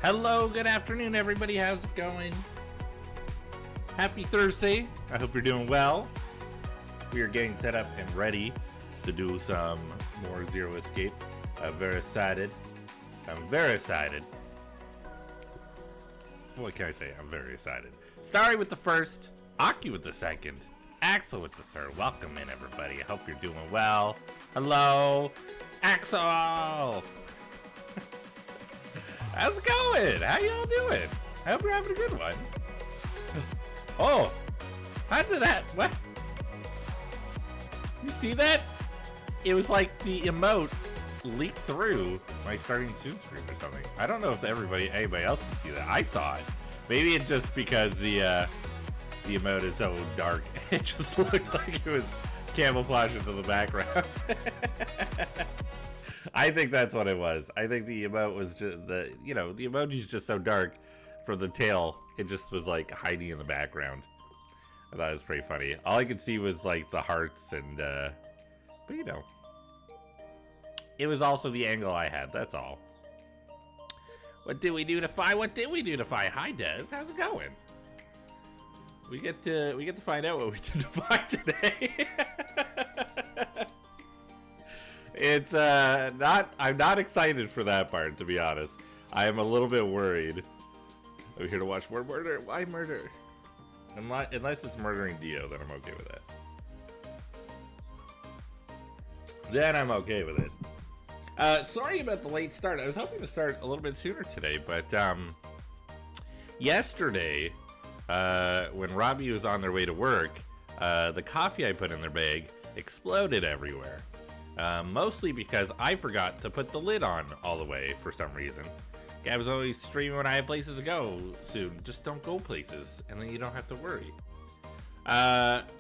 Hello, good afternoon, everybody. How's it going? Happy Thursday. I hope you're doing well. We are getting set up and ready to do some more Zero Escape. I'm very excited. What can I say? I'm very excited. Starry with the first, Aki with the second, Axel with the third. Welcome in, everybody. I hope you're doing well. Hello, Axel. How's it going? How y'all doing? I hope you're having a good one. Oh, how did that? What? You see that? It was like the emote leaked through my starting Zoom stream or something. I don't know if anybody else can see that. I saw it. Maybe it's just because the emote is so dark. It just looked like it was camouflaged into the background. I think that's what it was. I think the emote was just the emoji's just so dark for the tail. It just was like hiding in the background. I thought it was pretty funny. All I could see was like the hearts and, but you know, it was also the angle I had. That's all. What did we do to Fi? Hi, Des. How's it going? We get to find out what we did to Fi today. It's I'm not excited for that part, to be honest. I am a little bit worried. I'm here to watch more murder. Why murder? Unless it's murdering Dio, then I'm okay with that. Then I'm okay with it. Sorry about the late start. I was hoping to start a little bit sooner today, but yesterday, when Robbie was on their way to work, the coffee I put in their bag exploded everywhere. Mostly because I forgot to put the lid on all the way for some reason. I was always streaming when I had places to go soon. Just don't go places, and then you don't have to worry.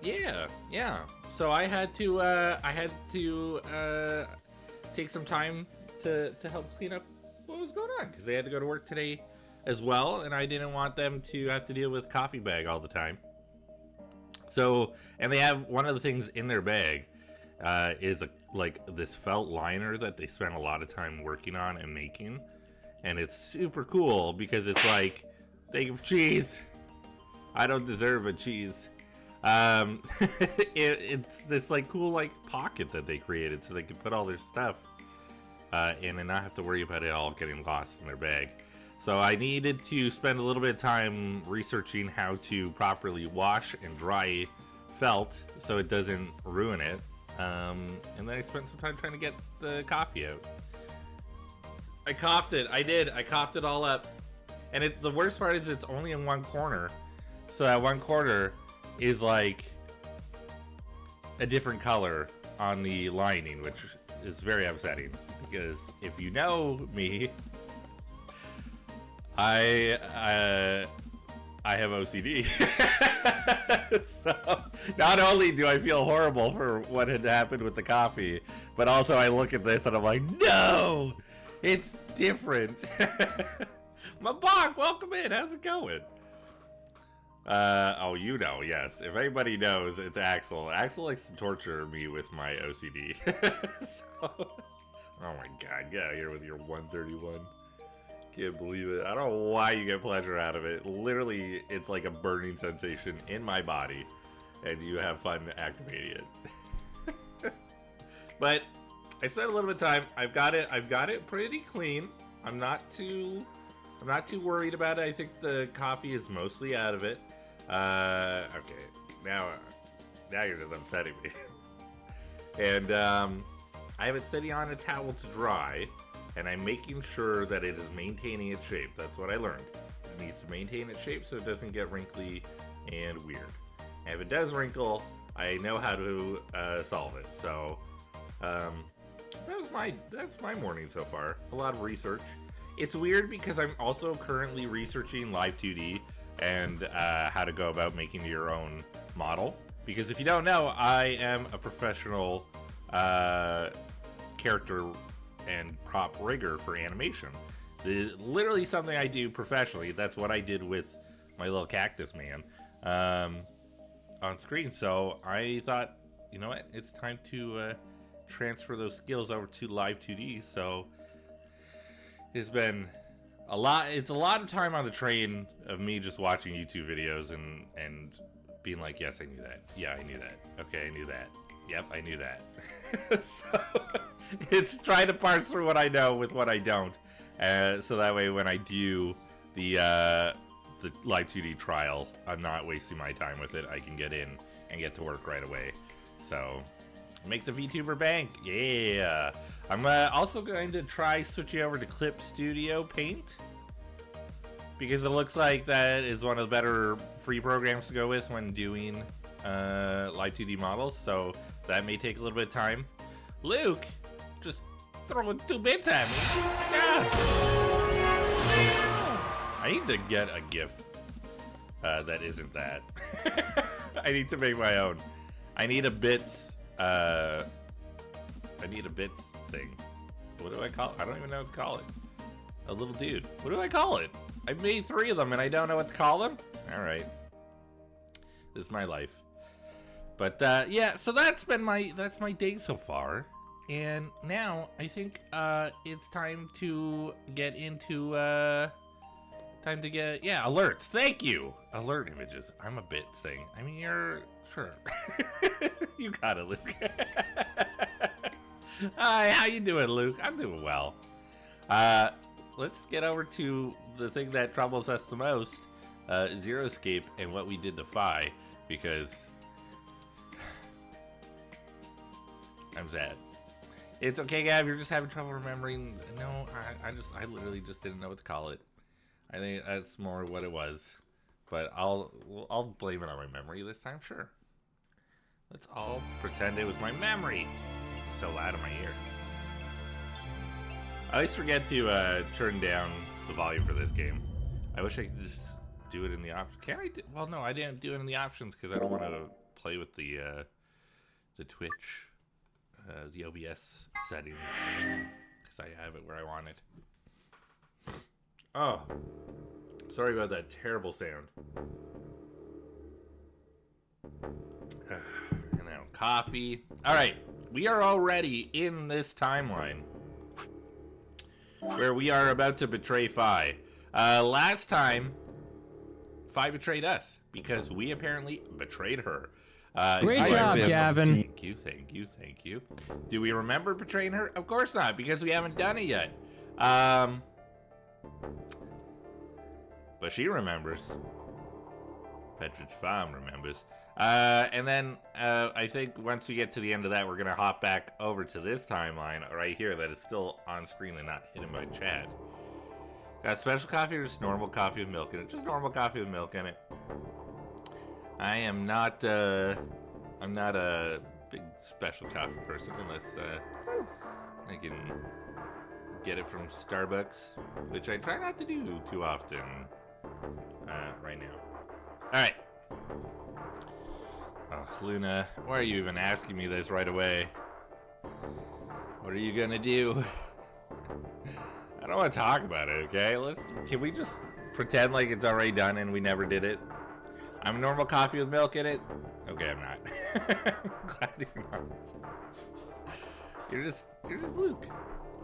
Yeah. So I had to take some time to help clean up what was going on, because they had to go to work today as well, and I didn't want them to have to deal with coffee bag all the time. So, and they have one of the things in their bag is like this felt liner that they spent a lot of time working on and making, and it's super cool because it's like, think of cheese. I don't deserve a cheese. It's this like cool like pocket that they created so they could put all their stuff in and not have to worry about it all getting lost in their bag. So I needed to spend a little bit of time researching how to properly wash and dry felt so it doesn't ruin it. And then I spent some time trying to get the coffee out. I coughed it. I did. I coughed it all up. And the worst part is it's only in one corner. So that one corner is like a different color on the lining, which is very upsetting. Because if you know me, I have OCD. So not only do I feel horrible for what had happened with the coffee, but also I look at this and I'm like, no, it's different. Mabak, welcome in. How's it going? Oh, you know, yes. If anybody knows, it's Axel. Axel likes to torture me with my OCD. So, oh my god, get out of here with your 131. Can't believe it. I don't know why you get pleasure out of it. Literally, it's like a burning sensation in my body, and you have fun activating it. But I spent a little bit of time. I've got it pretty clean. I'm not too worried about it. I think the coffee is mostly out of it. Okay, now you're just upsetting me. And I have it sitting on a towel to dry. And I'm making sure that it is maintaining its shape. That's what I learned. It needs to maintain its shape so it doesn't get wrinkly and weird. And if it does wrinkle, I know how to solve it. So that's my morning so far. A lot of research. It's weird because I'm also currently researching Live 2D and how to go about making your own model. Because if you don't know, I am a professional character and prop rigger for animation. Literally something I do professionally. That's what I did with my little cactus man on screen. So I thought, you know what, it's time to transfer those skills over to Live 2D. So it's been It's a lot of time on the train of me just watching YouTube videos and being like, yes, I knew that. Yeah, I knew that. Okay, I knew that. Yep, I knew that. So it's trying to parse through what I know with what I don't. So that way when I do the Live 2D trial, I'm not wasting my time with it. I can get in and get to work right away. So make the VTuber bank. Yeah. I'm also going to try switching over to Clip Studio Paint, because it looks like that is one of the better free programs to go with when doing Live 2D models. So that may take a little bit of time. Luke, just throwing 2 bits at me. Yeah. I need to get a GIF that isn't that. I need to make my own. I need a bits. I need a bits thing. What do I call it? I don't even know what to call it. A little dude. What do I call it? I've made 3 of them and I don't know what to call them. All right. This is my life. But yeah, so that's my day so far. And now I think it's time to get into alerts. Thank you. Alert images. I'm a bit thing. I mean, you're sure. You got it, Luke. Hi, how you doing, Luke? I'm doing well. Let's get over to the thing that troubles us the most, Zero Escape and what we did to Fi, because I'm sad. It's okay, Gav, you're just having trouble remembering. No, I literally just didn't know what to call it. I think that's more what it was. But I'll blame it on my memory this time, sure. Let's all pretend it was my memory. It's so loud in my ear. I always forget to turn down the volume for this game. I wish I could just do it in the options. Can I do? Well, no, I didn't do it in the options because I don't want to play with the Twitch, the OBS settings, because I have it where I want it. Oh, sorry about that terrible sound. And now coffee. All right, we are already in this timeline where we are about to betray Fi. Last time, Fi betrayed us because we apparently betrayed her. Great job, Gavin. Thank you, thank you, thank you. Do we remember betraying her? Of course not, because we haven't done it yet. But she remembers. Petridge Farm remembers. And then I think once we get to the end of that, we're going to hop back over to this timeline right here that is still on screen and not hidden by chat. Got special coffee or just normal coffee with milk in it? Just normal coffee with milk in it. I am not, I'm not a big special coffee person unless I can get it from Starbucks, which I try not to do too often right now. Alright. Oh, Luna, why are you even asking me this right away? What are you gonna do? I don't want to talk about it, okay? Can we just pretend like it's already done and we never did it? I'm a normal coffee with milk in it? Okay, I'm not. I'm glad you're not. You're just Luke.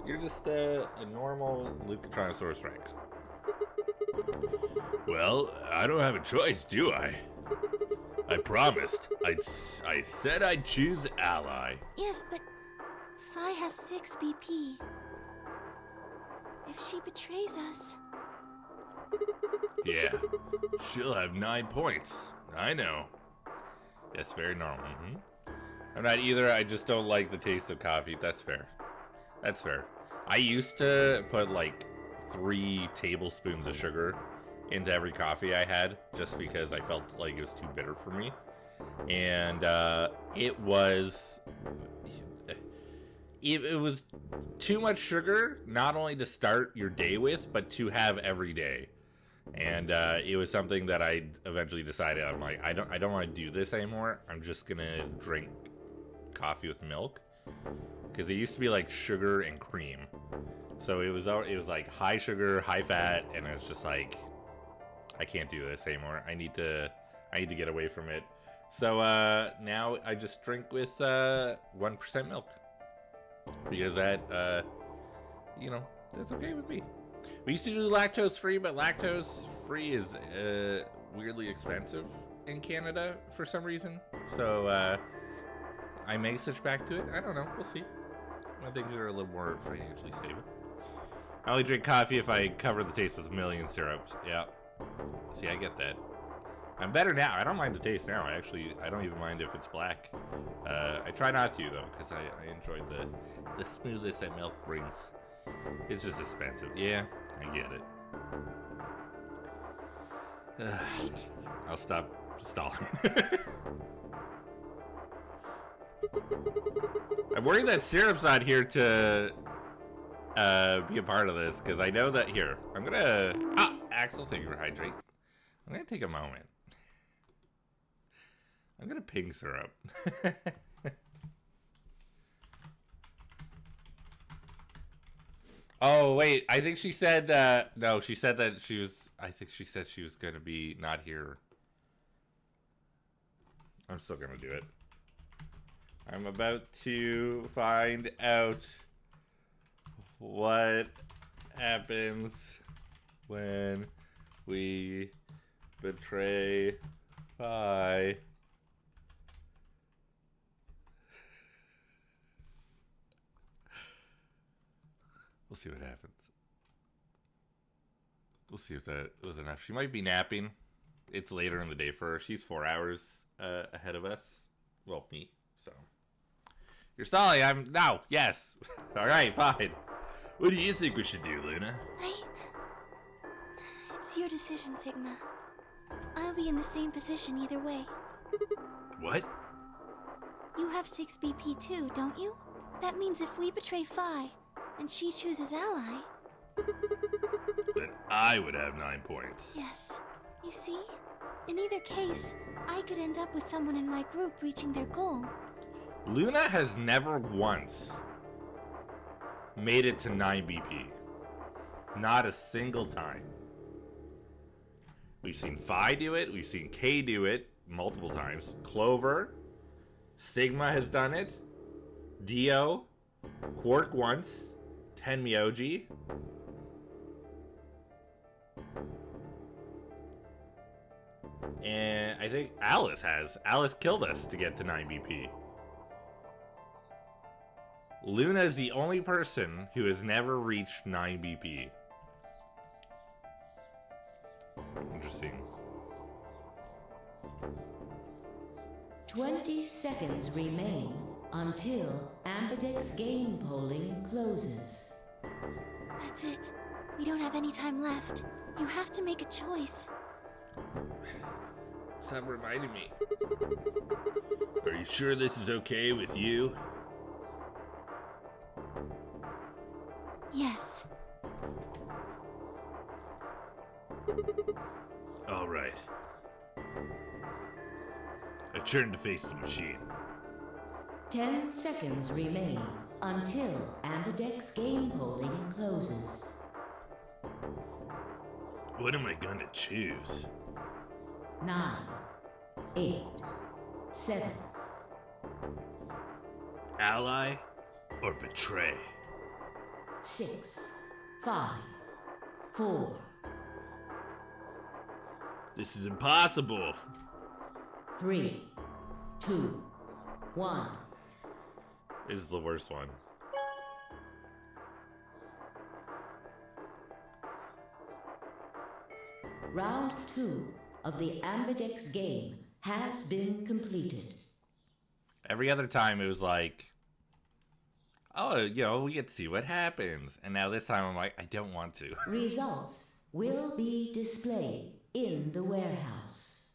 You're just a normal Lucatronosaurus Rex. Well, I don't have a choice, do I? I promised. I said I'd choose ally. Yes, but Fi has 6 BP. If she betrays us... Yeah, she'll have 9 points. I know. Yes, very normal. I'm not either. I just don't like the taste of coffee. That's fair. That's fair. I used to put like 3 tablespoons of sugar into every coffee I had just because I felt like it was too bitter for me. And it was too much sugar, not only to start your day with, but to have every day. And it was something that I eventually decided, I'm like, I don't want to do this anymore. I'm just gonna drink coffee with milk, because it used to be like sugar and cream. So it was like high sugar, high fat, and it's just like, I can't do this anymore. I need to get away from it. So now I just drink with 1% milk, because that that's okay with me. We used to do lactose free, but lactose free is weirdly expensive in Canada for some reason. So I may switch back to it. I don't know. We'll see. When things are a little more financially stable. I only drink coffee if I cover the taste with a million syrups. Yeah. See, I get that. I'm better now. I don't mind the taste now. I don't even mind if it's black. I try not to though, because I enjoy the smoothness that milk brings. It's just expensive. Yeah, I get it. Right. I'll stop stalling. I'm worried that Syrup's not here to be a part of this, because I know that here. I'm gonna Axel, thank you for hydrate. I'm gonna take a moment. I'm gonna ping Syrup. Oh wait, I think she said no, she said that she was, I think she said she was gonna be not here. I'm still gonna do it. I'm about to find out what happens when we betray Phi. We'll see what happens. We'll see if that was enough. She might be napping. It's later in the day for her. She's 4 hours ahead of us. Well, me. So. You're stalling. I'm... No. Yes. All right. Fine. What do you think we should do, Luna? It's your decision, Sigma. I'll be in the same position either way. What? You have 6 BP too, don't you? That means if we betray Phi, and she chooses ally... Then I would have 9 points. Yes. You see? In either case, I could end up with someone in my group reaching their goal. Luna has never once made it to 9 BP. Not a single time. We've seen Phi do it. We've seen K do it multiple times. Clover. Sigma has done it. Dio. Quark once. Tenmyoji. And I think Alice has. Alice killed us to get to 9 BP. Luna is the only person who has never reached 9 BP. Interesting. 20 seconds remain until Ambidex game polling closes. That's it. We don't have any time left. You have to make a choice. Stop reminding me. Are you sure this is okay with you? Yes. All right. I turn to face the machine. 10 seconds remain until Ambidex game polling closes. What am I gonna choose? 9, 8, 7. Ally or betray? 6, 5, 4. This is impossible. 3, 2, 1. This is the worst one. Round 2 of the Ambidex game has been completed. Every other time it was like, oh, you know, we get to see what happens. And now this time I'm like, I don't want to. Results will be displayed in the warehouse.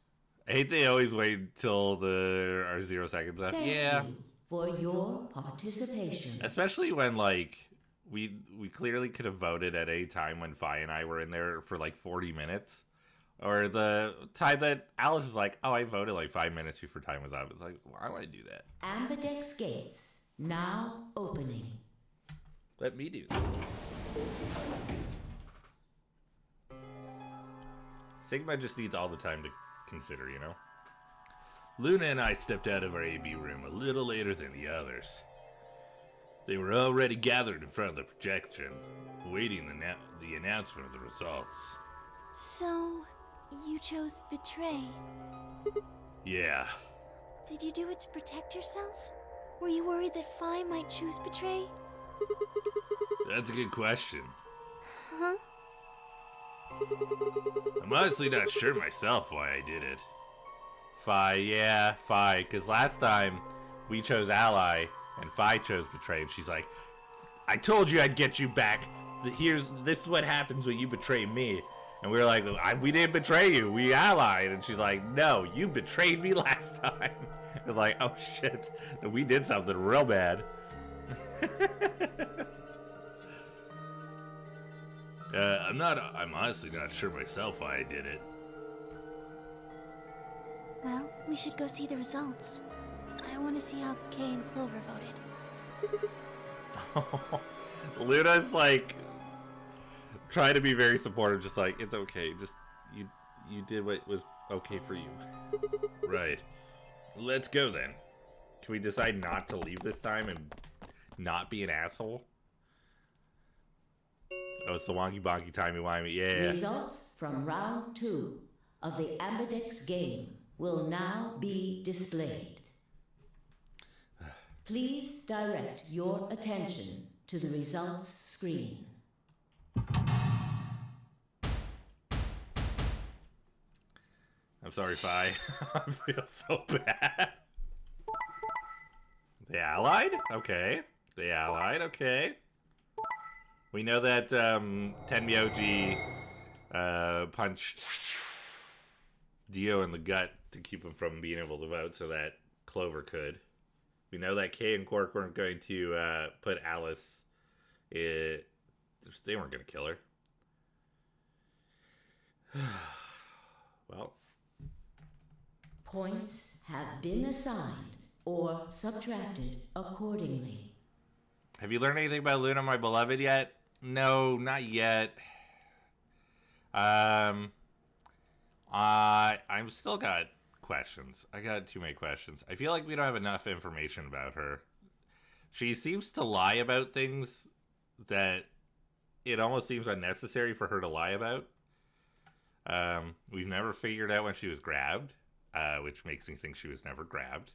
I hate they always wait till there are 0 seconds left. Thank Yeah. you for your participation. Especially when, like, we clearly could have voted at any time when Phi and I were in there for like 40 minutes. Or the time that Alice is like, oh, I voted like 5 minutes before time was up. It's like, why would I do that? Ambidex gates now opening. Let me do that. Sigma just needs all the time to consider, you know? Luna and I stepped out of our AB room a little later than the others. They were already gathered in front of the projection, waiting the announcement of the results. So, you chose betray. Yeah. Did you do it to protect yourself? Were you worried that Phi might choose betray? That's a good question. Huh? I'm honestly not sure myself why I did it. Phi, because last time we chose ally and Phi chose betray, and she's like, I told you I'd get you back. This is what happens when you betray me. And we were like, we didn't betray you, we allied. And she's like, no, you betrayed me last time. It was like, oh shit, we did something real bad. I'm honestly not sure myself why I did it. Well, we should go see the results. I want to see how Kay and Clover voted. Luna's like trying to be very supportive, just like, it's okay, just you did what was okay for you. Right. Let's go then. Can we decide not to leave this time and not be an asshole? Oh, it's the wonky bonky timey-wimey. Yeah. Results from round 2 of the Ambidex game will now be displayed. Please direct your attention to the results screen. I'm sorry, Phi. I feel so bad. They allied? Okay. They allied, okay. We know that Tenmyoji punched Dio in the gut to keep him from being able to vote so that Clover could. We know that Kay and Quark weren't going to put Alice in... They weren't going to kill her. Well... Points have been assigned or subtracted accordingly. Have you learned anything about Luna, my beloved, yet? No, not yet. I'm still got questions. I got too many questions. I feel like we don't have enough information about her. She seems to lie about things that it almost seems unnecessary for her to lie about. We've never figured out when she was grabbed, which makes me think she was never grabbed.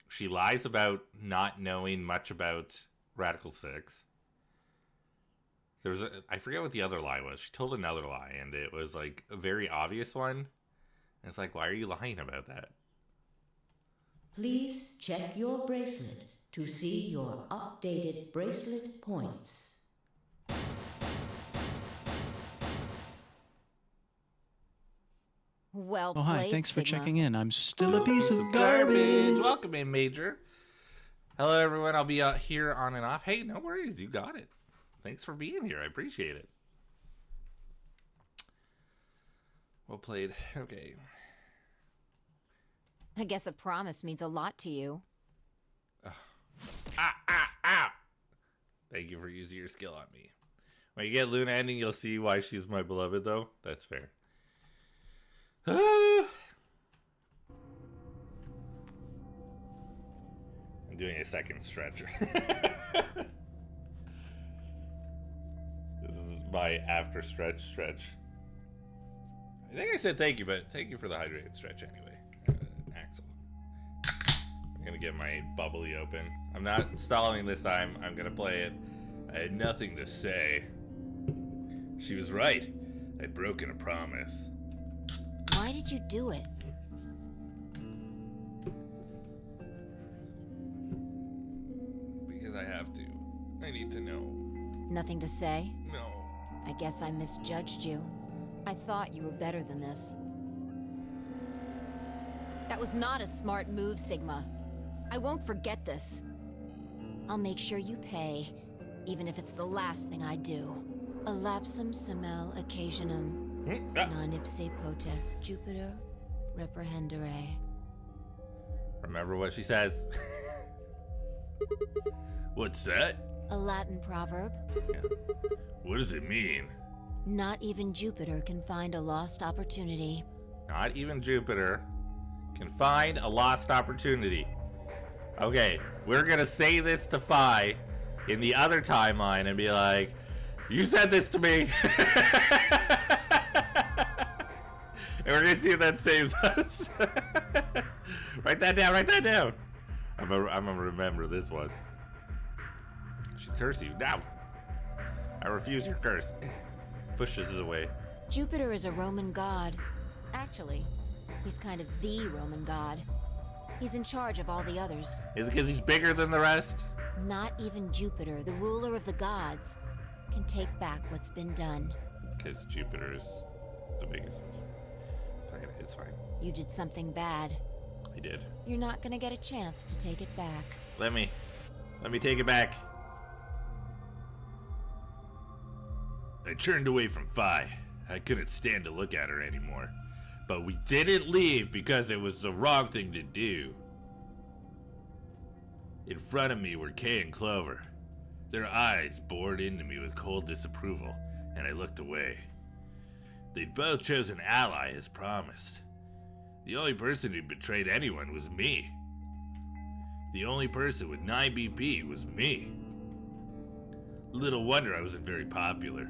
She lies about not knowing much about Radical 6. There was I forget what the other lie was. She told another lie, and it was like a very obvious one. And it's like, why are you lying about that? Please check your bracelet to see your updated bracelet points. Well Oh, played, hi. Thanks for Sigma. checking in. I'm still a piece of garbage. Welcome in, Major. Hello, everyone. I'll be out here on and off. Hey, no worries. You got it. Thanks for being here. I appreciate it. Well played. Okay. I guess a promise means a lot to you. Ah! Thank you for using your skill on me. When you get Luna ending, you'll see why she's my beloved, though. That's fair. I'm doing a second stretch. This is my after stretch. I think I said thank you, but thank you for the hydrated stretch anyway, Axel. I'm gonna get my bubbly open. I'm not stalling this time. I'm gonna play it. I had nothing to say. She was right. I'd broken a promise. Why did you do it? Because I have to. I need to know. Nothing to say? No. I guess I misjudged you. I thought you were better than this. That was not a smart move, Sigma. I won't forget this. I'll make sure you pay, even if it's the last thing I do. Elapsum semel occasionum. Non ipse potest Jupiter reprehendere. Remember what she says. What's that? A Latin proverb. Yeah. What does it mean? Not even Jupiter can find a lost opportunity. Not even Jupiter can find a lost opportunity. Okay, we're gonna say this to Phi in the other timeline and be like, you said this to me. And we're gonna see if that saves us. Write that down, write that down. I'm gonna remember this one. She's cursing you. Now! I refuse your curse. Pushes it away. Jupiter is a Roman god. Actually, he's kind of the Roman god. He's in charge of all the others. Is it because he's bigger than the rest? Not even Jupiter, the ruler of the gods, can take back what's been done. Because Jupiter is the biggest planet. It's fine. You did something bad. I did. You're not gonna get a chance to take it back. Let me take it back. I turned away from Phi. I couldn't stand to look at her anymore. But we didn't leave because it was the wrong thing to do. In front of me were Kay and Clover. Their eyes bored into me with cold disapproval, and I looked away. They'd both chose an ally as promised. The only person who betrayed anyone was me. The only person with 9 BP was me. Little wonder I wasn't very popular.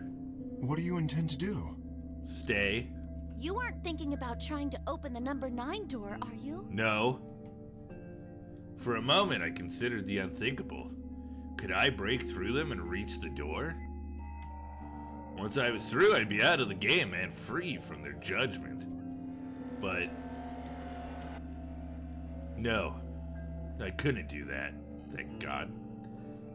What do you intend to do? Stay? You aren't thinking about trying to open the number 9 door, are you? No. For a moment, I considered the unthinkable. Could I break through them and reach the door? Once I was through, I'd be out of the game and free from their judgment. But no, I couldn't do that, thank God.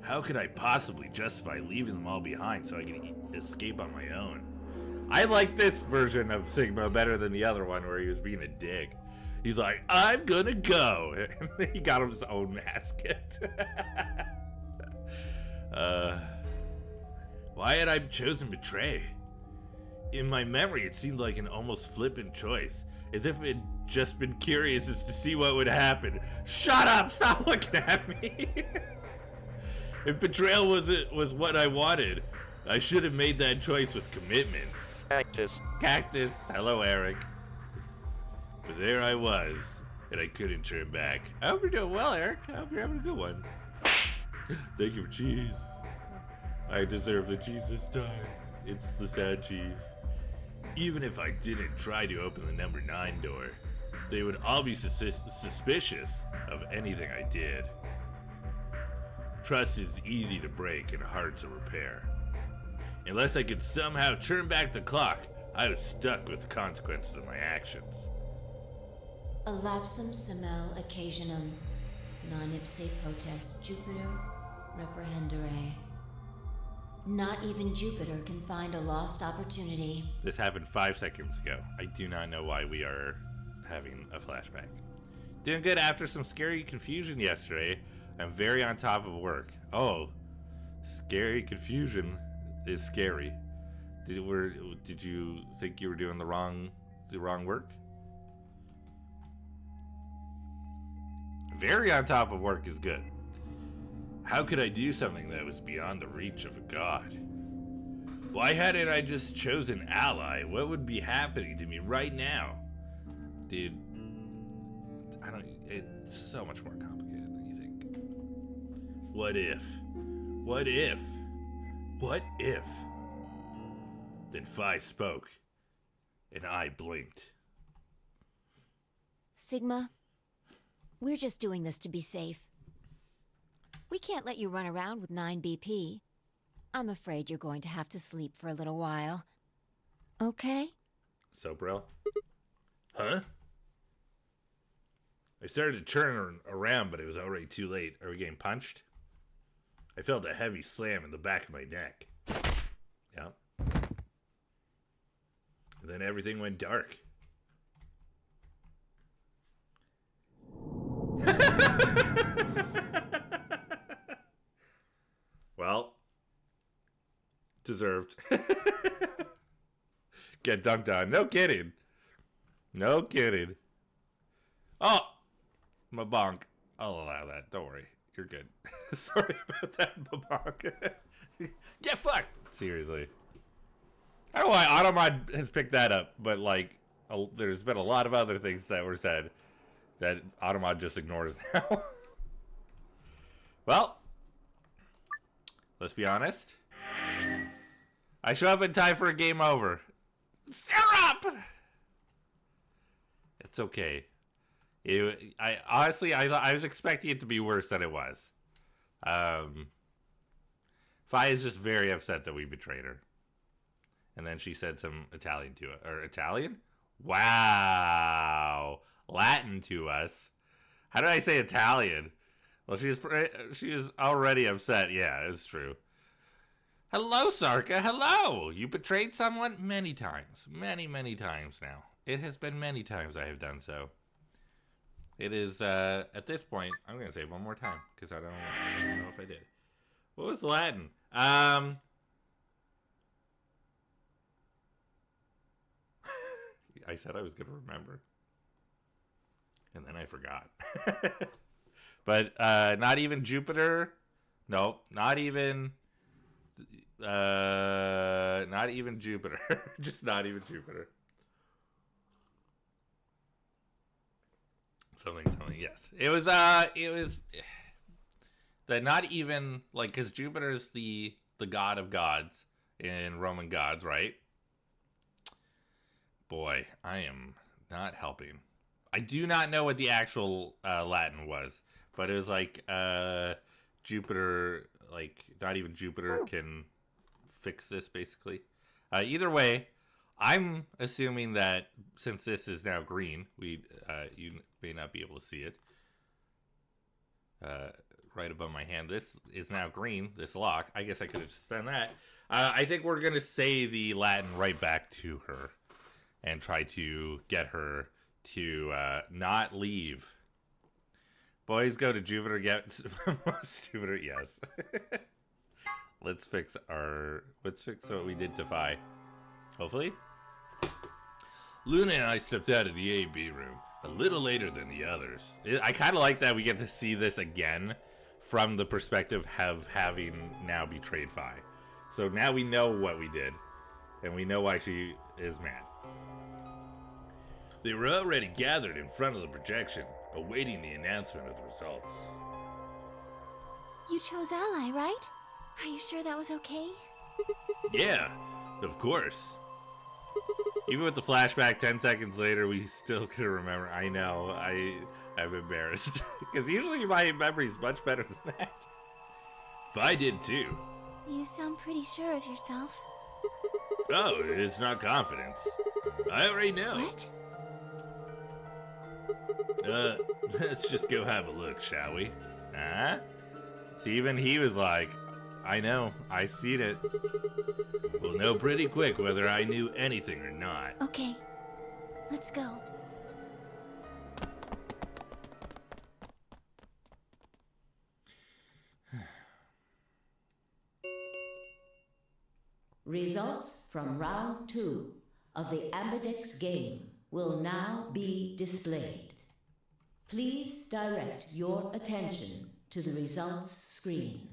How could I possibly justify leaving them all behind so I could escape on my own? I like this version of Sigma better than the other one where he was being a dick. He's like, I'm gonna go. And then he got him his own mascot. Why had I chosen betray? In my memory, it seemed like an almost flippant choice, as if it had just been curious as to see what would happen. Shut up! Stop looking at me! If betrayal was what I wanted, I should have made that choice with commitment. Cactus. Hello, Eric. But there I was, and I couldn't turn back. I hope you're doing well, Eric. I hope you're having a good one. Thank you for cheese. I deserve the cheese this time. It's the sad cheese. Even if I didn't try to open the number 9 door, they would all be suspicious of anything I did. Trust is easy to break and hard to repair. Unless I could somehow turn back the clock, I was stuck with the consequences of my actions. Elapsum semel occasionum, non ipse potest Jupiter reprehendere. Not even Jupiter can find a lost opportunity. This happened 5 seconds ago. I do not know why we are having a flashback. Doing good after some scary confusion yesterday. I'm very on top of work. Oh, scary confusion is scary. Did you think you were doing the wrong work? Very on top of work is good. How could I do something that was beyond the reach of a god? Why hadn't I just chosen ally? What would be happening to me right now? Dude, it's so much more complicated than you think. What if? What if? What if? Then Phi spoke, and I blinked. Sigma, we're just doing this to be safe. We can't let you run around with 9 BP. I'm afraid you're going to have to sleep for a little while. Okay? So, bro? Huh? I started to turn around, but it was already too late. Are we getting punched? I felt a heavy slam in the back of my neck. Yeah. And then everything went dark. Well, deserved. Get dunked on. No kidding. No kidding. Oh, my bonk. I'll allow that. Don't worry. You're good. Sorry about that, Babonk. Get fucked. Seriously. I don't know why Automod has picked that up, but like, there's been a lot of other things that were said that Automod just ignores now. Well, let's be honest. I show up in time for a game over. Syrup! It's okay. I honestly, I was expecting it to be worse than it was. Fi is just very upset that we betrayed her. And then she said some Italian to us. Or Italian? Wow. Latin to us. How did I say Italian? Well, she was already upset. Yeah, it's true. Hello, Sarka. Hello. You betrayed someone many times. Many, many times now. It has been many times I have done so. It is, at this point, I'm going to say it one more time, because I don't know if I did. What was Latin? I said I was going to remember. And then I forgot. But, not even Jupiter. Nope, not even Jupiter. Just not even Jupiter. Something, yes. It was the not even, like, because Jupiter's the god of gods in Roman gods, right? Boy, I am not helping. I do not know what the actual Latin was, but it was like Jupiter, like, not even Jupiter can fix this, basically. Either way, I'm assuming that since this is now green, you may not be able to see it. Right above my hand, this is now green, this lock. I guess I could have just done that. I think we're going to say the Latin right back to her and try to get her to not leave. Boys go to Jupiter, get Jupiter, yes. Let's fix what we did to Fi. Hopefully. Luna and I stepped out of the A-B room a little later than the others. I kind of like that we get to see this again from the perspective of having now betrayed Fi. So now we know what we did, and we know why she is mad. They were already gathered in front of the projection, awaiting the announcement of the results. You chose Ally, right? Are you sure that was okay? Yeah, of course. Even with the flashback 10 seconds later, we still couldn't remember. I know, I'm embarrassed. Because usually my memory's much better than that. Fi did too. You sound pretty sure of yourself. Oh, it's not confidence. I already know. What? Let's just go have a look, shall we? Huh? See, even he was like, I know, I seen it. We'll know pretty quick whether I knew anything or not. Okay, let's go. Results from round 2 of the Ambidex game will now be displayed. Please direct your attention to the results screen.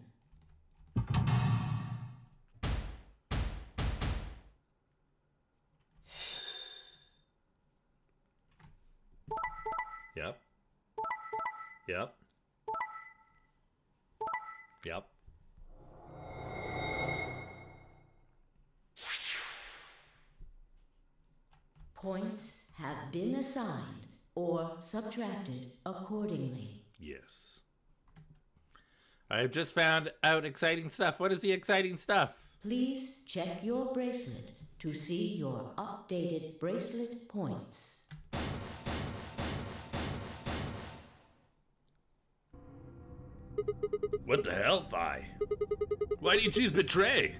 Yep. Yep. Yep. Points have been assigned or subtracted accordingly. Yes. I've just found out exciting stuff. What is the exciting stuff? Please check your bracelet to see your updated bracelet points. What the hell, Fi? Why do you choose Betray?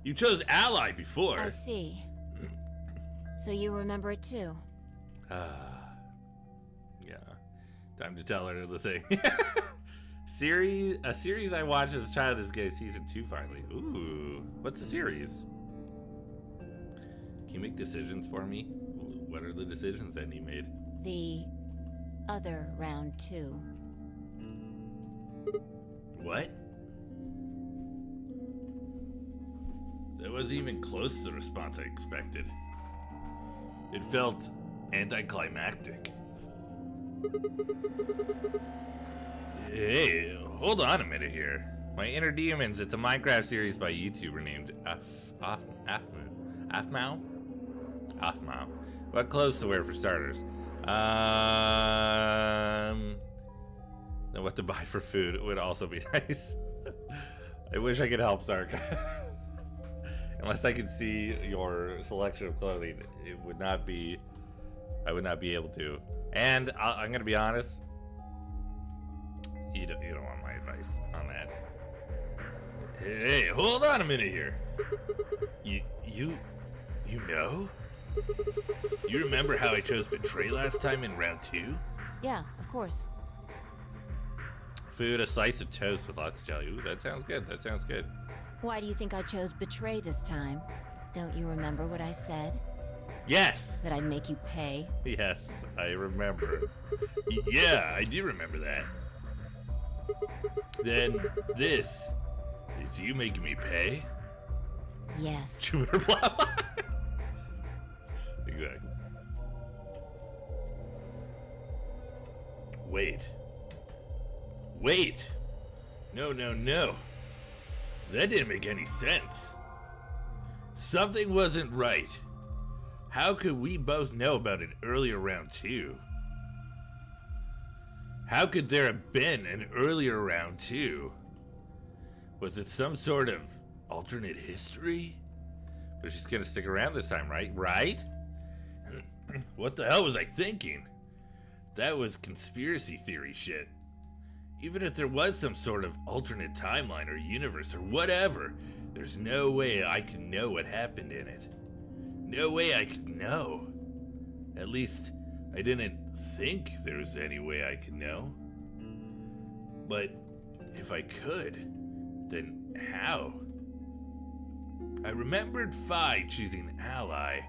You chose Ally before. I see. So you remember it too? Yeah. Time to tell her the thing. A series I watched as a child is getting season 2 finally. Ooh, what's the series? Can you make decisions for me? What are the decisions that he made? The other round 2. What? That wasn't even close to the response I expected. It felt anticlimactic. Hey, hold on a minute here. My inner demons, it's a Minecraft series by a YouTuber named Afmao? Afmao. What clothes to wear for starters? And what to buy for food would also be nice. I wish I could help, Sark. Unless I could see your selection of clothing, it would not be. I would not be able to. And I'm gonna be honest. You don't want my advice on that. Hey, hold on a minute here. You know? You remember how I chose Betray last time in round 2? Yeah, of course. Food, a slice of toast with lots of jelly. Ooh, that sounds good. That sounds good. Why do you think I chose Betray this time? Don't you remember what I said? Yes! That I'd make you pay? Yes, I remember. Yeah, I do remember that. Then this is you making me pay? Yes. Jupiter blah. Exactly. Wait. No. That didn't make any sense. Something wasn't right. How could we both know about an earlier round 2? How could there have been an earlier round 2? Was it some sort of alternate history? But she's gonna stick around this time, right? Right? What the hell was I thinking? That was conspiracy theory shit. Even if there was some sort of alternate timeline or universe or whatever, there's no way I can know what happened in it. No way I could know. At least, I didn't think there was any way I could know. But if I could, then how? I remembered Fi choosing ally,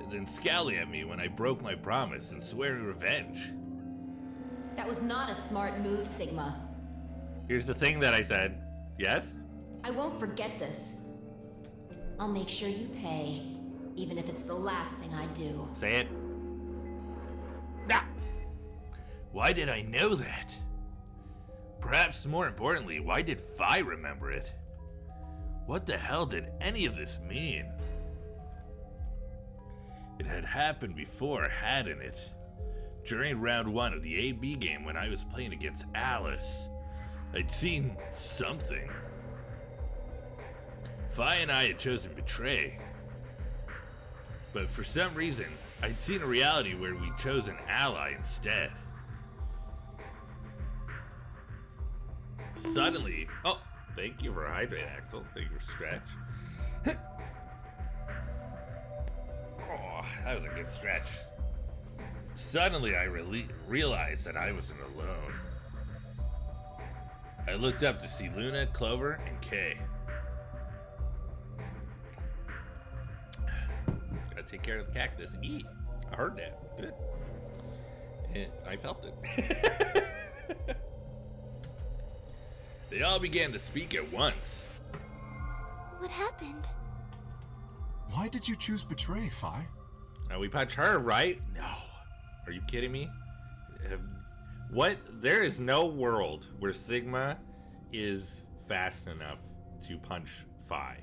and then scowling at me when I broke my promise and swearing revenge. That was not a smart move, Sigma. Here's the thing that I said. Yes? I won't forget this. I'll make sure you pay, even if it's the last thing I do. Say it. Nah. Why did I know that? Perhaps more importantly, why did Fi remember it? What the hell did any of this mean? It had happened before, hadn't it? During round 1 of the AB game when I was playing against Alice, I'd seen something. Fi and I had chosen Betray. But for some reason, I'd seen a reality where we'd chosen Ally instead. Suddenly, oh, thank you for hydrate, Axel. Thank you for stretch. Oh, that was a good stretch. Suddenly, I realized that I wasn't alone. I looked up to see Luna, Clover, and Kay. Gotta take care of the cactus. I heard that. Good. And I felt it. They all began to speak at once. What happened? Why did you choose Betray, Fi? Now we punch her, right? No. Are you kidding me? What? There is no world where Sigma is fast enough to punch Fi.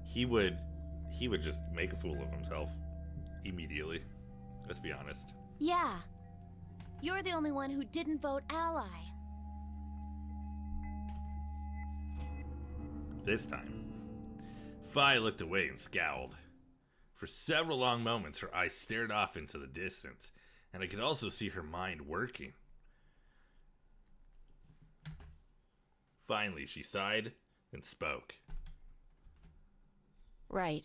He would just make a fool of himself immediately. Let's be honest. Yeah. You're the only one who didn't vote ally. This time, Fi looked away and scowled. For several long moments, her eyes stared off into the distance, and I could also see her mind working. Finally, she sighed and spoke. Right.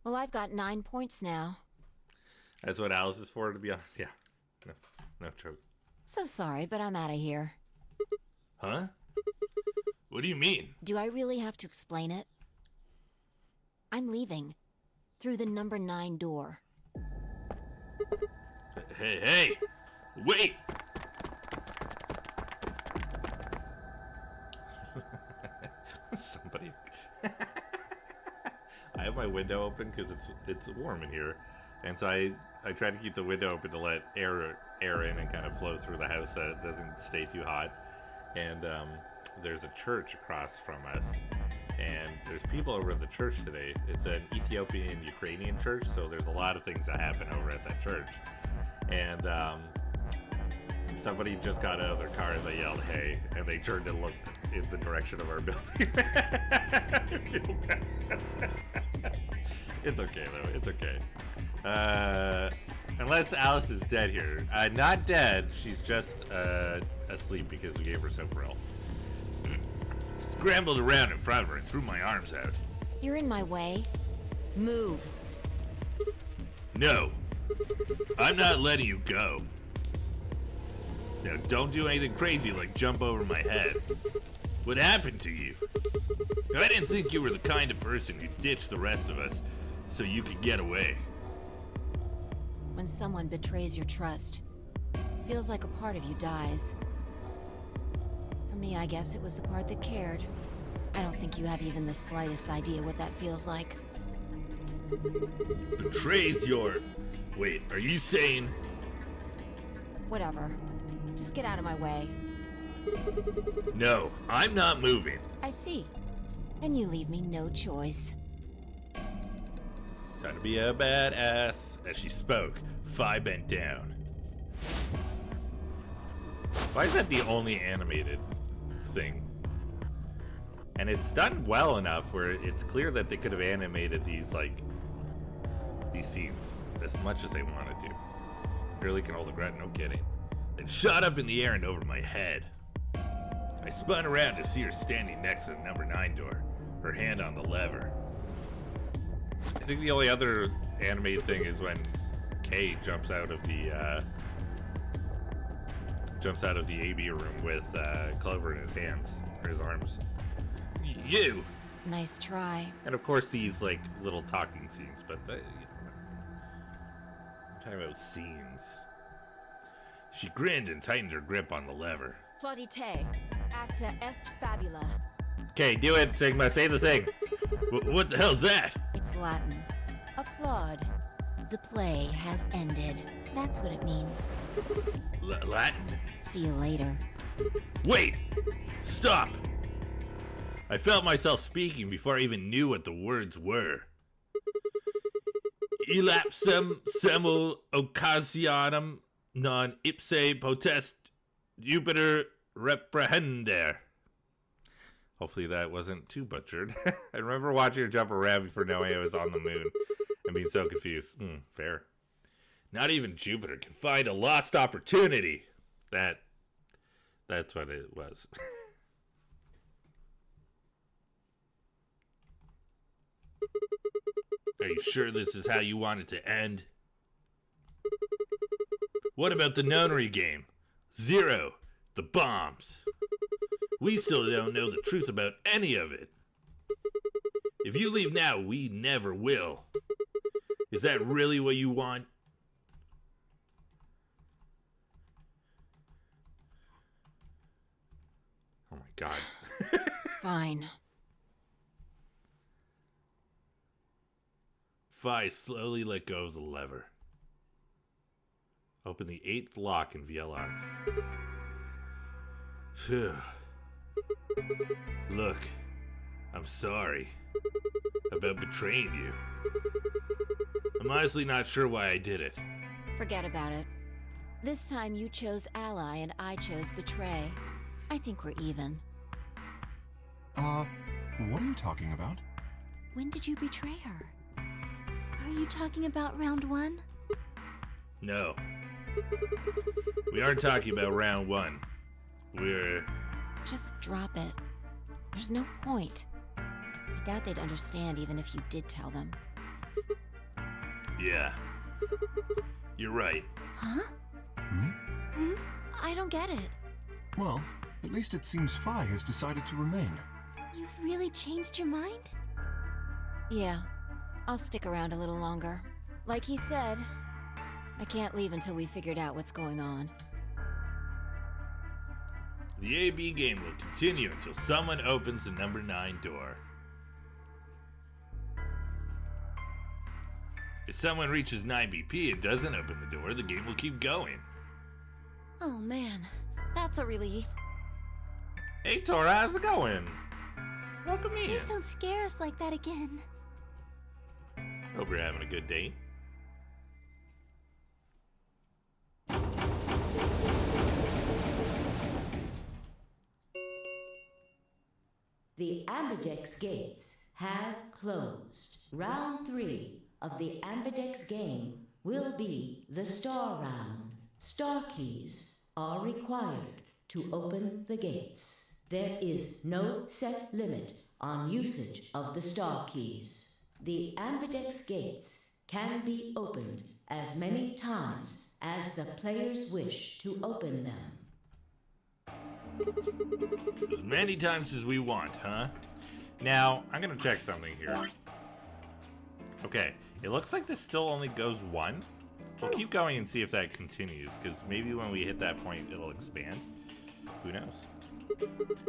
Well, I've got 9 points now. That's what Alice is for, to be honest. Yeah. No joke. So sorry, but I'm out of here. Huh? What do you mean? Do I really have to explain it? I'm leaving. Through the number 9 door. Hey! Wait! Somebody... I have my window open because it's warm in here. And so I try to keep the window open to let air in and kind of flow through the house so it doesn't stay too hot. And there's a church across from us, and there's people over at the church today. It's an Ethiopian Ukrainian church, so there's a lot of things that happen over at that church. And somebody just got out of their car as I yelled, "Hey!" and they turned and looked in the direction of our building. I feel bad. It's okay though. It's okay. Unless Alice is dead here. Not dead. She's just asleep because we gave her Sopril. Scrambled around in front of her and threw my arms out. You're in my way. Move. No. I'm not letting you go. Now, don't do anything crazy like jump over my head. What happened to you? I didn't think you were the kind of person who ditched the rest of us so you could get away. When someone betrays your trust, feels like a part of you dies. For me, I guess it was the part that cared. I don't think you have even the slightest idea what that feels like. Betrays your... Wait, are you saying... Whatever. Just get out of my way. No, I'm not moving. I see. Then you leave me no choice. Trying to be a badass. As she spoke, Fi bent down. Why is that the only animated thing? And it's done well enough where it's clear that they could have animated these scenes as much as they wanted to. Barely can hold a grunt, no kidding. Then shot up in the air and over my head. I spun around to see her standing next to the number 9 door, her hand on the lever. I think the only other animated thing is when Kay jumps out of the AB room with Clover in his hands, or his arms. You! Nice try. And of course these little talking scenes, but I'm talking about scenes. She grinned and tightened her grip on the lever. Plaudite, acta est fabula. Okay, do it, Sigma. Say the thing. What the hell's that? It's Latin. Applaud. The play has ended. That's what it means. Latin? See you later. Wait! Stop! I felt myself speaking before I even knew what the words were. Elapsum semel occasionum non ipse potest Jupiter reprehender. Hopefully that wasn't too butchered. I remember watching her jump around before knowing I was on the moon and being so confused. Fair. Not even Jupiter can find a lost opportunity. That's what it was. Are you sure this is how you want it to end? What about the nunnery game? 0. The bombs. We still don't know the truth about any of it. If you leave now, we never will. Is that really what you want? Oh my god. Fine. Fi slowly let go of the lever. Open the 8th lock in VLR. Phew. Look, I'm sorry about betraying you. I'm honestly not sure why I did it. Forget about it. This time you chose ally and I chose betray. I think we're even. What are you talking about? When did you betray her? Are you talking about round 1? No. We aren't talking about round 1. We're... Just drop it. There's no point. I doubt they'd understand even if you did tell them. Yeah. You're right. Huh? I don't get it. Well, at least it seems Fi has decided to remain. You've really changed your mind? Yeah. I'll stick around a little longer. Like he said, I can't leave until we figured out what's going on. The AB game will continue until someone opens the number 9 door. If someone reaches 9 BP and doesn't open the door, the game will keep going. Oh man, that's a relief. Hey Tora, how's it going? Welcome in. Please don't scare us like that again. Hope you're having a good day. The Ambidex gates have closed. Round 3 of the Ambidex game will be the Star Round. Star keys are required to open the gates. There is no set limit on usage of the Star keys. The Ambidex gates can be opened as many times as the players wish to open them. As many times as we want, huh? Now, I'm gonna check something here. Okay, it looks like this still only goes 1. We'll keep going and see if that continues, because maybe when we hit that point, it'll expand. Who knows?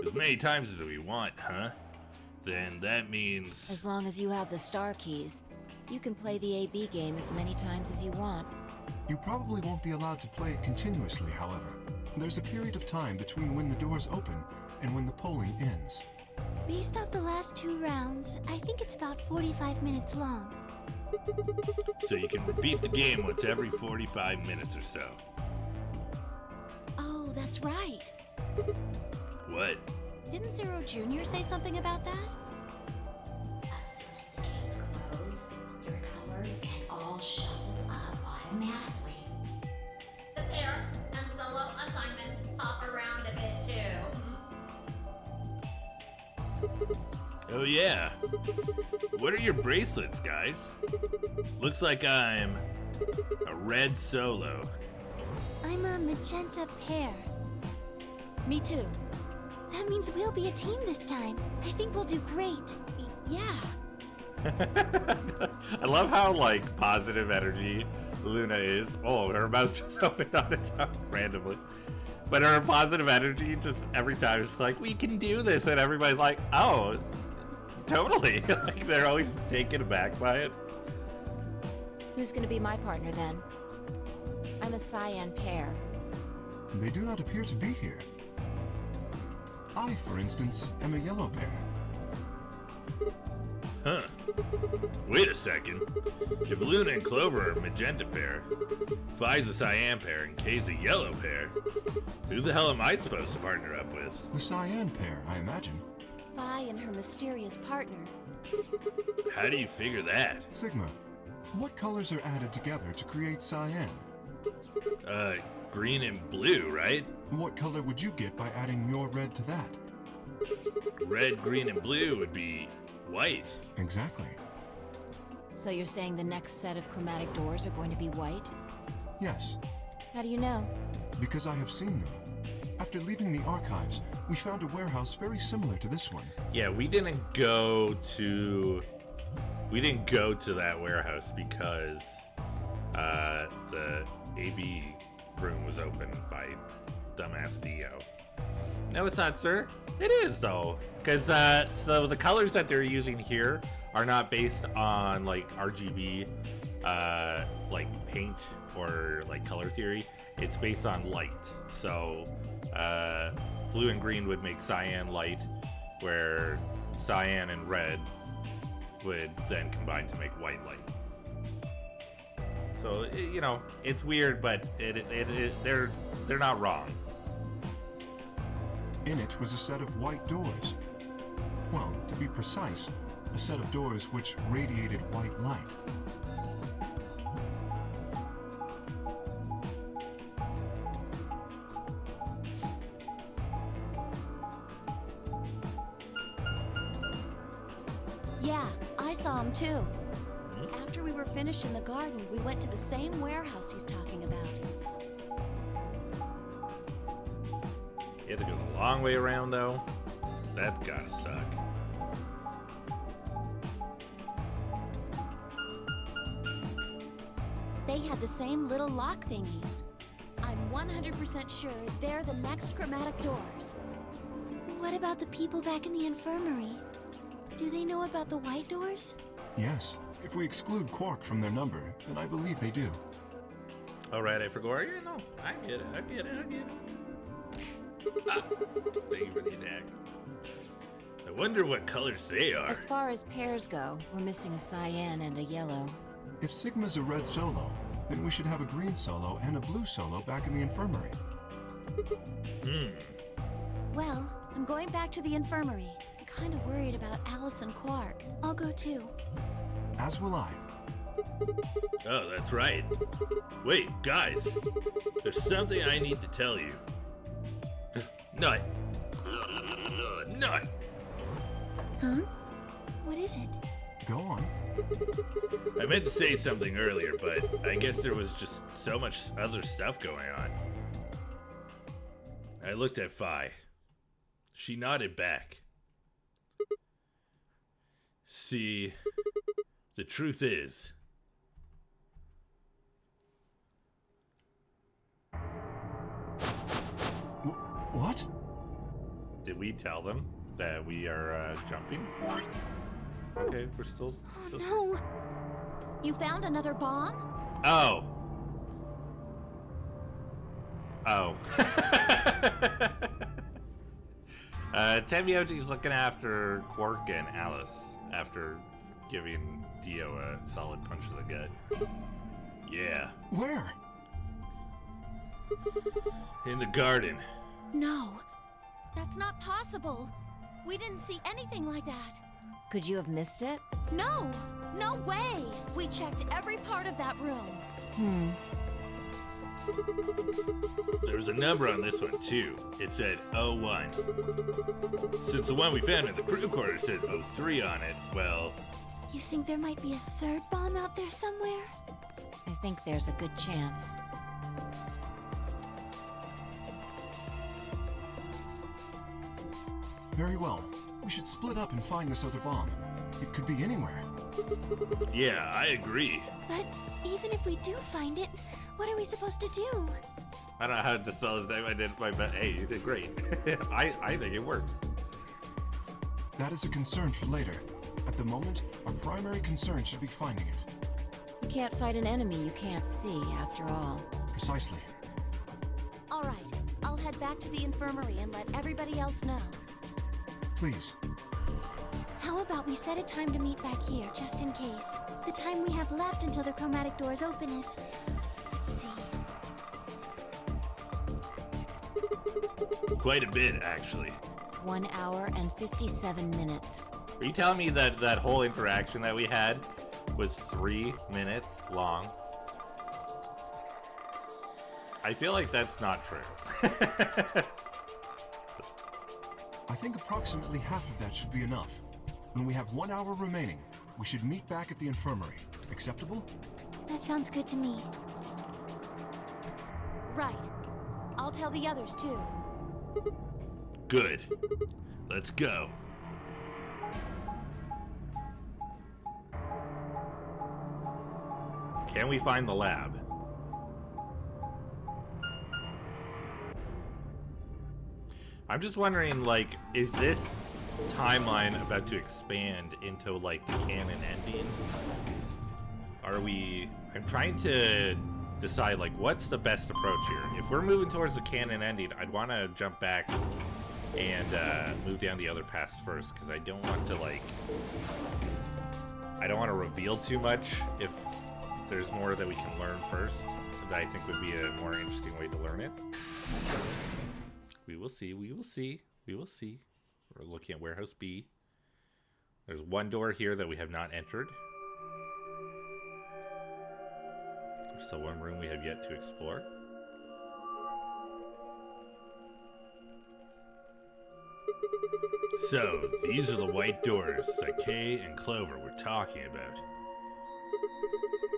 As many times as we want, huh? Then that means... As long as you have the star keys, you can play the AB game as many times as you want. You probably won't be allowed to play it continuously, however. There's a period of time between when the doors open and when the polling ends. Based off the last 2 rounds, I think it's about 45 minutes long. So you can repeat the game once every 45 minutes or so. Oh, that's right. What? Didn't Zero Jr. say something about that? As soon as the gates close, your colors get all shuffled up automatically. The pair and solo assignments hop around a bit too. Oh yeah. What are your bracelets, guys? Looks like I'm a red solo. I'm a magenta pair. Me too. That means we'll be a team this time. I think we'll do great. Yeah. I love how, like, positive energy Luna is. Oh, her mouth just opened on its own randomly. But her positive energy just every time is just like, we can do this. And everybody's like, oh, totally. Like, they're always taken aback by it. Who's gonna be my partner then? I'm a cyan pair. They do not appear to be here. I, for instance, am a yellow pair. Huh. Wait a second. If Luna and Clover are a magenta pair, Phi's a cyan pair, and Kay's a yellow pair, who the hell am I supposed to partner up with? The cyan pair, I imagine. Vi and her mysterious partner. How do you figure that? Sigma, what colors are added together to create cyan? Green and blue, right? What color would you get by adding your red to that? Red, green, and blue would be white. Exactly. So you're saying the next set of chromatic doors are going to be white? Yes, How do you know? because I have seen them. After leaving the archives, we found a warehouse very similar to this one. Yeah, we didn't go to that warehouse because the AB room was opened by dumbass Dio. No, it's not, sir. It is though, because so the colors that they're using here are not based on like RGB, like paint or like color theory. It's based on light. So blue and green would make cyan light, where cyan and red would then combine to make white light. So you know, it's weird, but they're not wrong. In it was a set of white doors. Well, to be precise, a set of doors which radiated white light. Yeah, I saw him too. After we were finished in the garden, we went to the same warehouse he's talking about. You have to go the long way around, though. That's gotta suck. They had the same little lock thingies. I'm 100% sure they're the next chromatic doors. What about the people back in the infirmary? Do they know about the white doors? Yes, If we exclude Quark from their number, then I believe they do. Alright, I forgot. Yeah, no, I get it. Ah, thank you for the attack. I wonder what colors they are. As far as pairs go, we're missing a cyan and a yellow. If Sigma's a red solo, then we should have a green solo and a blue solo back in the infirmary. Well, I'm going back to the infirmary. I'm kind of worried about Alice and Quark. I'll go too. As will I. Oh, that's right. Wait, guys. There's something I need to tell you. Nut. Nut. Huh? What is it? Go on. I meant to say something earlier, but I guess there was just so much other stuff going on. I looked at Phi. She nodded back. See, the truth is... What? Did we tell them that we are jumping? Okay, we're still... No. You found another bomb? Oh. Oh. Tenmyoji's looking after Quark and Alice after giving Dio a solid punch to the gut. Yeah. Where? In the garden. No. That's not possible. We didn't see anything like that. Could you have missed it? No! No way! We checked every part of that room. There was a number on this one, too. It said 01. Since the one we found in the crew quarters said 03 on it, well... You think there might be a third bomb out there somewhere? I think there's a good chance. Very well. We should split up and find this other bomb. It could be anywhere. Yeah, I agree. But even if we do find it, what are we supposed to do? I don't know how to spell his name. I did my best. Hey, you did great. I think it works. That is a concern for later. At the moment, our primary concern should be finding it. You can't fight an enemy you can't see, after all. Precisely. All right, I'll head back to the infirmary and let everybody else know. Please. How about we set a time to meet back here, just in case? The time we have left until the chromatic doors open is... Let's see... Quite a bit, actually. 1 hour and 57 minutes. Are you telling me that that whole interaction that we had was 3 minutes long? I feel like that's not true. I think approximately half of that should be enough. When we have 1 hour remaining, we should meet back at the infirmary. Acceptable? That sounds good to me. Right. I'll tell the others too. Good. Let's go. Can we find the lab? I'm just wondering, like, is this timeline about to expand into, like, the canon ending? Are we... I'm trying to decide, like, what's the best approach here? If we're moving towards the canon ending, I'd want to jump back and move down the other paths first, because I don't want to, like... I don't want to reveal too much if there's more that we can learn first. That I think would be a more interesting way to learn it. We will see, we will see, we will see. We're looking at Warehouse B. There's one door here that we have not entered. There's still one room we have yet to explore. So, these are the white doors that Kay and Clover were talking about.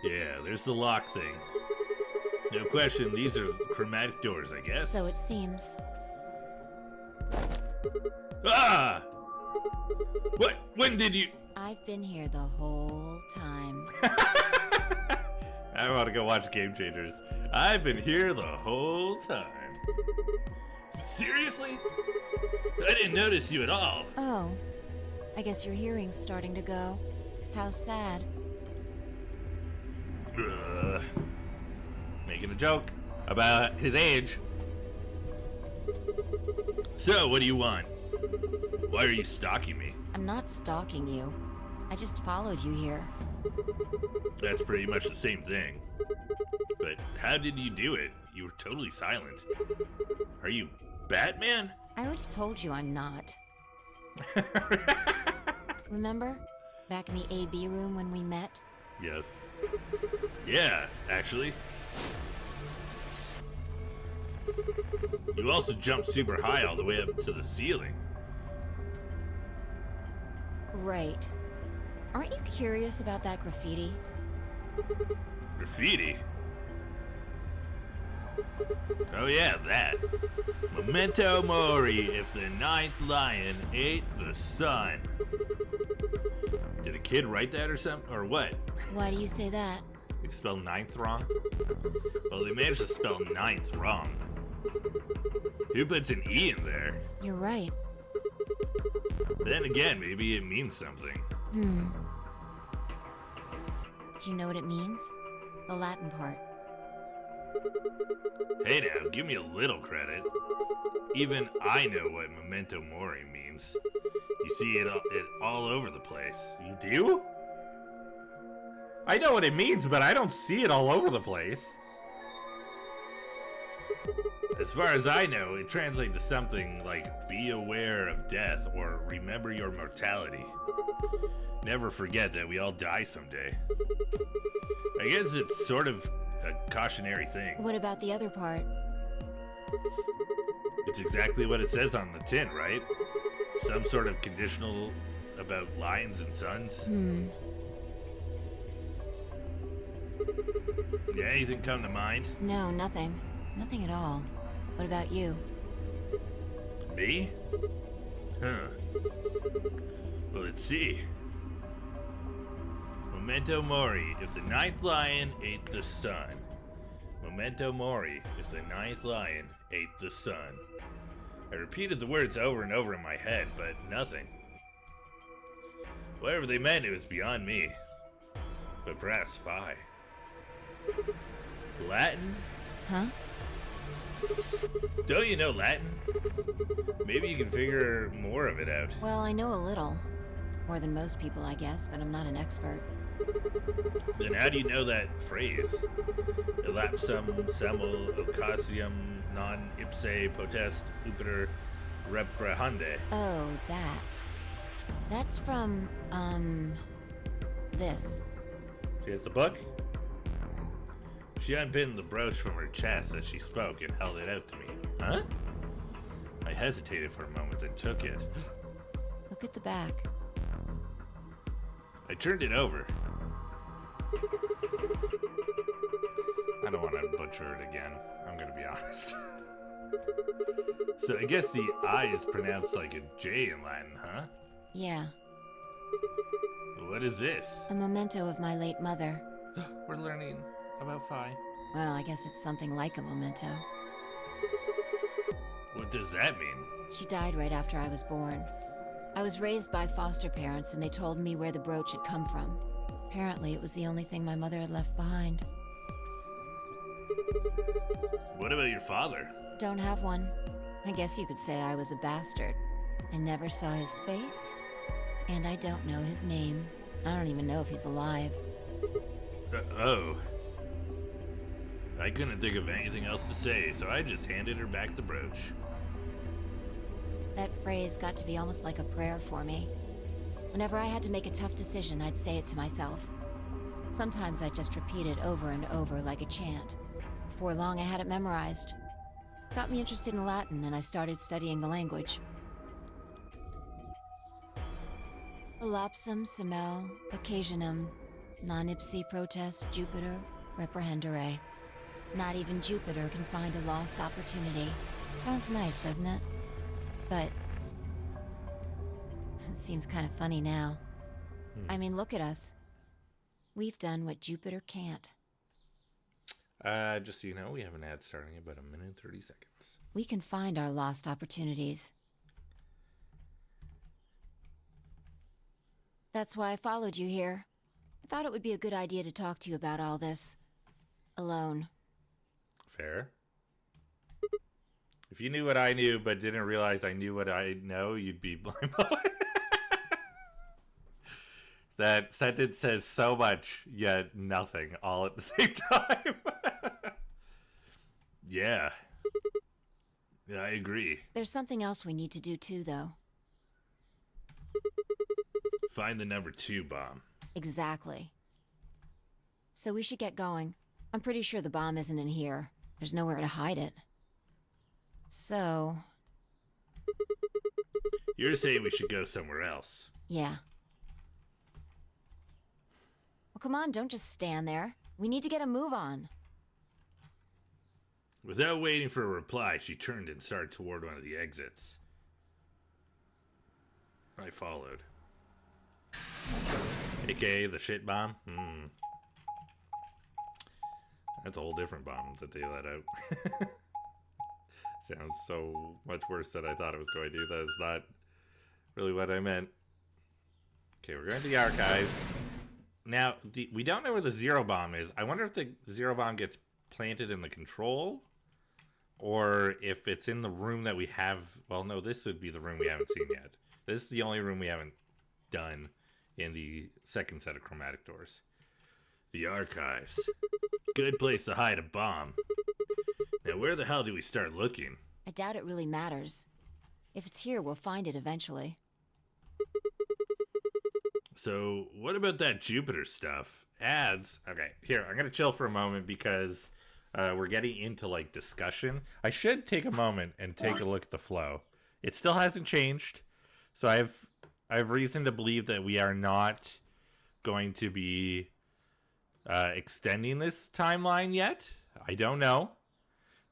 Yeah, there's the lock thing. No question, these are chromatic doors, I guess. So it seems. Ah! What? When did you... I've been here the whole time. I want to go watch Game Changers. I've been here the whole time. Seriously? I didn't notice you at all. Oh, I guess your hearing's starting to go. How sad. Making a joke about his age. So, what do you want? Why are you stalking me? I'm not stalking you. I just followed you here. That's pretty much the same thing. But how did you do it? You were totally silent. Are you Batman? I already told you I'm not. Remember? Back in the AB room when we met? Yes. Yeah, actually. You also jumped super high all the way up to the ceiling. Right. Aren't you curious about that graffiti? Graffiti? Oh yeah, that. Memento mori if the ninth lion ate the sun. Did a kid write that or something? Or what? Why do you say that? They spelled ninth wrong? Well, they managed to spell ninth wrong. Who puts an E in there? You're right. Then again, maybe it means something. Do you know what it means? The Latin part. Hey now, give me a little credit. Even I know what memento mori means. You see it all over the place. You do? I know what it means, but I don't see it all over the place. As far as I know, it translates to something like be aware of death or remember your mortality. Never forget that we all die someday. I guess it's sort of a cautionary thing. What about the other part? It's exactly what it says on the tin, right? Some sort of conditional about lions and suns. Yeah, anything come to mind? No, nothing. Nothing at all. What about you? Me? Huh. Well, let's see. Memento mori, if the ninth lion ate the sun. Memento mori, if the ninth lion ate the sun. I repeated the words over and over in my head, but nothing. Whatever they meant, it was beyond me. But perhaps Phi. Latin? Huh? Don't you know Latin? Maybe you can figure more of it out. Well, I know a little. More than most people, I guess, but I'm not an expert. Then how do you know that phrase? Elapsum semel occasium non ipse potest uper reprehende. Oh, that. That's from, this. She has the book? She unpinned the brooch from her chest as she spoke and held it out to me. Huh? I hesitated for a moment, then took it. Look at the back. I turned it over. I don't want to butcher it again. I'm gonna be honest. So I guess the I is pronounced like a J in Latin, huh? Yeah, What is this? a memento of my late mother. We're learning about Phi. Well, I guess it's something like a memento. What does that mean? She died right after I was born. I was raised by foster parents, and they told me where the brooch had come from. Apparently, it was the only thing my mother had left behind. What about your father? Don't have one. I guess you could say I was a bastard. I never saw his face, and I don't know his name. I don't even know if he's alive. Oh. I couldn't think of anything else to say, so I just handed her back the brooch. That phrase got to be almost like a prayer for me. Whenever I had to make a tough decision, I'd say it to myself. Sometimes I'd just repeat it over and over like a chant. Before long, I had it memorized. Got me interested in Latin, and I started studying the language. Elapsum semel occasionum non ipsi protest Jupiter reprehendere. Not even Jupiter can find a lost opportunity. Sounds nice, doesn't it? But it seems kind of funny now. I mean, look at us. We've done what Jupiter can't. Just so you know, we have an ad starting in about 1 minute and 30 seconds. We can find our lost opportunities. That's why I followed you here. I thought it would be a good idea to talk to you about all this. Alone. Fair. If you knew what I knew but didn't realize I knew what I know, you'd be blind. That sentence says so much, yet nothing, all at the same time. Yeah. Yeah, I agree. There's something else we need to do too, though. Find the number 2 bomb. Exactly. So we should get going. I'm pretty sure the bomb isn't in here. There's nowhere to hide it. So... You're saying we should go somewhere else. yeah. Well, come on, don't just stand there. We need to get a move on. Without waiting for a reply, she turned and started toward one of the exits. I followed. AKA the shit bomb? That's a whole different bomb that they let out. Sounds so much worse than I thought it was going to. That is not really what I meant. Okay, we're going to the archives. Now, we don't know where the zero bomb is. I wonder if the zero bomb gets planted in the control, or if it's in the room that we have. Well, no, this would be the room we haven't seen yet. This is the only room we haven't done in the second set of chromatic doors. The archives. Good place to hide a bomb. Now, where the hell do we start looking? I doubt it really matters. If it's here, we'll find it eventually. So, what about that Jupiter stuff? Ads. Okay, here, I'm going to chill for a moment because we're getting into, like, discussion. I should take a moment and take a look at the flow. It still hasn't changed. So, I have reason to believe that we are not going to be extending this timeline yet. I don't know.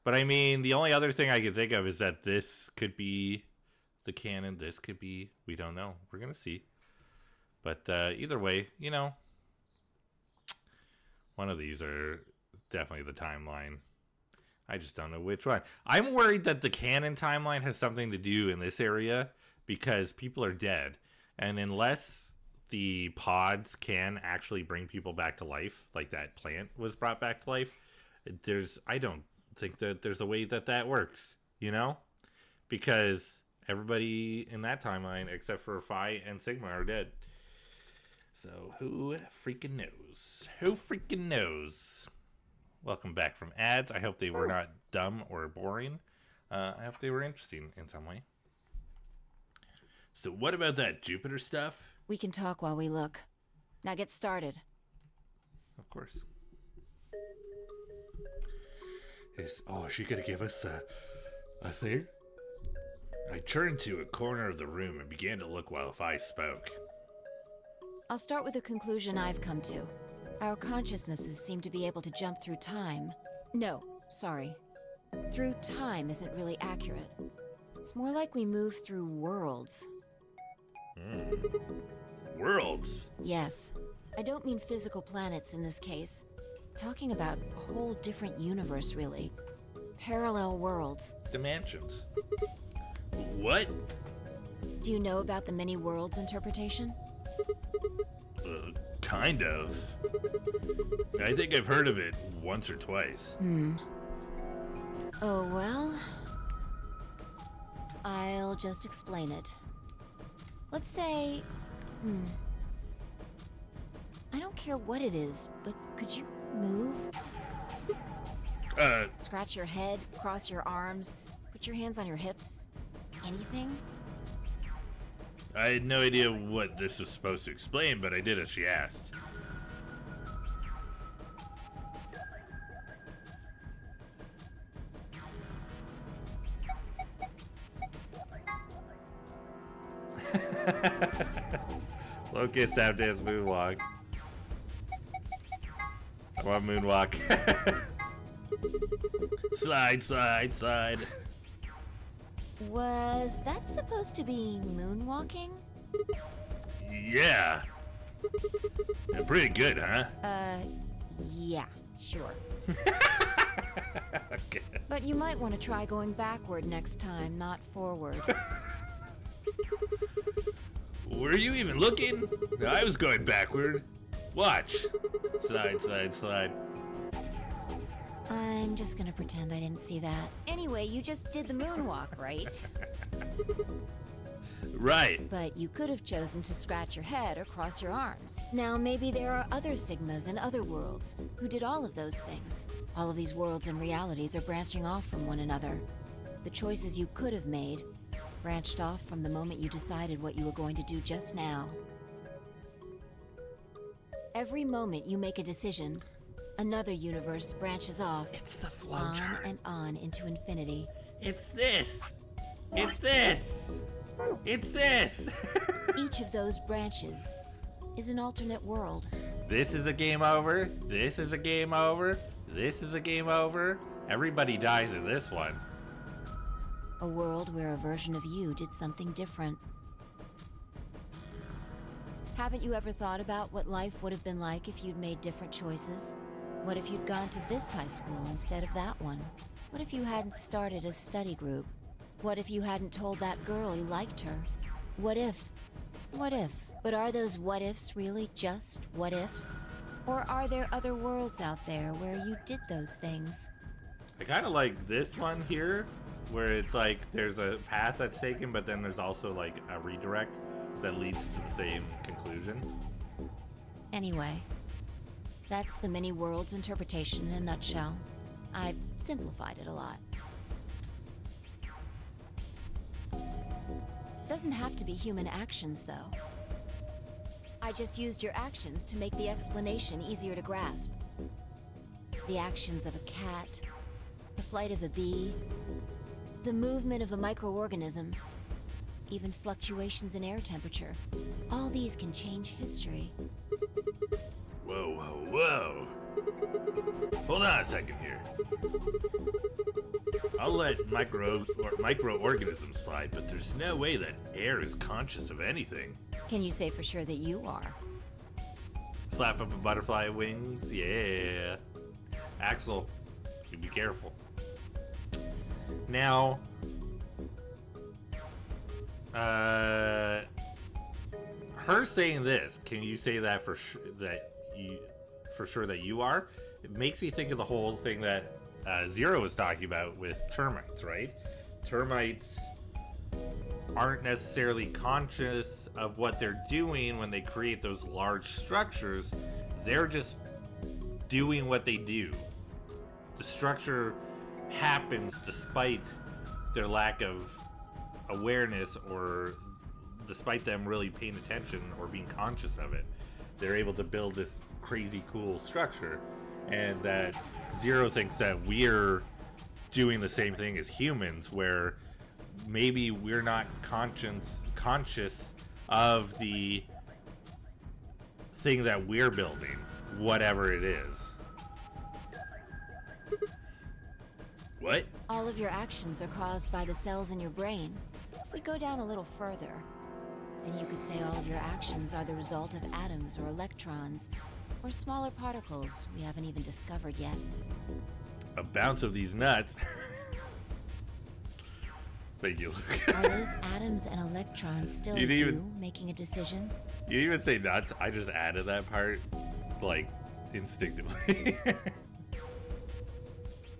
But, I mean, the only other thing I can think of is that this could be the canon. This could be... we don't know. We're going to see. But either way, you know, one of these are definitely the timeline. I just don't know which one. I'm worried that the canon timeline has something to do in this area because people are dead. And unless the pods can actually bring people back to life, like that plant was brought back to life, I don't think that there's a way that that works, you know? Because everybody in that timeline, except for Phi and Sigma, are dead. So, who freaking knows? Who freaking knows? Welcome back from ads. I hope they were not dumb or boring. I hope they were interesting in some way. So, what about that Jupiter stuff? We can talk while we look. Now get started. Of course. Is she gonna give us a thing? I turned to a corner of the room and began to look while Phi spoke. I'll start with a conclusion I've come to. Our consciousnesses seem to be able to jump through time. No, sorry. Through time isn't really accurate. It's more like we move through worlds. Worlds? Yes. I don't mean physical planets in this case. Talking about a whole different universe, really. Parallel worlds. Dimensions. What? Do you know about the many worlds interpretation? Kind of. I think I've heard of it once or twice. Oh, well... I'll just explain it. Let's say... I don't care what it is, but could you move? Scratch your head, cross your arms, put your hands on your hips? Anything? I had no idea what this was supposed to explain, but I did as she asked. Locust tap dance moonwalk. Come on, moonwalk. Slide, slide, slide. Was that supposed to be moonwalking? Yeah. Pretty good, huh? Yeah, sure. Okay. But you might want to try going backward next time, not forward. Were you even looking? I was going backward. Watch. Slide, slide, slide. I'm just gonna pretend I didn't see that. Anyway, you just did the moonwalk, right? Right. But you could have chosen to scratch your head or cross your arms. Now, maybe there are other Sigmas in other worlds who did all of those things. All of these worlds and realities are branching off from one another. The choices you could have made branched off from the moment you decided what you were going to do just now. Every moment you make a decision, another universe branches off. It's the on flowchart. and on into infinity. It's this. It's this. It's this. Each of those branches is an alternate world. This is a game over. This is a game over. This is a game over. Everybody dies in this one. A world where a version of you did something different. Haven't you ever thought about what life would have been like if you'd made different choices? What if you'd gone to this high school instead of that one? What if you hadn't started a study group? What if you hadn't told that girl you liked her? What if? What if? But are those what ifs really just what ifs? Or are there other worlds out there where you did those things? I kind of like this one here, where it's like there's a path that's taken, but then there's also like a redirect that leads to the same conclusion. Anyway, that's the many worlds interpretation in a nutshell. I've simplified it a lot. Doesn't have to be human actions, though. I just used your actions to make the explanation easier to grasp. The actions of a cat, the flight of a bee, the movement of a microorganism, even fluctuations in air temperature. All these can change history. Whoa, whoa, whoa. Hold on a second here. I'll let microorganisms slide, but there's no way that air is conscious of anything. Can you say for sure that you are? Flap up a butterfly wings, yeah. Axel, you be careful. Now, her saying this, can you say that for sure that you are? It makes me think of the whole thing that Zero was talking about with termites, right? Termites aren't necessarily conscious of what they're doing when they create those large structures. They're just doing what they do. The structure happens despite their lack of awareness, or despite them really paying attention or being conscious of it. They're able to build this crazy cool structure, and that Zero thinks that we're doing the same thing as humans, where maybe we're not conscious of the thing that we're building, whatever it is. What? All of your actions are caused by the cells in your brain. If we go down a little further, then you could say all of your actions are the result of atoms or electrons, or smaller particles we haven't even discovered yet. A bounce of these nuts. Thank you, Luke. Are those atoms and electrons still You didn't you making a decision? You didn't even say nuts. I just added that part, like, instinctively.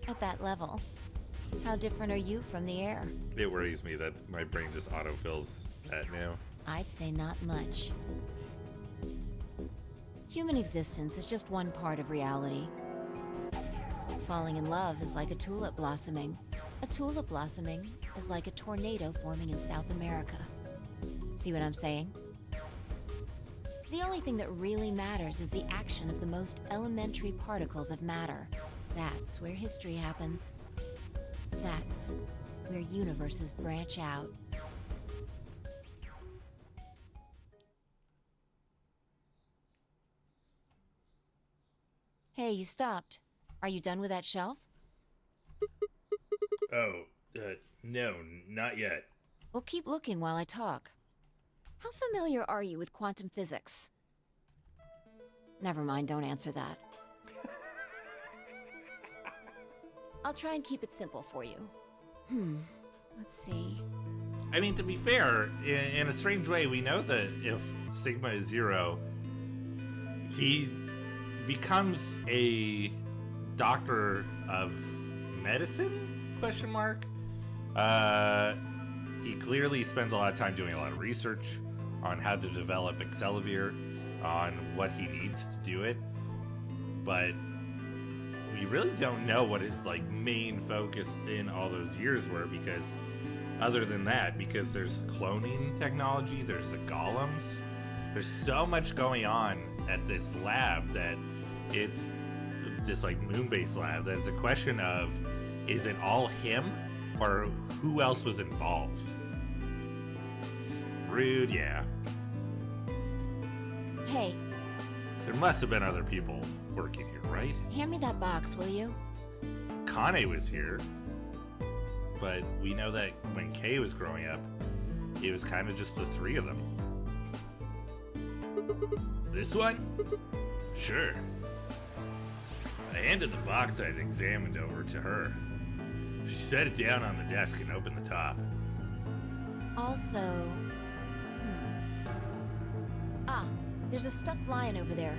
At that level, how different are you from the air? It worries me that my brain just autofills that now. I'd say not much. Human existence is just one part of reality. Falling in love is like a tulip blossoming. A tulip blossoming is like a tornado forming in South America. See what I'm saying? The only thing that really matters is the action of the most elementary particles of matter. That's where history happens. That's where universes branch out. Hey, you stopped. Are you done with that shelf? Oh, no, not yet. Well, keep looking while I talk. How familiar are you with quantum physics? Never mind, don't answer that. I'll try and keep it simple for you. Let's see. I mean, to be fair, in a strange way, we know that if Sigma is 0, he becomes a doctor of medicine? Question mark. He clearly spends a lot of time doing a lot of research on how to develop Excelivir, on what he needs to do it, but we really don't know what his like main focus in all those years were, because other than that, because there's cloning technology, there's the golems, there's so much going on at this lab that it's this like moon-based lab that it's a question of, is it all him or who else was involved? Rude, yeah. Hey, There must have been other people working here, right? hand me that box, will you? Kane was here, but we know that when Kay was growing up, it was kind of just the three of them. This one? Sure. I handed the box I'd examined over to her. She set it down on the desk and opened the top. Also... Ah, there's a stuffed lion over there.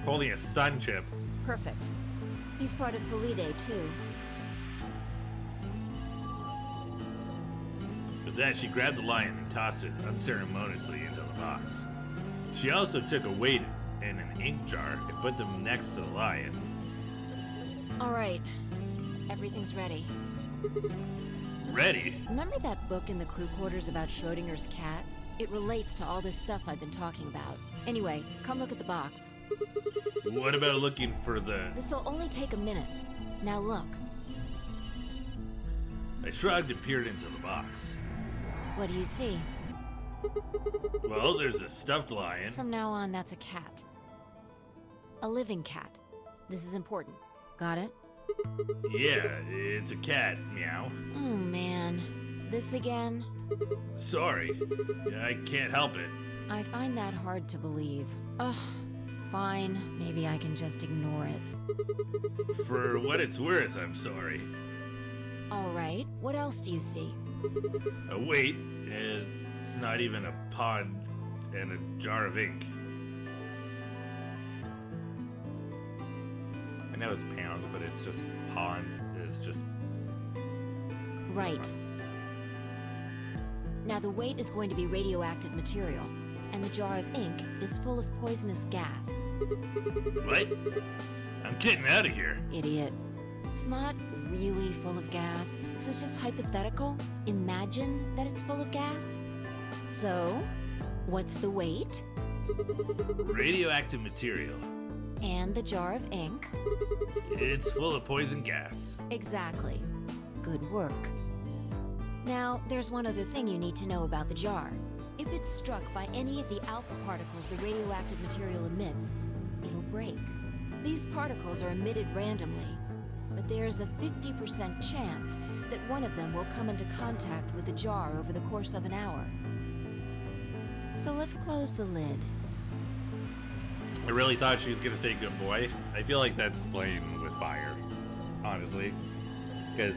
Holding a sun chip. Perfect. He's part of Felidae, too. With that, she grabbed the lion and tossed it unceremoniously into the box. She also took a weight and an ink jar and put them next to the lion. All right. Everything's ready. Ready? Remember that book in the crew quarters about Schrodinger's cat? It relates to all this stuff I've been talking about. Anyway, come look at the box. What about looking for the... This'll only take a minute. Now look. I shrugged and peered into the box. What do you see? Well, there's a stuffed lion. From now on, that's a cat. A living cat. This is important. Got it? Yeah, it's a cat, meow. Oh, man. This again? Sorry, I can't help it. I find that hard to believe. Ugh. Fine. Maybe I can just ignore it. For what it's worth, I'm sorry. All right. What else do you see? Wait, it's not even a pond and a jar of ink. I know it's pound, but it's just pond. It's just... Right. Now the weight is going to be radioactive material, and the jar of ink is full of poisonous gas. What? I'm getting out of here. Idiot. It's not really full of gas. This is just hypothetical. Imagine that it's full of gas. So, what's the weight? Radioactive material. And the jar of ink? It's full of poison gas. Exactly. Good work. Now, there's one other thing you need to know about the jar. If it's struck by any of the alpha particles the radioactive material emits, it'll break. These particles are emitted randomly, but there's a 50% chance that one of them will come into contact with the jar over the course of an hour. So let's close the lid. I really thought she was gonna say good boy. I feel like that's playing with fire, honestly. Because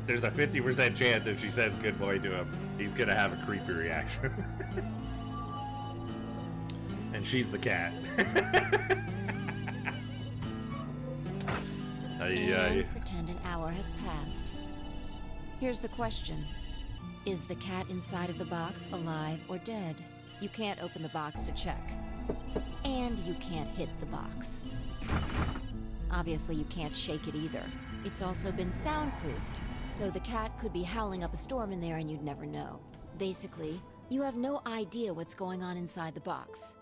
there's a 50% chance if she says good boy to him, he's gonna have a creepy reaction. And she's the cat. And pretend an hour has passed. Here's the question. Is the cat inside of the box alive or dead? You can't open the box to check. And you can't hit the box. Obviously, you can't shake it either. It's also been soundproofed, so the cat could be howling up a storm in there and you'd never know. Basically, you have no idea what's going on inside the box.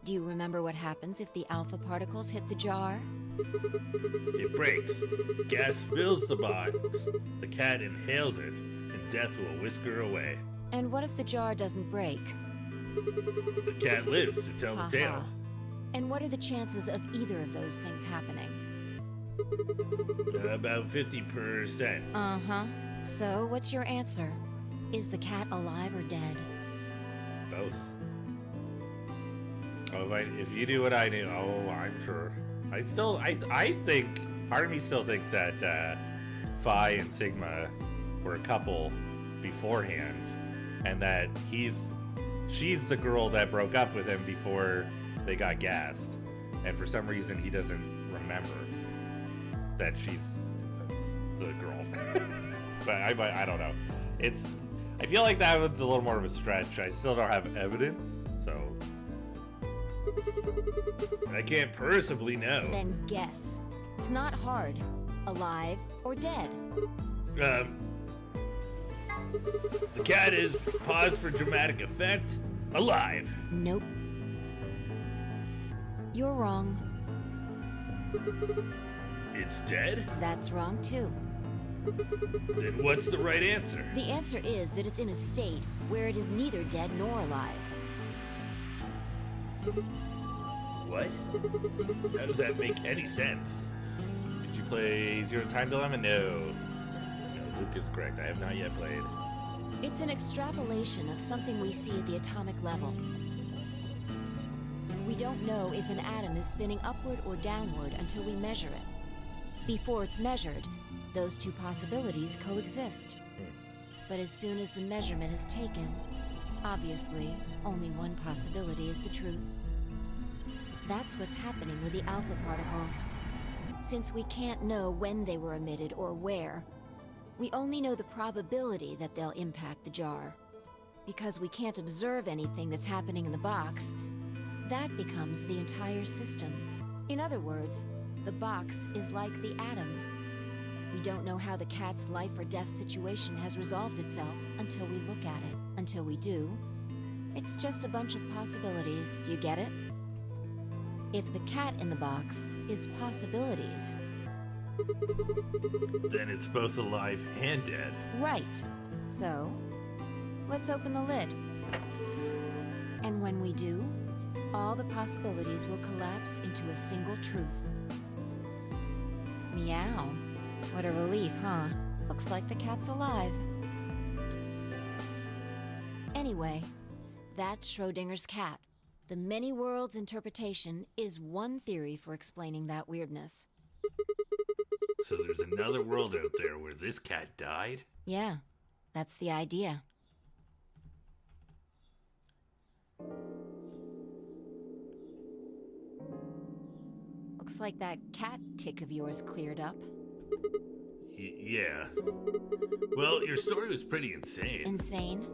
Do you remember what happens if the alpha particles hit the jar? It breaks. Gas fills the box. The cat inhales it, and death will whisk her away. And what if the jar doesn't break? The cat lives to tell the tale. And what are the chances of either of those things happening? About 50%. Uh-huh. So, what's your answer? Is the cat alive or dead? Both. Oh, if you do what I do, oh, I'm sure. I think, part of me still thinks that Phi and Sigma were a couple beforehand, and that she's the girl that broke up with him before they got gassed. and for some reason he doesn't remember that she's the girl. But I don't know. I feel like that one's a little more of a stretch. I still don't have evidence, so I can't personally know. Then guess. It's not hard. Alive or dead? The cat is, pause for dramatic effect, alive. Nope. You're wrong. It's dead? That's wrong too. Then what's the right answer? The answer is that it's in a state where it is neither dead nor alive. What? How does that make any sense? Did you play Zero Time Dilemma? No. No, Luke is correct. I have not yet played. It's an extrapolation of something we see at the atomic level. We don't know if an atom is spinning upward or downward until we measure it. Before it's measured, those two possibilities coexist. But as soon as the measurement is taken, obviously, only one possibility is the truth. That's what's happening with the alpha particles. Since we can't know when they were emitted or where, we only know the probability that they'll impact the jar. Because we can't observe anything that's happening in the box, that becomes the entire system. In other words, the box is like the atom. We don't know how the cat's life or death situation has resolved itself until we look at it. Until we do, it's just a bunch of possibilities. Do you get it? If the cat in the box is possibilities, Then it's both alive and dead. right. So, let's open the lid. And when we do, all the possibilities will collapse into a single truth. Meow. What a relief, huh? Looks like the cat's alive. Anyway, that's Schrodinger's cat. The many worlds interpretation is one theory for explaining that weirdness. So there's another world out there where this cat died? Yeah, that's the idea. Looks like that cat tick of yours cleared up. Yeah. Well, your story was pretty insane. Insane?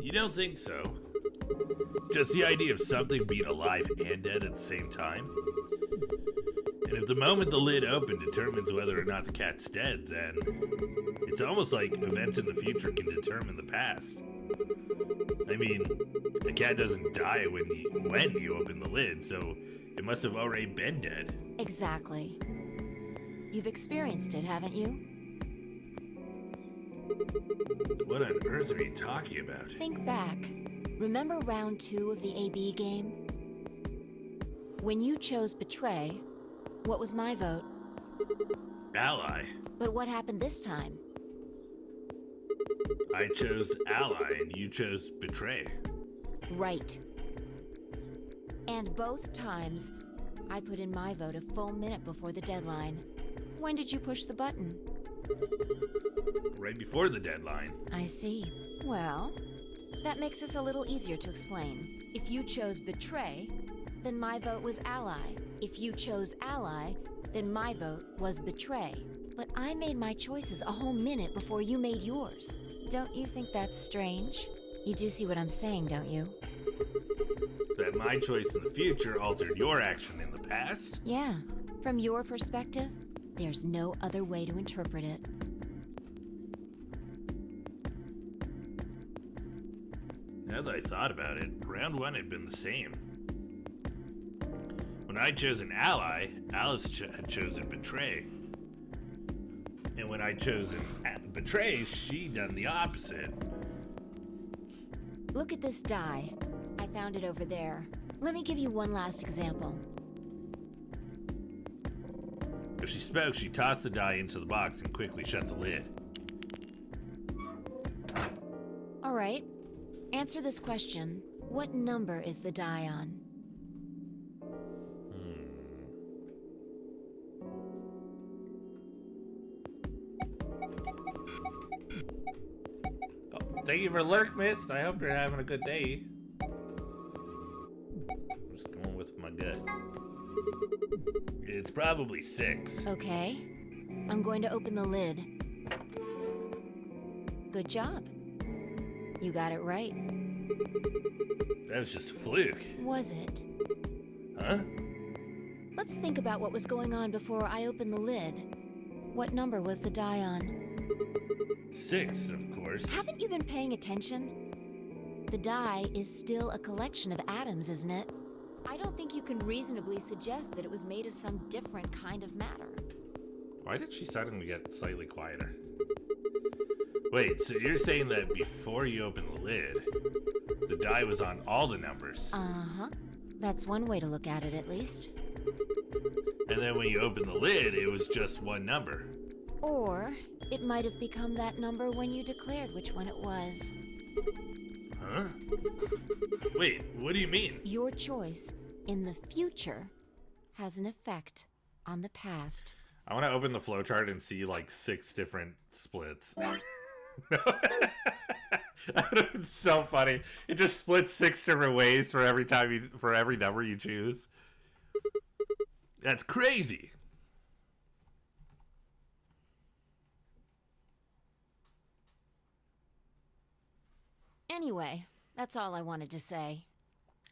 You don't think so? Just the idea of something being alive and dead at the same time? And if the moment the lid opened determines whether or not the cat's dead, then it's almost like events in the future can determine the past. I mean, the cat doesn't die when you open the lid, so it must have already been dead. Exactly. You've experienced it, haven't you? What on earth are you talking about? Think back. Remember round 2 of the AB game? When you chose Betray, what was my vote? Ally. But what happened this time? I chose Ally and you chose Betray. Right. And both times, I put in my vote a full minute before the deadline. When did you push the button? Right before the deadline. I see. Well, that makes this a little easier to explain. If you chose Betray, then my vote was Ally. If you chose Ally, then my vote was Betray. But I made my choices a whole minute before you made yours. Don't you think that's strange? You do see what I'm saying, don't you? That my choice in the future altered your action in the past? Yeah. From your perspective, there's no other way to interpret it. Now that I thought about it, round 1 had been the same. When I chose an ally, Alice had chosen Betray. And when I chose Betray, she done the opposite. Look at this die. I found it over there. Let me give you one last example. If she spoke, she tossed the die into the box and quickly shut the lid. All right. Answer this question. What number is the die on? Oh, thank you for Lurk Mist. I hope you're having a good day. I'm just going with my gut. It's probably 6. Okay. I'm going to open the lid. Good job. You got it right. That was just a fluke. Was it? Huh? Let's think about what was going on before I opened the lid. What number was the die on? 6, of course. Haven't you been paying attention? The die is still a collection of atoms, isn't it? I don't think you can reasonably suggest that it was made of some different kind of matter. Why did she suddenly get slightly quieter? Wait, so you're saying that before you opened the lid, the die was on all the numbers? Uh-huh. That's one way to look at it, at least. And then when you opened the lid, it was just one number. Or it might have become that number when you declared which one it was. Huh? Wait, what do you mean? Your choice in the future has an effect on the past. I want to open the flowchart and see like 6 different splits. It's so funny. It just splits 6 different ways for every number you choose. That's crazy. Anyway, that's all I wanted to say.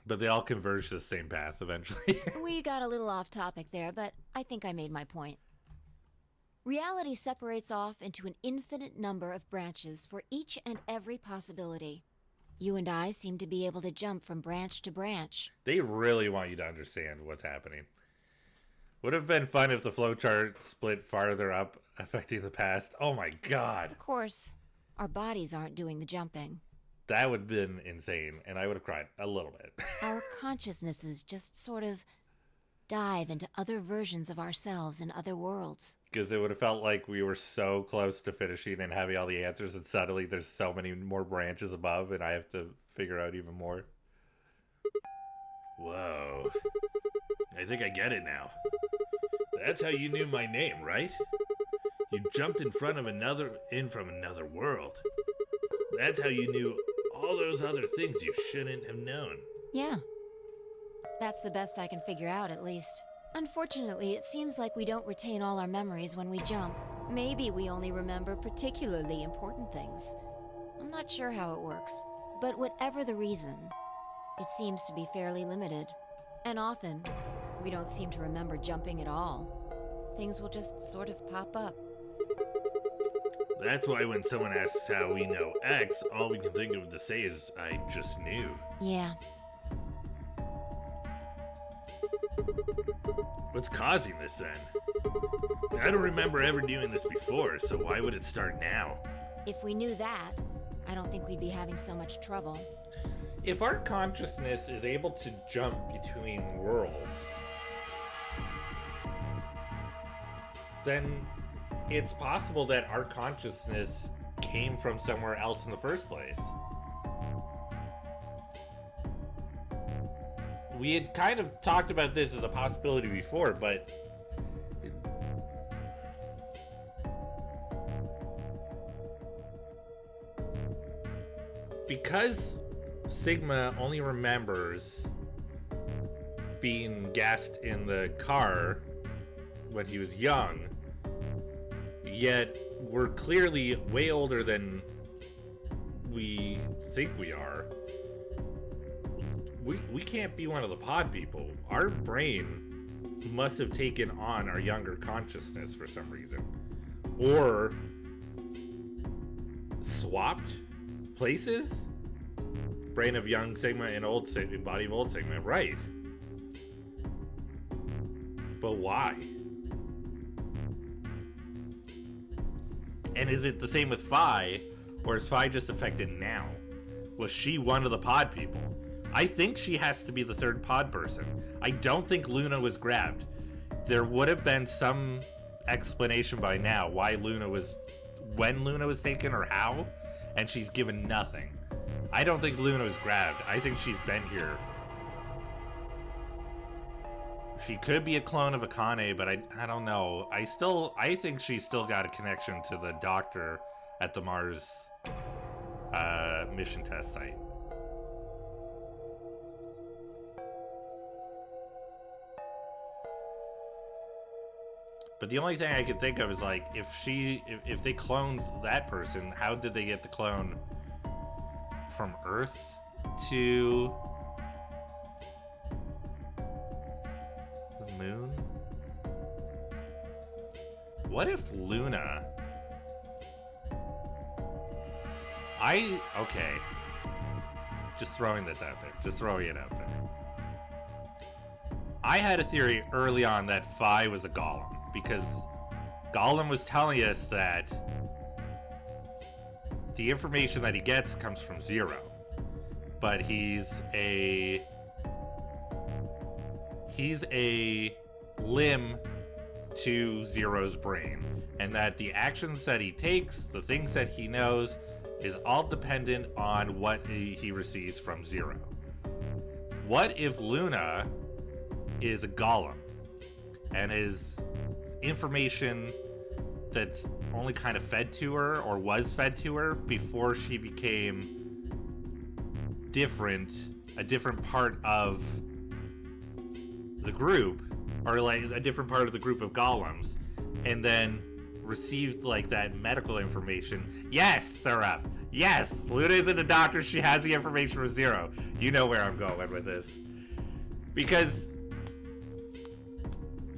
But they all converge to the same path eventually. We got a little off topic there, but I think I made my point. Reality separates off into an infinite number of branches for each and every possibility. You and I seem to be able to jump from branch to branch. They really want you to understand what's happening. Would have been fun if the flowchart split farther up, affecting the past. Oh my god. Of course, our bodies aren't doing the jumping. That would have been insane, and I would have cried a little bit. Our consciousnesses just sort of dive into other versions of ourselves in other worlds. Because it would have felt like we were so close to finishing and having all the answers, and suddenly there's so many more branches above, and I have to figure out even more. Whoa. I think I get it now. That's how you knew my name, right? You jumped in from another world. That's how you knew all those other things you shouldn't have known. Yeah. That's the best I can figure out, at least. Unfortunately, it seems like we don't retain all our memories when we jump. Maybe we only remember particularly important things. I'm not sure how it works. But whatever the reason, it seems to be fairly limited. And often, we don't seem to remember jumping at all. Things will just sort of pop up. That's why when someone asks how we know X, all we can think of to say is, I just knew. Yeah. What's causing this then? I don't remember ever doing this before, so why would it start now? If we knew that, I don't think we'd be having so much trouble. If our consciousness is able to jump between worlds, then it's possible that our consciousness came from somewhere else in the first place. We had kind of talked about this as a possibility before, but because Sigma only remembers being gassed in the car when he was young, yet we're clearly way older than we think we are. We can't be one of the pod people. Our brain must have taken on our younger consciousness for some reason. Or swapped places? Brain of young Sigma and old Sigma, body of old Sigma, right. But why? And is it the same with Phi, or is Phi just affected now? Was she one of the pod people? I think she has to be the third pod person. I don't think Luna was grabbed. There would have been some explanation by now why Luna was, when Luna was taken or how, and she's given nothing. I don't think Luna was grabbed. I think she's been here. She could be a clone of Akane, but I don't know. I think she's still got a connection to the doctor at the Mars mission test site. But the only thing I could think of is like if they cloned that person, how did they get the clone from Earth to the moon? What if Luna? Okay. Just throwing this out there. Just throwing it out there. I had a theory early on that Phi was a golem, because Gollum was telling us that the information that he gets comes from Zero, but he's a limb to Zero's brain, and that the actions that he takes, the things that he knows, is all dependent on what he receives from Zero. What if Luna is a golem and is information that's only kind of fed to her, or was fed to her before she became a different part of the group, or like a different part of the group of golems, and then received like that medical information? Yes, Syrup. Yes, Luna isn't a doctor. She has the information from Zero. You know where I'm going with this. Because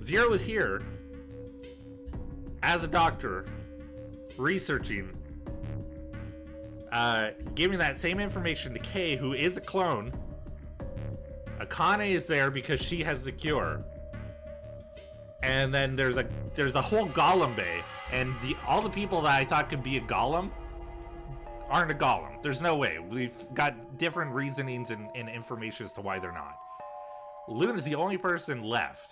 Zero is here as a doctor, researching, giving that same information to Kay, who is a clone. Akane is there because she has the cure. And then there's a whole Golem Bay, and all the people that I thought could be a golem aren't a golem. There's no way. We've got different reasonings and information as to why they're not. Luna's the only person left.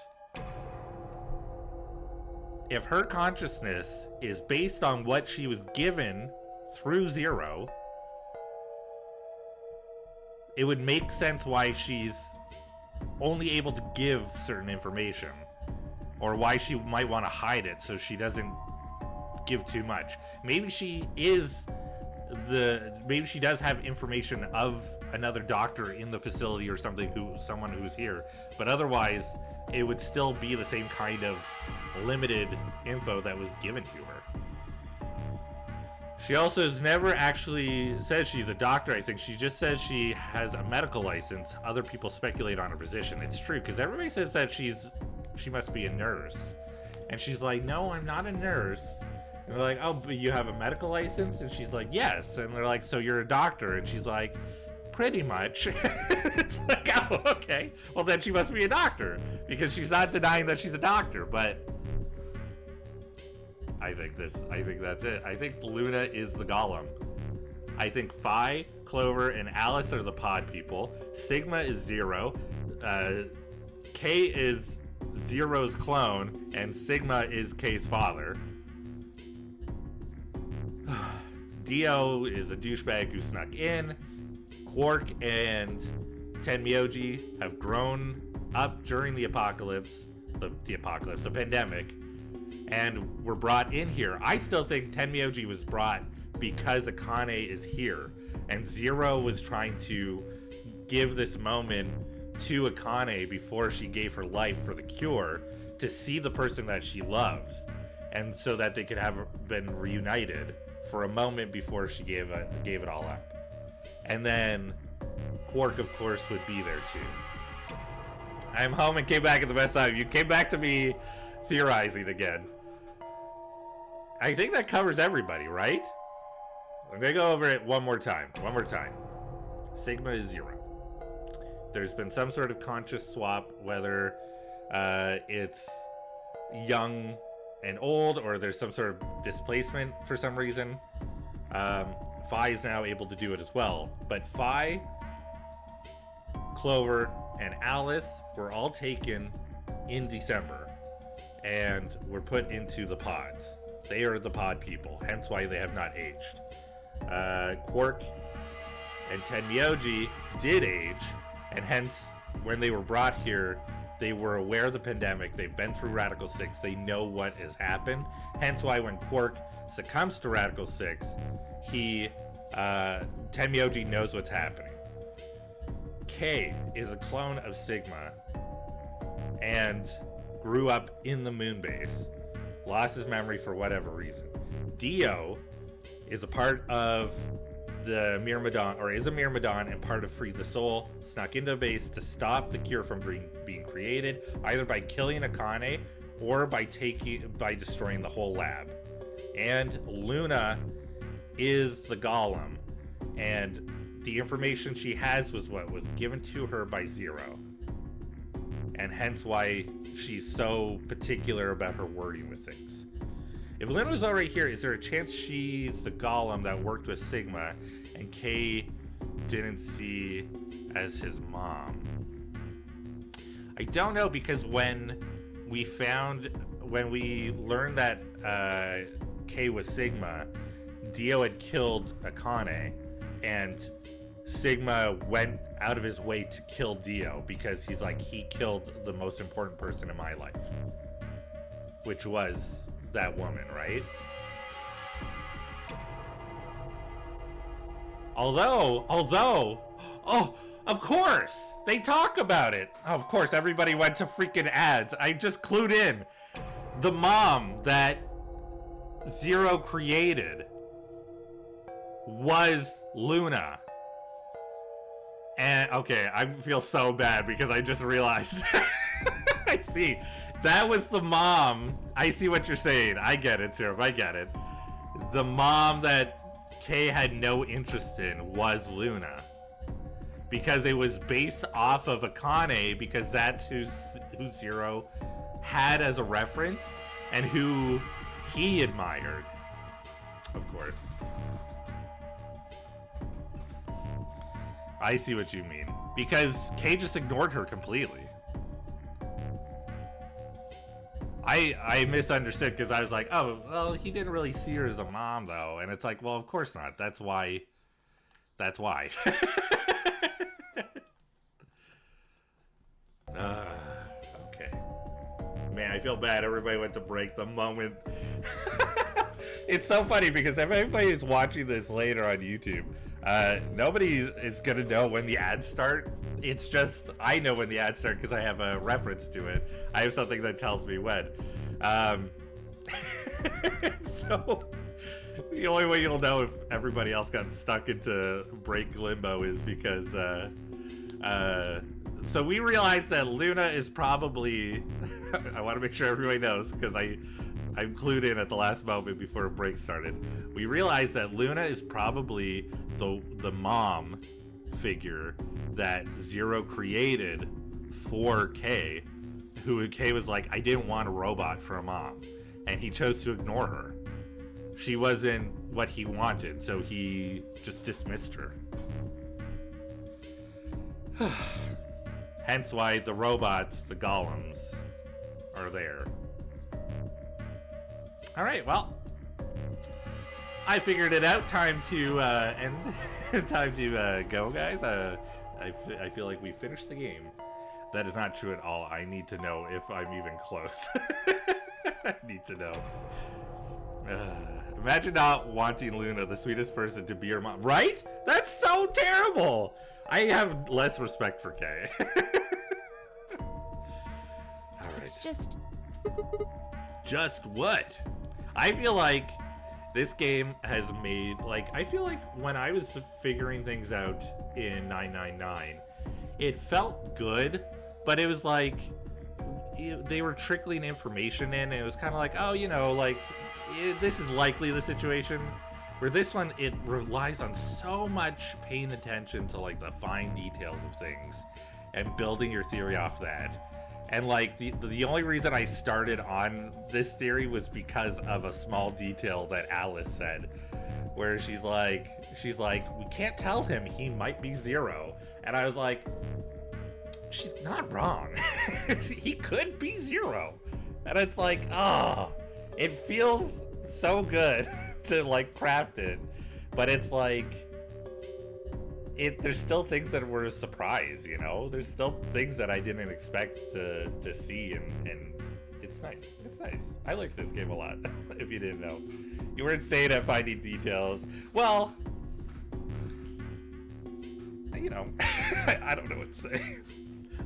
If her consciousness is based on what she was given through Zero, it would make sense why she's only able to give certain information, or why she might want to hide it so she doesn't give too much. Maybe she does have information of another doctor in the facility or something, someone who's here, but otherwise it would still be the same kind of limited info that was given to her. She also has never actually said she's a doctor. I think she just says she has a medical license. Other people speculate on her position. It's true, because everybody says that she must be a nurse, and she's like, no, I'm not a nurse. And they're like, oh, but you have a medical license? And she's like, yes. And they're like, so you're a doctor? And she's like, pretty much. It's like, oh, okay. Well, then she must be a doctor, because she's not denying that she's a doctor. But I think that's it. I think Luna is the golem. I think Phi, Clover, and Alice are the pod people. Sigma is Zero. K is Zero's clone, and Sigma is K's father. Dio is a douchebag who snuck in. Quark and Tenmyoji have grown up during the pandemic, and were brought in here. I still think Tenmyoji was brought because Akane is here, and Zero was trying to give this moment to Akane before she gave her life for the cure, to see the person that she loves, and so that they could have been reunited for a moment before she gave it all up. And then Quark, of course, would be there too. I'm home and came back at the best time. You came back to me theorizing again. I think that covers everybody, right? I'm gonna go over it one more time. Sigma is Zero. There's been some sort of conscious swap, whether it's young and old, or there's some sort of displacement for some reason. Phi is now able to do it as well. But Phi, Clover, and Alice were all taken in December and were put into the pods. They are the pod people, hence why they have not aged. Quark and Tenmyoji did age, and hence when they were brought here, they were aware of the pandemic. They've been through Radical 6. They know what has happened. Hence why when Quark succumbs to Radical 6, Tenmyoji knows what's happening. K is a clone of Sigma and grew up in the moon base. lost his memory for whatever reason. Dio is a part of the Myrmidon, or is a Myrmidon and part of Free the Soul, snuck into a base to stop the cure from being created, either by killing Akane or by destroying the whole lab. And Luna is the Golem, and the information she has was what was given to her by Zero, and hence why she's so particular about her wording with things. If Luna was already here, is there a chance she's the Golem that worked with Sigma and Kay didn't see as his mom? I don't know, because when we learned that Kay was Sigma, Dio had killed Akane, and Sigma went out of his way to kill Dio because he's like, he killed the most important person in my life, which was that woman, right? Although, oh, of course, they talk about it. Of course, everybody went to freaking ads. I just clued in. The mom that Zero created was Luna. And, okay, I feel so bad because I just realized. I see. That was the mom. I see what you're saying. I get it, Syrup. I get it. The mom that Kay had no interest in was Luna. Because it was based off of Akane, because that's who Zero had as a reference and who he admired. Of course. I see what you mean. Because Kay just ignored her completely. I misunderstood because I was like, oh, well, he didn't really see her as a mom, though. And it's like, well, of course not. That's why. That's why. Okay. Man, I feel bad. Everybody went to break the moment. It's so funny because if everybody is watching this later on YouTube, nobody is going to know when the ads start. It's just, I know when the ads start because I have a reference to it. I have something that tells me when. So, the only way you'll know if everybody else got stuck into break limbo is because, so we realized that Luna is probably, I want to make sure everybody knows because I'm clued in at the last moment before a break started. We realized that Luna is probably the mom figure that Zero created for Kay, who Kay was like, I didn't want a robot for a mom, and he chose to ignore her. She wasn't what he wanted, so he just dismissed her. Hence why the robots, the golems, are there. Alright, well, I figured it out. Time to end. Time to go, guys. I feel like we finished the game. That is not true at all. I need to know if I'm even close. I need to know. Imagine not wanting Luna, the sweetest person, to be your mom. Right? That's so terrible. I have less respect for Kay. All right. It's just... Just what? I feel like this game has made, like, I feel like when I was figuring things out in 999, it felt good, but it was like, they were trickling information in, and it was kind of like, oh, you know, like, this is likely the situation. Where this one, it relies on so much paying attention to, like, the fine details of things and building your theory off that. And, like, the only reason I started on this theory was because of a small detail that Alice said, where she's like, we can't tell him, he might be Zero. And I was like, she's not wrong. He could be Zero. And it's like, oh, it feels so good to, like, craft it, but it's like, there's still things that were a surprise, you know? There's still things that I didn't expect to see, and it's nice. It's nice. I like this game a lot, if you didn't know. You weren't saying at finding details. Well, you know, I don't know what to say.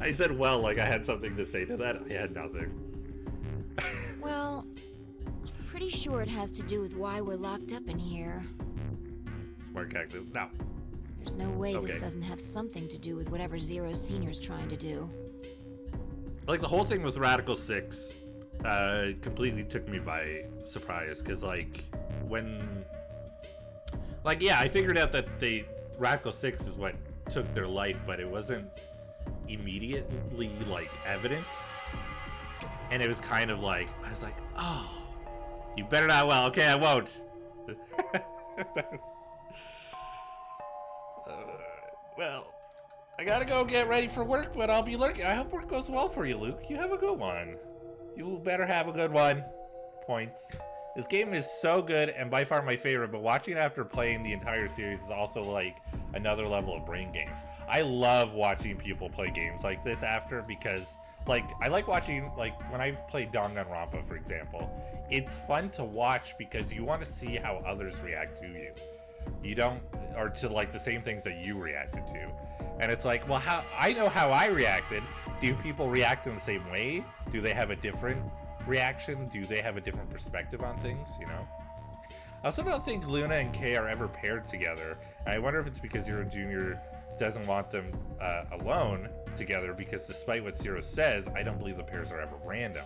I said, well, like I had something to say to that. I had nothing. Well, pretty sure it has to do with why we're locked up in here. Smart cactus. No. There's no way Okay. this doesn't have something to do with whatever Zero Senior's trying to do. Like, the whole thing with Radical 6 completely took me by surprise, because, like, when... Like, yeah, I figured out that Radical 6 is what took their life, but it wasn't immediately, like, evident. And it was kind of like, I was like, oh, you better not. Well, okay, I won't. Well, I gotta go get ready for work, but I'll be lurking. I hope work goes well for you, Luke. You have a good one. You better have a good one. Points. This game is so good and by far my favorite, but watching it after playing the entire series is also like another level of brain games. I love watching people play games like this after, because like I like watching, like when I've played Danganronpa, for example, it's fun to watch because you want to see how others react to you. You don't, or to like the same things that you reacted to. And it's like, well, how I know how I reacted. Do people react in the same way? Do they have a different reaction? Do they have a different perspective on things, you know? I also don't think Luna and Kay are ever paired together. And I wonder if it's because Zero Jr. doesn't want them alone together, because despite what Zero says, I don't believe the pairs are ever random.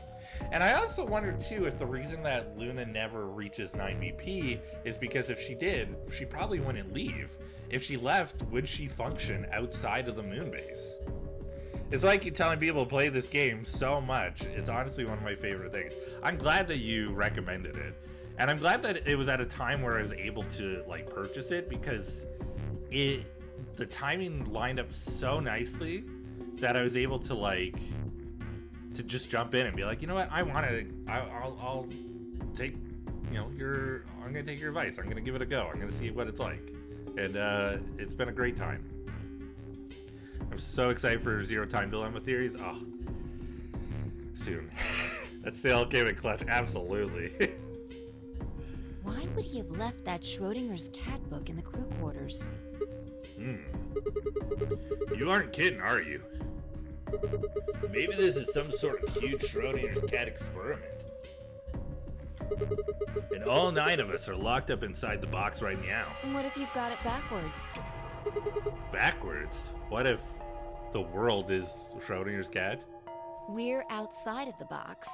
And I also wonder too if the reason that Luna never reaches 9BP is because if she did, she probably wouldn't leave. If she left, would she function outside of the moon base? It's like you telling people to play this game so much. It's honestly one of my favorite things. I'm glad that you recommended it. And I'm glad that it was at a time where I was able to like purchase it, because the timing lined up so nicely that I was able to like to just jump in and be like, you know what, I'll take, you know, I'm gonna take your advice. I'm gonna give it a go. I'm gonna see what it's like. And it's been a great time. I'm so excited for Zero Time Dilemma Theories. Oh, soon. That's the ultimate clutch, absolutely. Why would he have left that Schrodinger's cat book in the crew quarters? You aren't kidding, are you? Maybe this is some sort of huge Schrodinger's cat experiment. And all 9 of us are locked up inside the box right now. And what if you've got it backwards? Backwards? What if the world is Schrodinger's cat? We're outside of the box,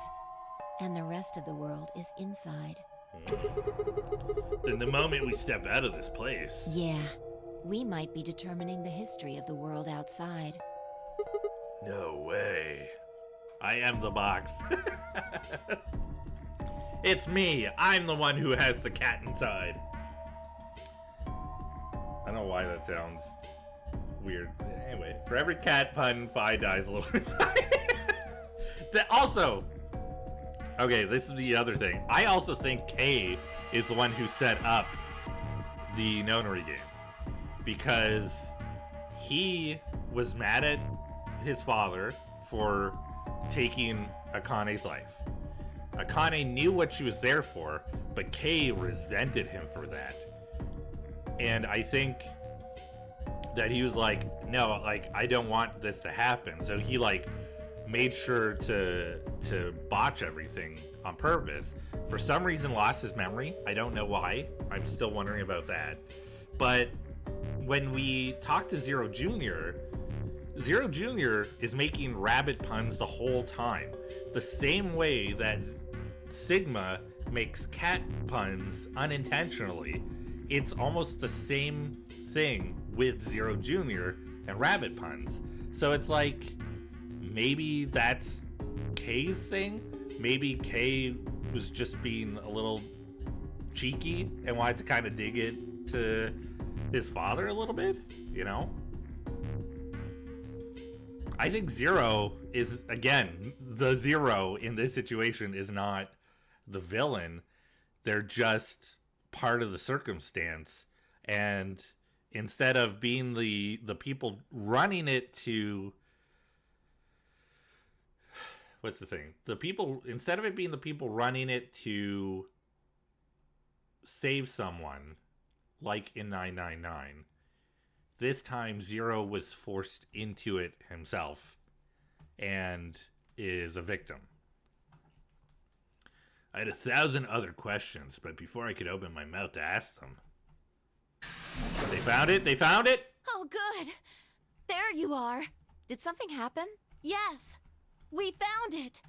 and the rest of the world is inside. Then the moment we step out of this place... Yeah, we might be determining the history of the world outside. No way. I am the box. It's me. I'm the one who has the cat inside. I don't know why that sounds weird. Anyway, for every cat pun, Fi dies a little inside. Also, okay, this is the other thing. I also think Kay is the one who set up the Nonary game, because he was mad at his father for taking Akane's life. Akane knew what she was there for, but Kay resented him for that. And I think that he was like, no, like, I don't want this to happen. So he like made sure to botch everything on purpose. For some reason lost his memory. I don't know why. I'm still wondering about that. But when we talk to Zero Jr., Zero Jr. is making rabbit puns the whole time. The same way that Sigma makes cat puns unintentionally. It's almost the same thing with Zero Jr. and rabbit puns. So it's like, maybe that's Kay's thing? Maybe Kay was just being a little cheeky and wanted to kind of dig it to his father a little bit, you know? I think Zero is, again, the Zero in this situation is not the villain. They're just part of the circumstance. And instead of being the people running it to... What's the thing? The people, instead of it being the people running it to save someone, like in 999, this time Zero was forced into it himself and is a victim. I had 1,000 other questions, but before I could open my mouth to ask them. They found it? They found it? Oh, good. There you are. Did something happen? Yes. We found it.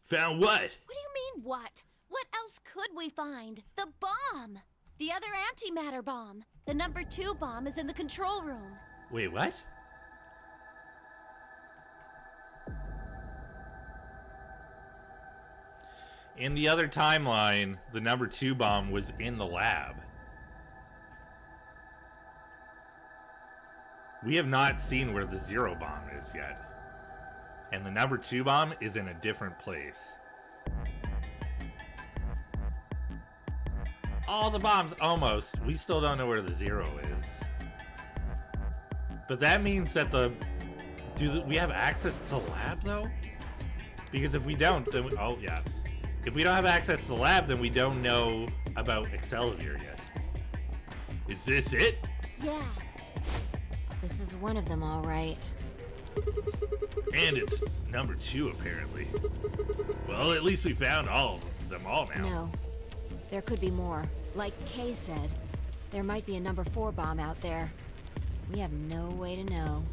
Found what? What do you mean, what? What else could we find? The bomb. The other antimatter bomb. The number 2 bomb is in the control room. Wait, what? In the other timeline, the number 2 bomb was in the lab. We have not seen where the 0 bomb is yet. And the number 2 bomb is in a different place. All the bombs, almost. We still don't know where the 0 is. But that means that do we have access to the lab, though? Because if we don't, then oh, yeah. If we don't have access to the lab, then we don't know about Excellier yet. Is this it? Yeah. This is one of them, all right. And it's number 2, apparently. Well, at least we found them all now. No. There could be more. Like Kay said, there might be a number 4 bomb out there. We have no way to know.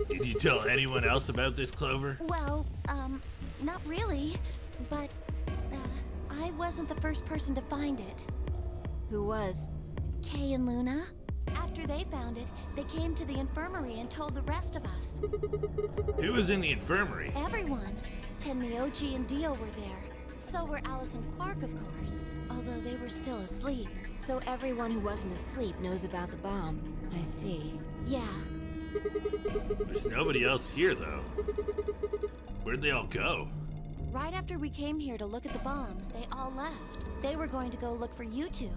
Did you tell anyone else about this, Clover? Well, not really. But, I wasn't the first person to find it. Who was? Kay and Luna. After they found it, they came to the infirmary and told the rest of us. Who was in the infirmary? Everyone. Tenmyoji and Dio were there. So were Alice and Quark, of course. Although they were still asleep. So everyone who wasn't asleep knows about the bomb. I see. Yeah. There's nobody else here, though. Where'd they all go? Right after we came here to look at the bomb, they all left. They were going to go look for you two.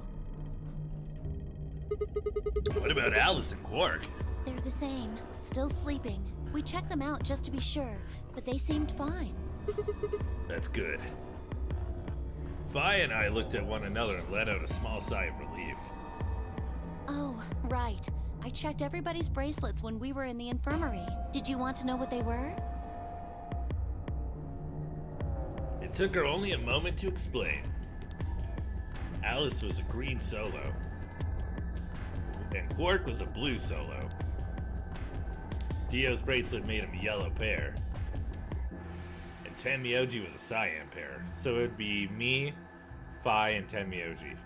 What about Alice and Quark? They're the same, still sleeping. We checked them out just to be sure, but they seemed fine. That's good. Vi and I looked at one another and let out a small sigh of relief. Oh, right. I checked everybody's bracelets when we were in the infirmary. Did you want to know what they were? It took her only a moment to explain. Alice was a green Solo, and Quark was a blue Solo. Dio's bracelet made him a yellow pair, and Tenmyoji was a cyan pair, so it would be me, Fi, and Tenmyoji.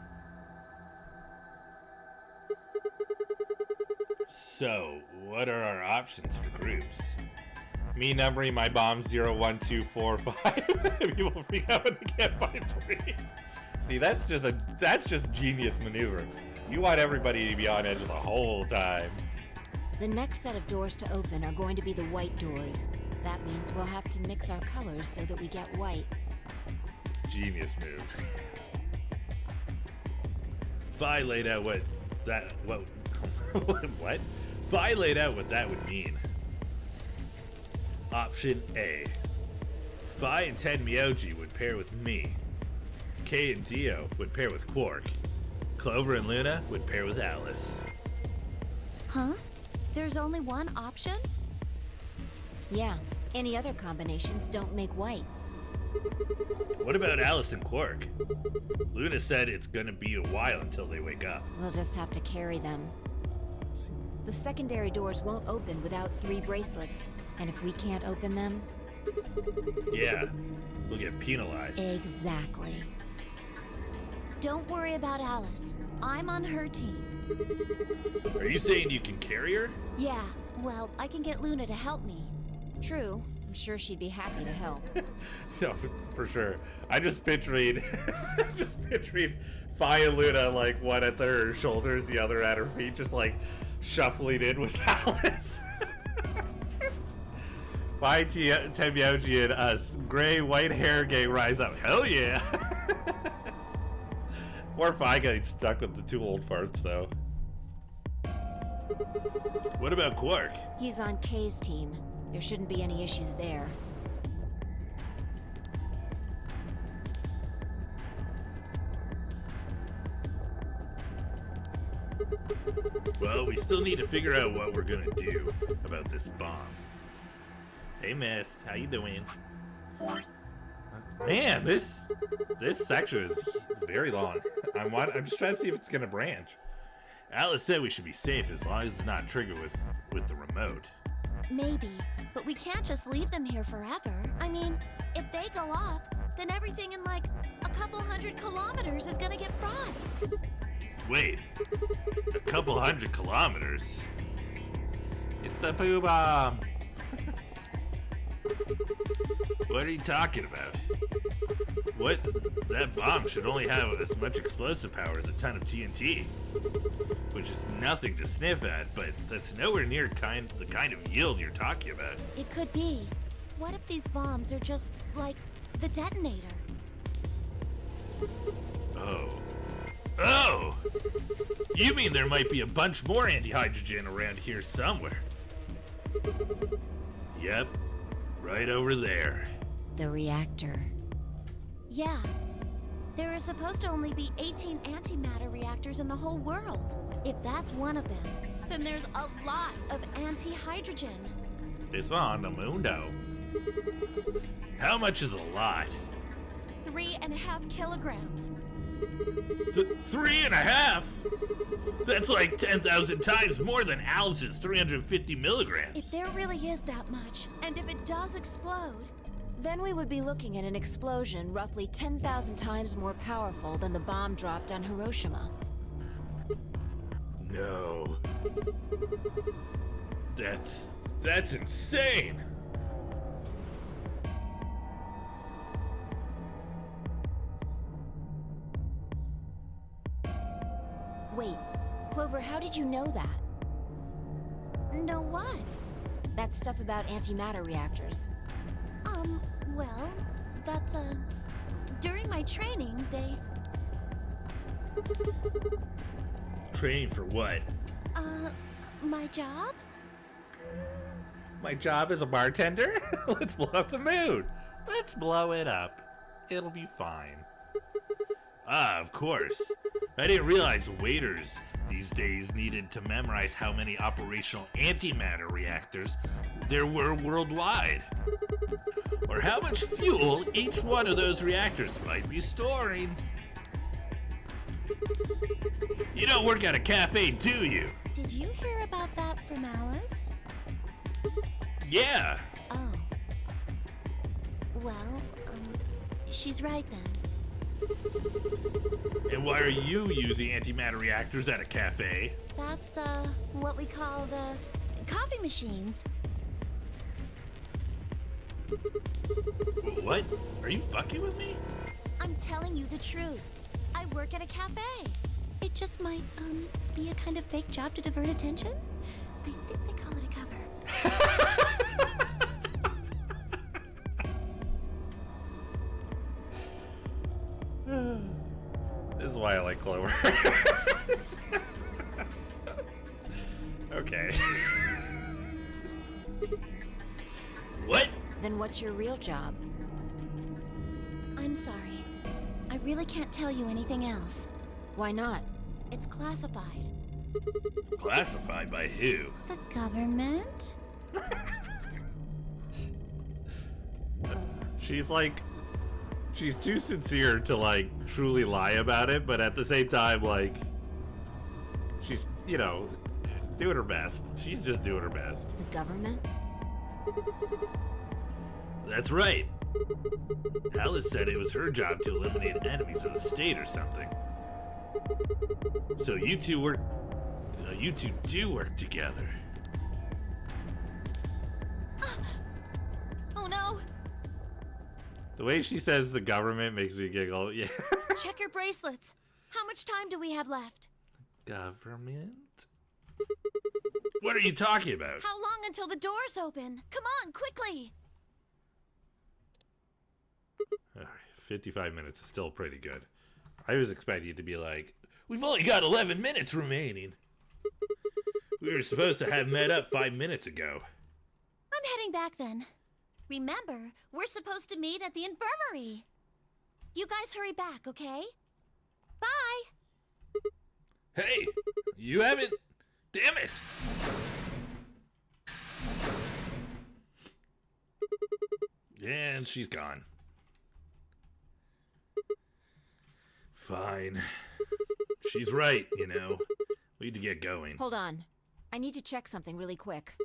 So, what are our options for groups? Me numbering my bombs 0, 1, 2, 4, 5. People freak out when they can't find 3. See, that's just genius maneuver. You want everybody to be on edge the whole time. The next set of doors to open are going to be the white doors. That means we'll have to mix our colors so that we get white. Genius move. Vi laid out what? Vi laid out what that would mean. Option A. Fi and Tenmyoji would pair with me. Kay and Dio would pair with Quark. Clover and Luna would pair with Alice. Huh? There's only one option? Yeah, any other combinations don't make white. What about Alice and Quark? Luna said it's gonna be a while until they wake up. We'll just have to carry them. The secondary doors won't open without 3 bracelets, and if we can't open them... Yeah, we'll get penalized. Exactly. Don't worry about Alice. I'm on her team. Are you saying you can carry her? Yeah, well, I can get Luna to help me. True. I'm sure she'd be happy to help. No, for sure. I just pictured Fi and Luna, like, one at her shoulders, the other at her feet, just like shuffling in with Alice. Fi, Tenmyoji, and us. Gray, white hair gang rise up. Hell yeah! Poor Fi getting stuck with the 2 old farts, though. What about Quark? He's on Kay's team. There shouldn't be any issues there. Well, we still need to figure out what we're gonna do about this bomb. Hey, Mist, how you doing? Man, this section is very long. I'm just trying to see if it's gonna branch. Alice said we should be safe as long as it's not triggered with the remote. Maybe, but we can't just leave them here forever. I mean, if they go off, then everything in like a couple 100 kilometers is gonna get fried. Wait, a couple 100 kilometers? It's the poo bomb. What are you talking about? What? That bomb should only have as much explosive power as a ton of TNT, which is nothing to sniff at, but that's nowhere near the kind of yield you're talking about. It could be. What if these bombs are just like the detonator? Oh! You mean there might be a bunch more anti-hydrogen around here somewhere? Yep, right over there. The reactor. Yeah. There are supposed to only be 18 antimatter reactors in the whole world. If that's one of them, then there's a lot of anti-hydrogen. It's on the mundo. How much is a lot? 3.5 kilograms. 3.5? That's like 10,000 times more than Alice's 350 milligrams. If there really is that much, and if it does explode, Then we would be looking at an explosion roughly 10,000 times more powerful than the bomb dropped on Hiroshima. No. That's insane. Wait, Clover, how did you know that? know what? That stuff about antimatter reactors. Well, that's, during my training, they... Training for what? My job? My job as a bartender? Let's blow up the mood. Let's blow it up. It'll be fine. Ah, of course. I didn't realize waiters these days needed to memorize how many operational antimatter reactors there were worldwide. Or how much fuel each one of those reactors might be storing. You don't work at a cafe, do you? Did you hear about that from Alice? Yeah. Oh. Well, she's right then. And why are you using antimatter reactors at a cafe? That's, what we call the coffee machines. What? Are you fucking with me? I'm telling you the truth. I work at a cafe. It just might, be a kind of fake job to divert attention. I think they call it a cover. This is why I like Clover. Okay. What? Then what's your real job? I'm sorry. I really can't tell you anything else. Why not? It's classified. Classified by who? The government? She's too sincere to, like, truly lie about it, but at the same time, like, she's, you know, doing her best. She's just doing her best. The government? That's right. Alice said it was her job to eliminate enemies of the state or something. So you two do work together. Oh no! The way she says the government makes me giggle. Yeah. Check your bracelets. How much time do we have left? Government? What are you talking about? How long until the doors open? Come on, quickly! All right, 55 minutes is still pretty good. I was expecting it to be like, we've only got 11 minutes remaining. We were supposed to have met up 5 minutes ago. I'm heading back then. Remember, we're supposed to meet at the infirmary. You guys hurry back, okay? Bye! Hey, you haven't... Damn it! And she's gone. Fine. She's right, you know. We need to get going. Hold on. I need to check something really quick.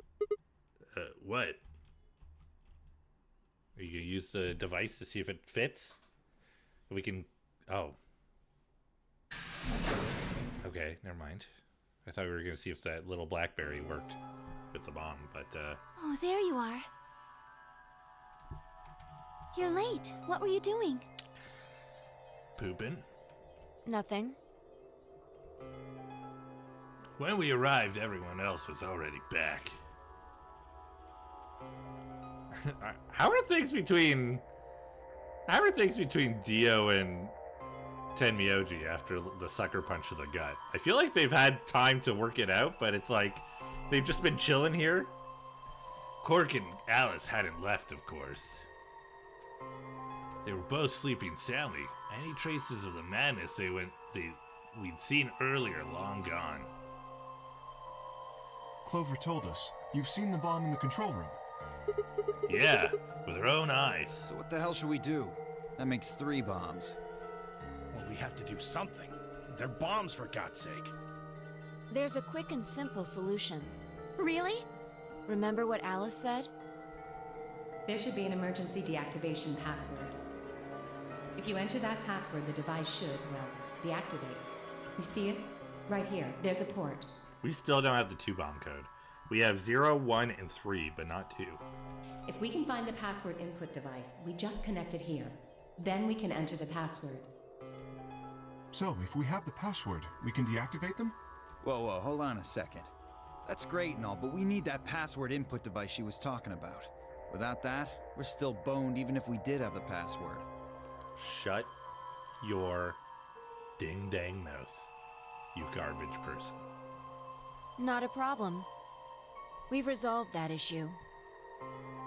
What? Are you gonna use the device to see if it fits? If we can... Oh. Okay, never mind. I thought we were gonna see if that little BlackBerry worked with the bomb, but, Oh, there you are. You're late. What were you doing? pooping. Nothing. When we arrived, everyone else was already back. How are things between Dio and Tenmyoji after the sucker punch to the gut? I feel like they've had time to work it out, but it's like they've just been chilling here. Cork and Alice hadn't left, of course. They were both sleeping soundly. Any traces of the madness we'd seen earlier long gone. Clover told us. You've seen the bomb in the control room. Yeah, with her own eyes. So what the hell should we do? That makes 3 bombs. Well, we have to do something. They're bombs, for God's sake. There's a quick and simple solution. Really? Remember what Alice said? There should be an emergency deactivation password. If you enter that password, the device should, well, deactivate. You see it? Right here. There's a port. We still don't have the 2-bomb code. We have 0, 1, and 3, but not 2. If we can find the password input device, we just connect it here. Then we can enter the password. So, if we have the password, we can deactivate them? Whoa, hold on a second. That's great and all, but we need that password input device she was talking about. Without that, we're still boned even if we did have the password. Shut your ding-dang mouth, you garbage person. Not a problem. We've resolved that issue.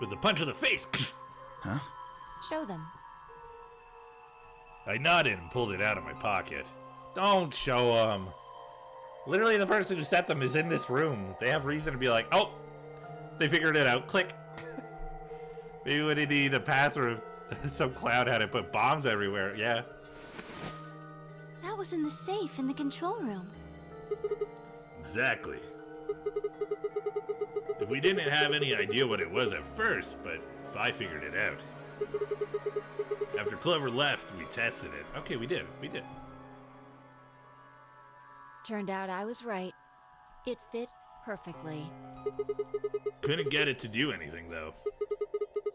With a punch in the face! Huh? Show them. I nodded and pulled it out of my pocket. Don't show them. Literally, the person who set them is in this room. They have reason to be like, oh, they figured it out. Click. Maybe when they need a password, some clown had to put bombs everywhere. Yeah. That was in the safe in the control room. Exactly. If we didn't have any idea what it was at first, but if I figured it out. After Clover left, we tested it. Okay, we did. Turned out I was right. It fit perfectly. Couldn't get it to do anything, though.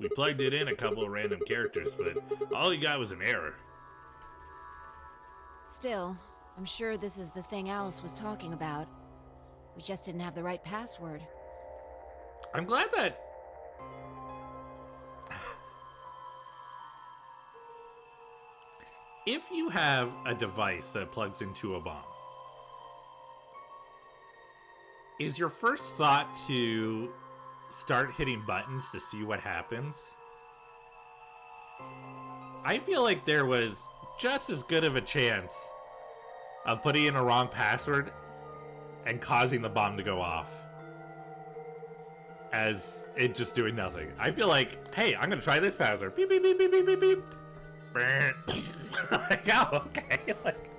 We plugged it in a couple of random characters, but all we got was an error. Still, I'm sure this is the thing Alice was talking about. We just didn't have the right password. I'm glad that... If you have a device that plugs into a bomb, is your first thought to start hitting buttons to see what happens? I feel like there was just as good of a chance of putting in a wrong password and causing the bomb to go off as it just doing nothing. I feel like, hey, I'm gonna try this password. Beep, beep, beep, beep, beep, beep, beep. Like, oh, okay. Like,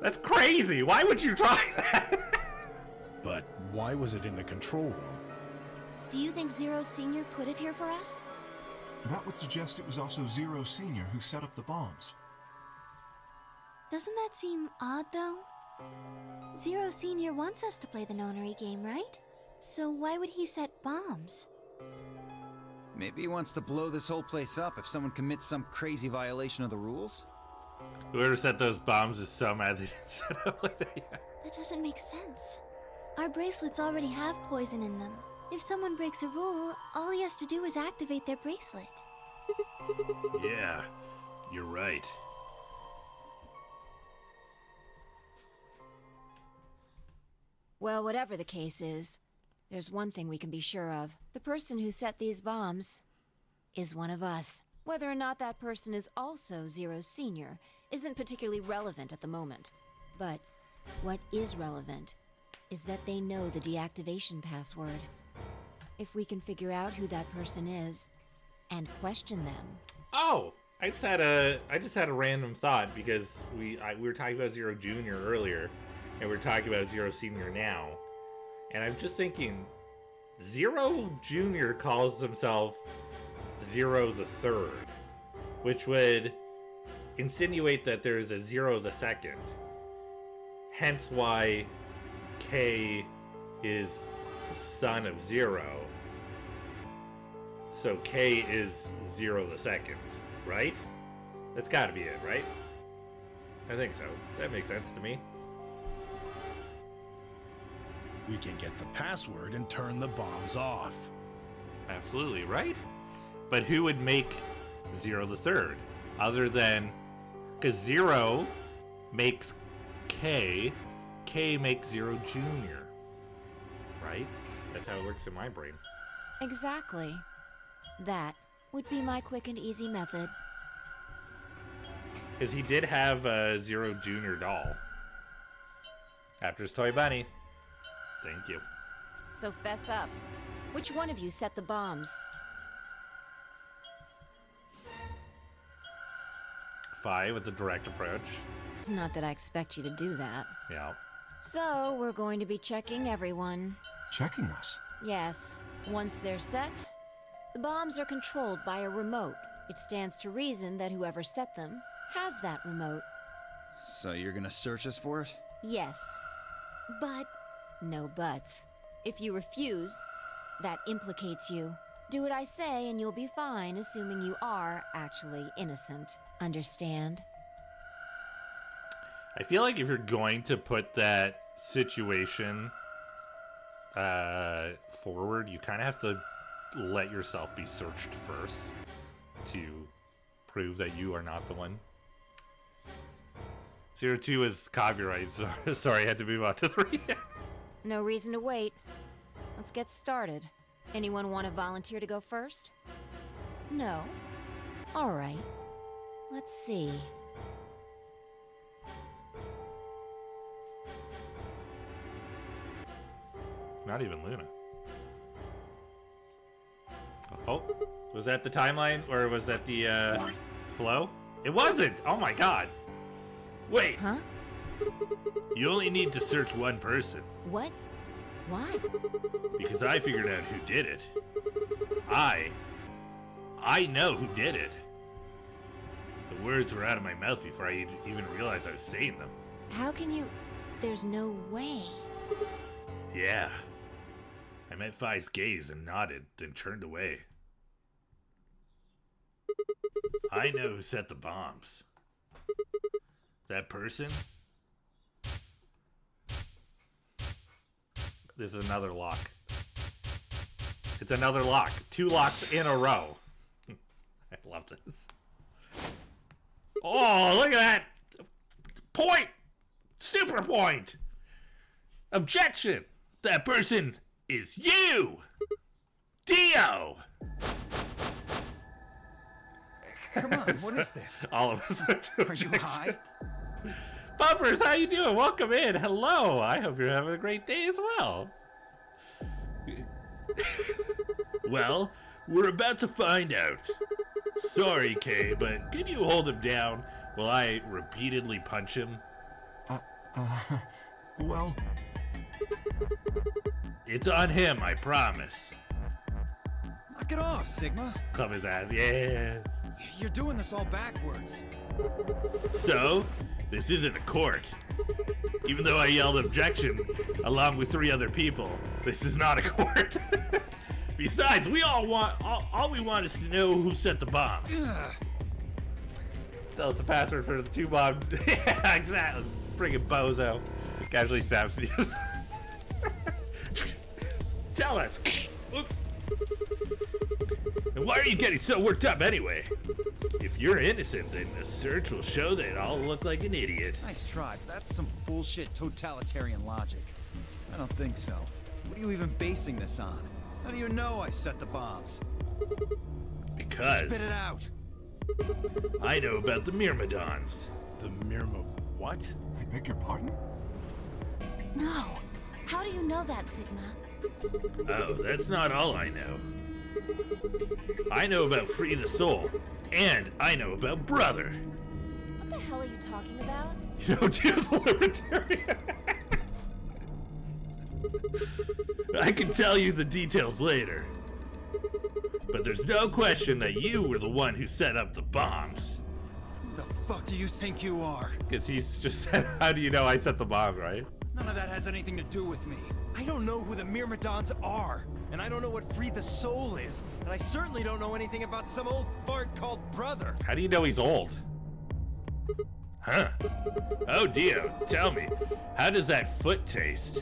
that's crazy. Why would you try that? But why was it in the control room? Do you think Zero Senior put it here for us? That would suggest it was also Zero Senior who set up the bombs. Doesn't that seem odd, though? Zero Senior wants us to play the nonary game, right? So why would he set bombs? Maybe he wants to blow this whole place up if someone commits some crazy violation of the rules? Whoever set those bombs is so mad they didn't set up like that yet. That doesn't make sense. Our bracelets already have poison in them. If someone breaks a rule, all he has to do is activate their bracelet. Yeah, you're right. Well, whatever the case is, there's one thing we can be sure of. The person who set these bombs is one of us. Whether or not that person is also Zero Senior isn't particularly relevant at the moment. But what is relevant is that they know the deactivation password. If we can figure out who that person is, and question them. Oh, I just had a random thought because we were talking about Zero Junior earlier, and we're talking about Zero Senior now, and I'm just thinking, Zero Junior calls himself Zero the Third, which would insinuate that there's a Zero the Second. Hence why K is the son of Zero. So K is Zero the Second, right? That's gotta be it, right? I think so. That makes sense to me. We can get the password and turn the bombs off. Absolutely, right? But who would make Zero the Third? Other than... Because Zero makes K, K makes Zero Junior. Right? That's how it works in my brain. Exactly. That would be my quick and easy method. Because he did have a Zero Junior doll. After his Toy Bunny. Thank you. So fess up. Which one of you set the bombs? 5 with the direct approach. Not that I expect you to do that. Yeah. So, we're going to be checking everyone. Checking us? Yes. Once they're set, the bombs are controlled by a remote. It stands to reason that whoever set them has that remote. So you're gonna search us for it? Yes. But no buts. If you refuse, that implicates you. Do what I say and you'll be fine, assuming you are actually innocent. Understand? I feel like if you're going to put that situation forward, you kind of have to let yourself be searched first to prove that you are not the one. 02 is copyright, so sorry, I had to move on to 3. No reason to wait. Let's get started. Anyone want to volunteer to go first? No? Alright. Let's see. Not even Luna. Oh, was that the timeline, or was that the flow? It wasn't! Oh my god! Wait! Huh? You only need to search one person. What? Why? Because I figured out who did it. I know who did it. The words were out of my mouth before I even realized I was saying them. How can you... There's no way. Yeah. I met Phi's gaze and nodded, then turned away. I know who set the bombs. That person? This is another lock. It's another lock. 2 locks in a row. I love this. Oh, look at that! Point! Super point! Objection! That person is you! Dio! Come on, what is this? All of us Are you high? Bumpers, how you doing? Welcome in. Hello. I hope you're having a great day as well. Well, we're about to find out. Sorry, Kay, but can you hold him down while I repeatedly punch him? Well... It's on him, I promise. Knock it off, Sigma. Club his ass, yeah. You're doing this all backwards. So, this isn't a court. Even though I yelled objection along with 3 other people, this is not a court. Besides, we all we want is to know who set the bomb. Tell us the password for the 2 bomb. Yeah, exactly. Friggin' bozo. Casually stabs the Tell us. Oops. And why are you getting so worked up anyway? If you're innocent, then the search will show that I'll look like an idiot. Nice try, but that's some bullshit totalitarian logic. I don't think so. What are you even basing this on? How do you know I set the bombs? Because... Spit it out! I know about the Myrmidons. The what? I beg your pardon? No. How do you know that, Sigma? Oh, that's not all I know. I know about Free the Soul, and I know about Brother. What the hell are you talking about? You know, Tears the Libertarian. I can tell you the details later. But there's no question that you were the one who set up the bombs. Who the fuck do you think you are? Because he's just said, how do you know I set the bomb, right? None of that has anything to do with me. I don't know who the Myrmidons are, and I don't know what Free the Soul is, and I certainly don't know anything about some old fart called Brother. How do you know he's old? Huh? Oh, Dio, tell me, how does that foot taste?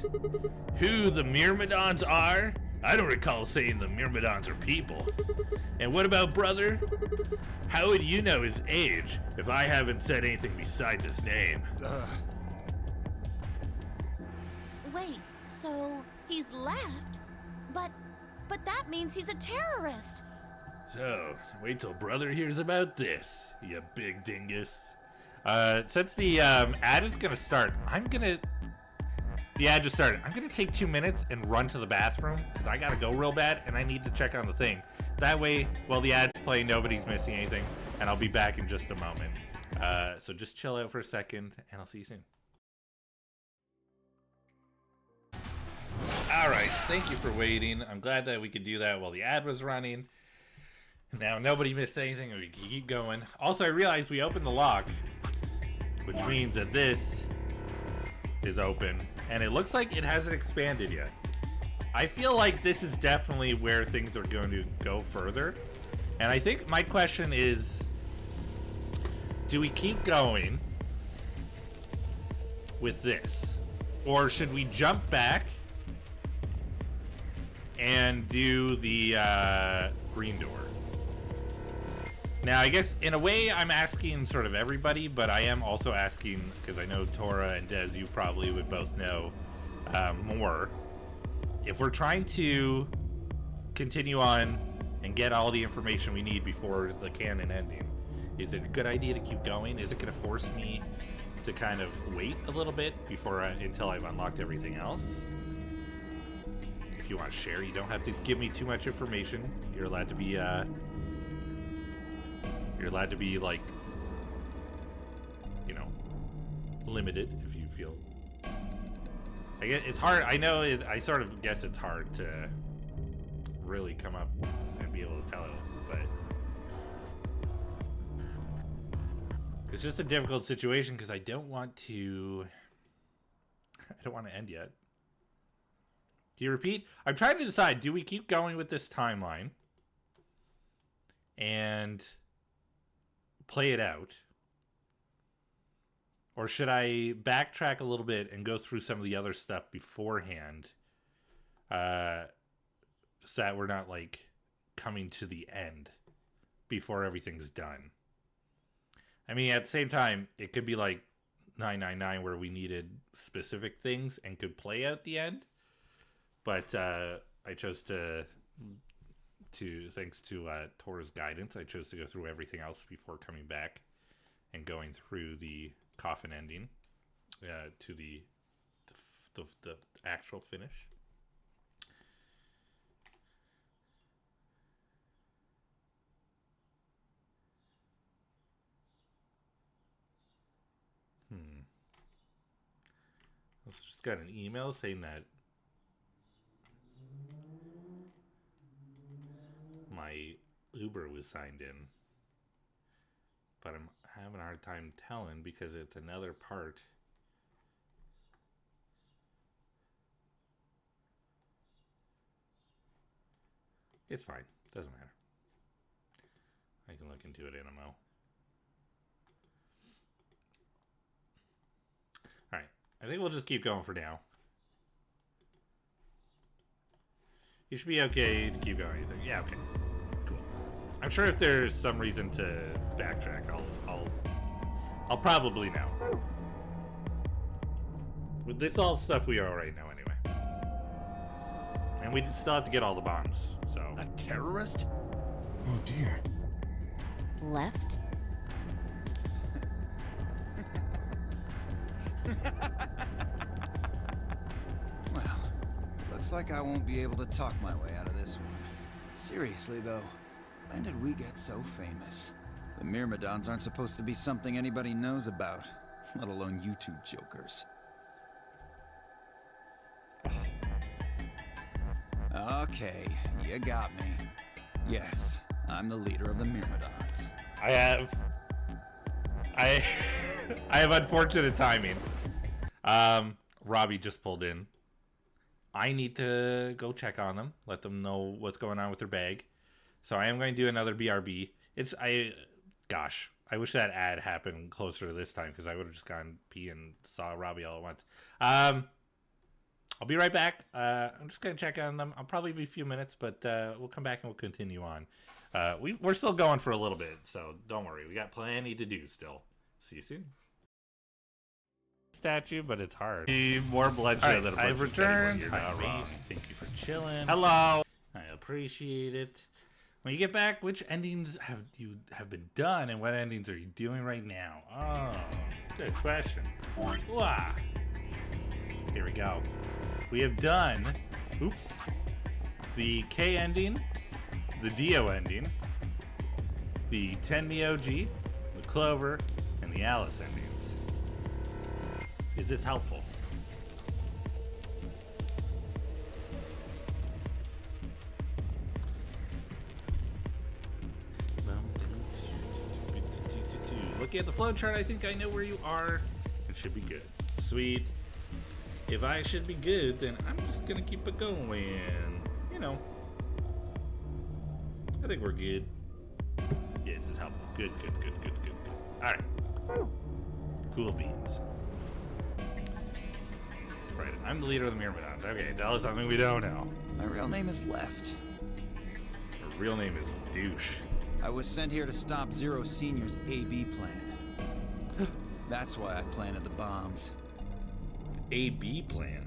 Who the Myrmidons are? I don't recall saying the Myrmidons are people. And what about Brother? How would you know his age if I haven't said anything besides his name? Wait, so he's left? But that means he's a terrorist. So, wait till Brother hears about this, you big dingus. Since the ad is gonna start, the ad just started. I'm gonna take 2 minutes and run to the bathroom because I gotta go real bad and I need to check on the thing. That way, while the ad's playing, nobody's missing anything, and I'll be back in just a moment. So just chill out for a second, and I'll see you soon. All right, thank you for waiting. I'm glad that we could do that while the ad was running. Now nobody missed anything, and we can keep going. Also, I realized we opened the lock, which means that this is open, and it looks like it hasn't expanded yet. I feel like this is definitely where things are going to go further, and I think my question is, do we keep going with this, or should we jump back and do the green door? Now, I guess in a way I'm asking sort of everybody, but I am also asking, because I know Tora and Des, you probably would both know more. If we're trying to continue on and get all the information we need before the canon ending, is it a good idea to keep going? Is it going to force me to kind of wait a little bit before until I've unlocked everything else? If you want to share, you don't have to give me too much information. You're allowed to be like, you know, limited if you feel. I guess it's hard. I know. I sort of guess it's hard to really come up and be able to tell it, but it's just a difficult situation because I don't want to end yet. Do you repeat? I'm trying to decide. Do we keep going with this timeline and play it out, or should I backtrack a little bit and go through some of the other stuff beforehand, so that we're not like coming to the end before everything's done? I mean, at the same time, it could be like 999 where we needed specific things and could play out the end, but I chose to thanks to Tora's guidance, I chose to go through everything else before coming back and going through the coffin ending to the actual finish. I just got an email saying that my Uber was signed in, but I'm having a hard time telling because it's another part. It's fine, doesn't matter. I can look into it in a mo. Alright, I think we'll just keep going for now. You should be okay to keep going. You think? Yeah, okay. Cool. I'm sure if there's some reason to backtrack, I'll probably know. With this all stuff we already know anyway. And we still have to get all the bombs, so. A terrorist? Oh dear. Left? Well, looks like I won't be able to talk my way out of this one. Seriously though, when did we get so famous? The Myrmidons aren't supposed to be something anybody knows about, let alone you two jokers. Okay, you got me. Yes, I'm the leader of the Myrmidons. I have unfortunate timing. Robbie just pulled in. I need to go check on them, let them know what's going on with their bag. So I am going to do another BRB. Gosh, I wish that ad happened closer to this time because I would have just gone pee and saw Robbie all at once. I'll be right back. I'm just going to check on them. I'll probably be a few minutes, but we'll come back and we'll continue on. We're still going for a little bit, so don't worry. We got plenty to do still. See you soon. Statue, but it's hard. More bloodshed than a I've returned. You're not wrong. Thank you for chilling. Hello. I appreciate it. When you get back, which endings have been done, and what endings are you doing right now? Oh, good question. Wow. Here we go. We have done, the K ending, the Dio ending, the Tenmi OG, the Clover, and the Alice endings. Is this helpful? Looking at the flowchart, I think I know where you are. It should be good. Sweet. If I should be good, then I'm just gonna keep it going. You know. I think we're good. Yeah, this is helpful. Good. Alright. Cool beans. Right, I'm the leader of the Myrmidons. Okay, tell us something we don't know. My real name is Left. Her real name is Douche. I was sent here to stop Zero Senior's AB plan. That's why I planted the bombs. AB plan?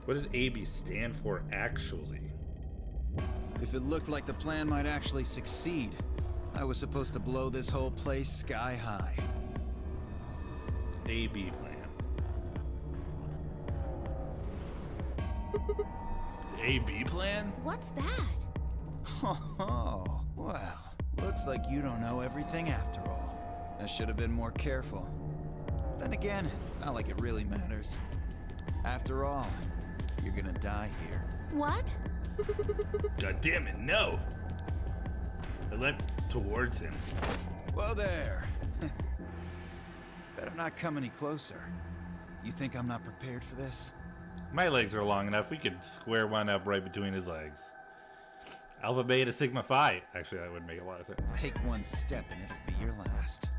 What does AB stand for actually? If it looked like the plan might actually succeed, I was supposed to blow this whole place sky high. AB plan. AB plan? What's that? Oh, well, looks like you don't know everything after all. I should have been more careful. Then again, it's not like it really matters. After all, you're gonna die here. What? God damn it, no! I leapt towards him. Well there. Better not come any closer. You think I'm not prepared for this? My legs are long enough. We could square one up right between his legs. Alpha, Beta, Sigma, Phi. Actually, that would make a lot of sense. Take one step and it'll be your last.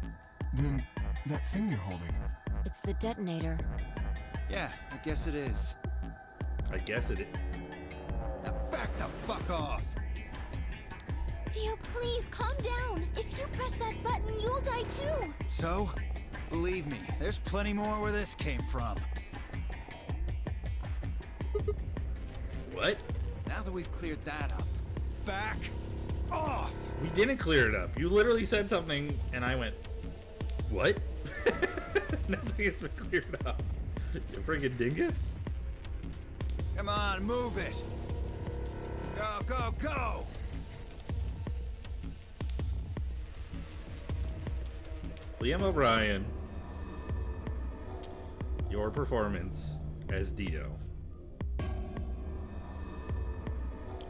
Then, that thing you're holding. It's the detonator. Yeah, I guess it is. I guess it is. Now back the fuck off! Dio, please, calm down. If you press that button, you'll die too. So? Believe me, there's plenty more where this came from. What? Now that we've cleared that up, back off! We didn't clear it up. You literally said something, and I went, what? Nothing has been cleared up. You friggin' dingus? Come on, move it! Go! Liam O'Brien, your performance as Dio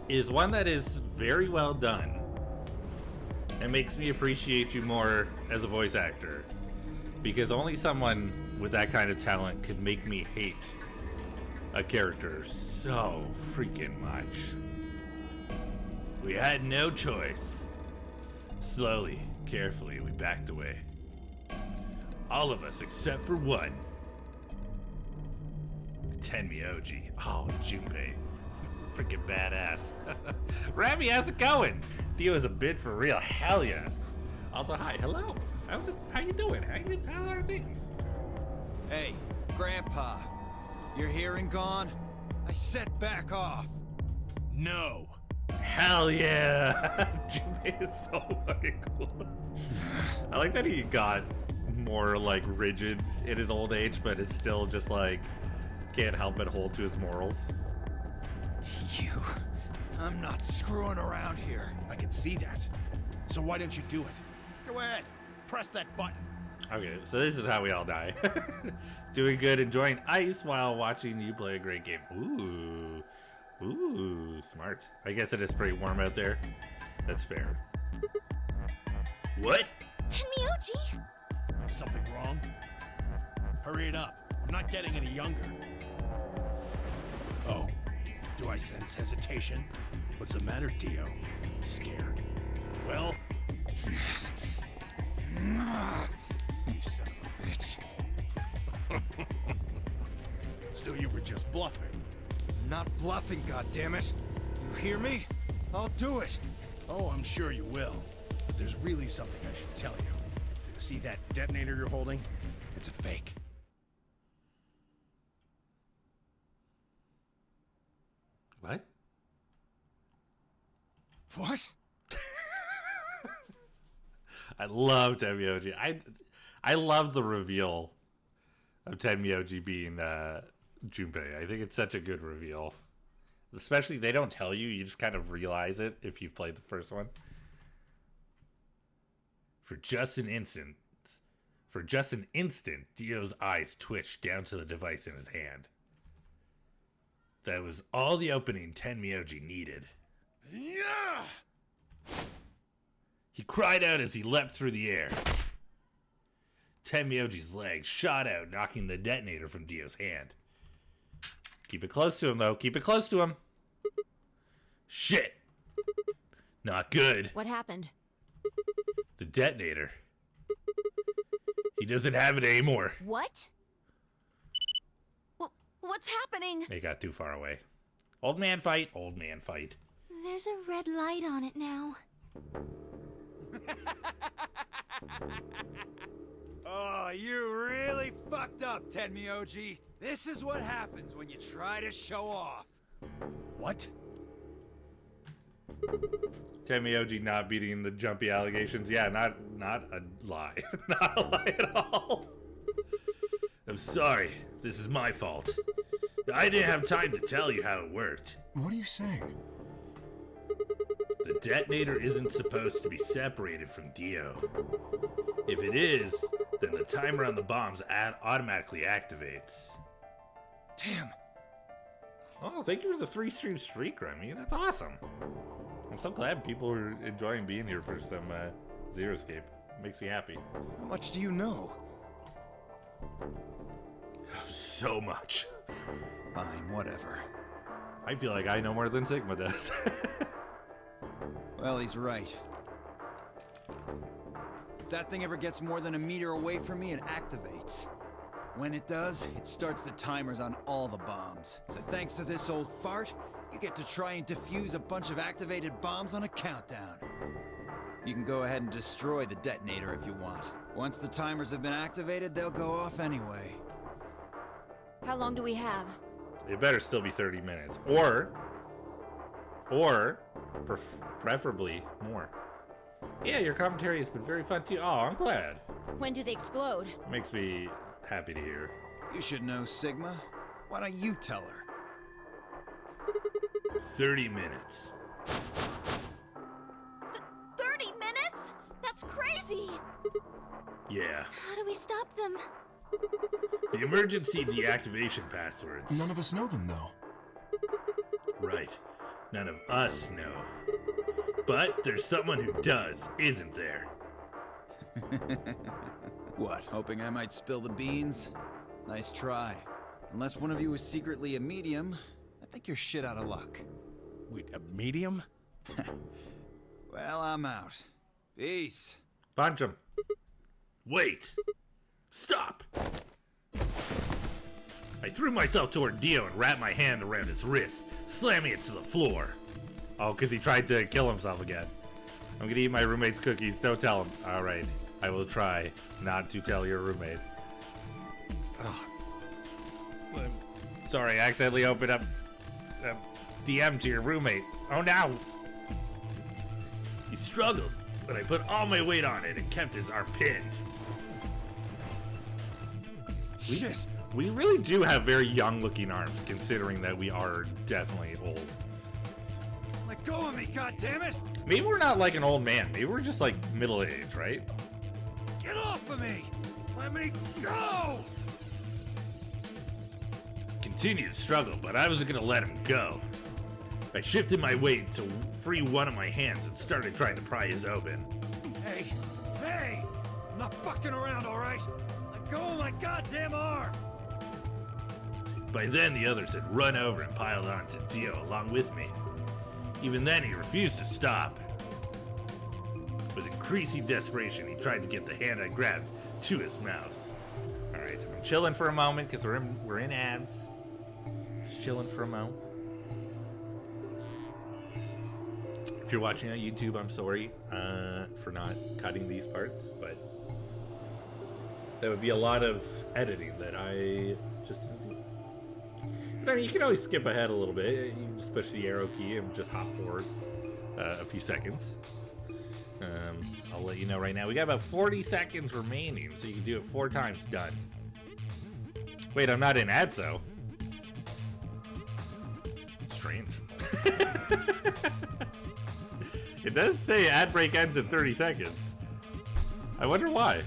is one that is very well done and makes me appreciate you more as a voice actor, because only someone with that kind of talent could make me hate a character so freaking much. We had no choice. Slowly, carefully, we backed away. All of us except for one. Tenmi OG. Oh, Junpei. Freaking badass. Rami, how's it going? Dio is a bid for real. Hell yes. Also, hi. Hello. How you doing? How are things? Hey, Grandpa. Your hearing gone? I said back off. No. Hell yeah. Junpei is so fucking cool. I like that he got more like rigid in his old age, but is still just like can't help but hold to his morals. You... I'm not screwing around here. I can see that. So why don't you do it? Go ahead. Press that button. Okay, so this is how we all die. Doing good, enjoying ice while watching you play a great game. Ooh. Ooh, smart. I guess it is pretty warm out there. That's fair. What? Tenmyoji! Is something wrong? Hurry it up. I'm not getting any younger. Oh, do I sense hesitation? What's the matter, Dio? Scared? Well... You son of a bitch. So you were just bluffing. Not bluffing, goddammit. You hear me? I'll do it. Oh, I'm sure you will. But there's really something I should tell you. See that detonator you're holding? It's a fake. What? What? I love Tenmyoji. I love the reveal of Tenmyoji being Junpei. I think it's such a good reveal. Especially, they don't tell you. You just kind of realize it if you've played the first one. For just an instant, Dio's eyes twitched down to the device in his hand. That was all the opening Tenmyoji needed. Yeah! He cried out as he leapt through the air. Tenmyoji's legs shot out, knocking the detonator from Dio's hand. Keep it close to him, though. Keep it close to him. Shit. Not good. What happened? The detonator. He doesn't have it anymore. What? What's happening? They got too far away. Old man fight. Old man fight. There's a red light on it now. Oh, you really fucked up, Tenmyoji. This is what happens when you try to show off. What? Tenmyoji not beating the jumpy allegations. Yeah, not a lie. Not a lie at all. I'm sorry. This is my fault. I didn't have time to tell you how it worked. What are you saying? The detonator isn't supposed to be separated from Dio. If it is, then the timer on the bombs automatically activates. Damn. Oh, thank you for the 3-stream streak, Remy. That's awesome. I'm so glad people are enjoying being here for some Zero Escape. Makes me happy. How much do you know? So much. Fine, whatever. I feel like I know more than Sigma does. Well, he's right. If that thing ever gets more than a meter away from me, it activates. When it does, it starts the timers on all the bombs. So thanks to this old fart, you get to try and defuse a bunch of activated bombs on a countdown. You can go ahead and destroy the detonator if you want. Once the timers have been activated, they'll go off anyway. How long do we have? It better still be 30 minutes. Or preferably more. Yeah, your commentary has been very fun too. Oh, I'm glad. When do they explode? Makes me happy to hear. You should know, Sigma. Why don't you tell her? 30 minutes. 30 minutes? That's crazy! Yeah. How do we stop them? The emergency deactivation passwords. None of us know them, though. Right. None of us know. But there's someone who does, isn't there? What, hoping I might spill the beans? Nice try. Unless one of you is secretly a medium, I think you're shit out of luck. Wait, a medium? Well, I'm out. Peace. Punch him. Wait. Stop. I threw myself toward Dio and wrapped my hand around his wrist, slamming it to the floor. Oh, because he tried to kill himself again. I'm gonna eat my roommate's cookies. Don't tell him. All right. I will try not to tell your roommate. Oh. Sorry, I accidentally opened up DM to your roommate. Oh, no. He struggled, but I put all my weight on it and kept his arm pinned. Shit! We really do have very young-looking arms, considering that we are definitely old. Let go of me, goddammit! Maybe we're not like an old man. Maybe we're just like middle-aged, right? Get off of me! Let me go! Continued to struggle, but I wasn't gonna let him go. I shifted my weight to free one of my hands and started trying to pry his open. Hey! Hey! I'm not fucking around, alright? Let go of my goddamn arm! By then, the others had run over and piled onto Dio along with me. Even then, he refused to stop. With increasing desperation, he tried to get the hand I grabbed to his mouth. Alright, so I'm chilling for a moment because we're in ads. Just chilling for a moment. If you're watching on YouTube, I'm sorry for not cutting these parts, but that would be a lot of editing that I just... But I mean, you can always skip ahead a little bit. You can just push the arrow key and just hop forward a few seconds. I'll let you know right now. We got about 40 seconds remaining, so you can do it 4 times. Done. Wait, I'm not in ads, though. Strange. It does say ad break ends in 30 seconds. I wonder why.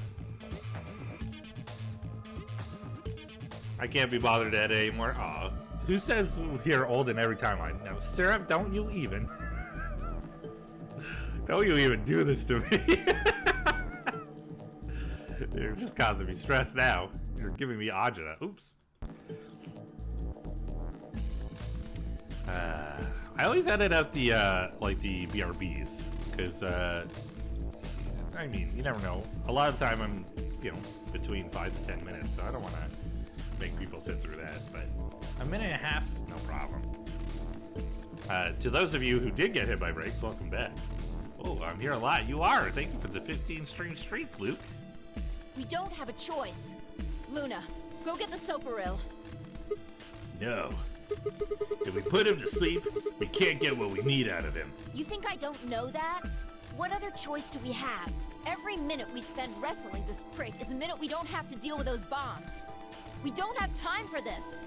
I can't be bothered to edit anymore. Aw. Who says you're old in every timeline? No, Syrup, don't you even. Don't you even do this to me. You're just causing me stress now. You're giving me agita. Oops. I always edit out the like the BRBs because I mean, you never know. A lot of the time I'm, you know, between 5 to 10 minutes, so I don't want to make people sit through that. But a minute and a half, no problem. To those of you who did get hit by breaks, welcome back. Oh, I'm here a lot. You are. Thank you for the 15 stream streak, Luke. We don't have a choice. Luna, go get the Soparil. No. If we put him to sleep, we can't get what we need out of him. You think I don't know that? What other choice do we have? Every minute we spend wrestling this prick is a minute we don't have to deal with those bombs. We don't have time for this.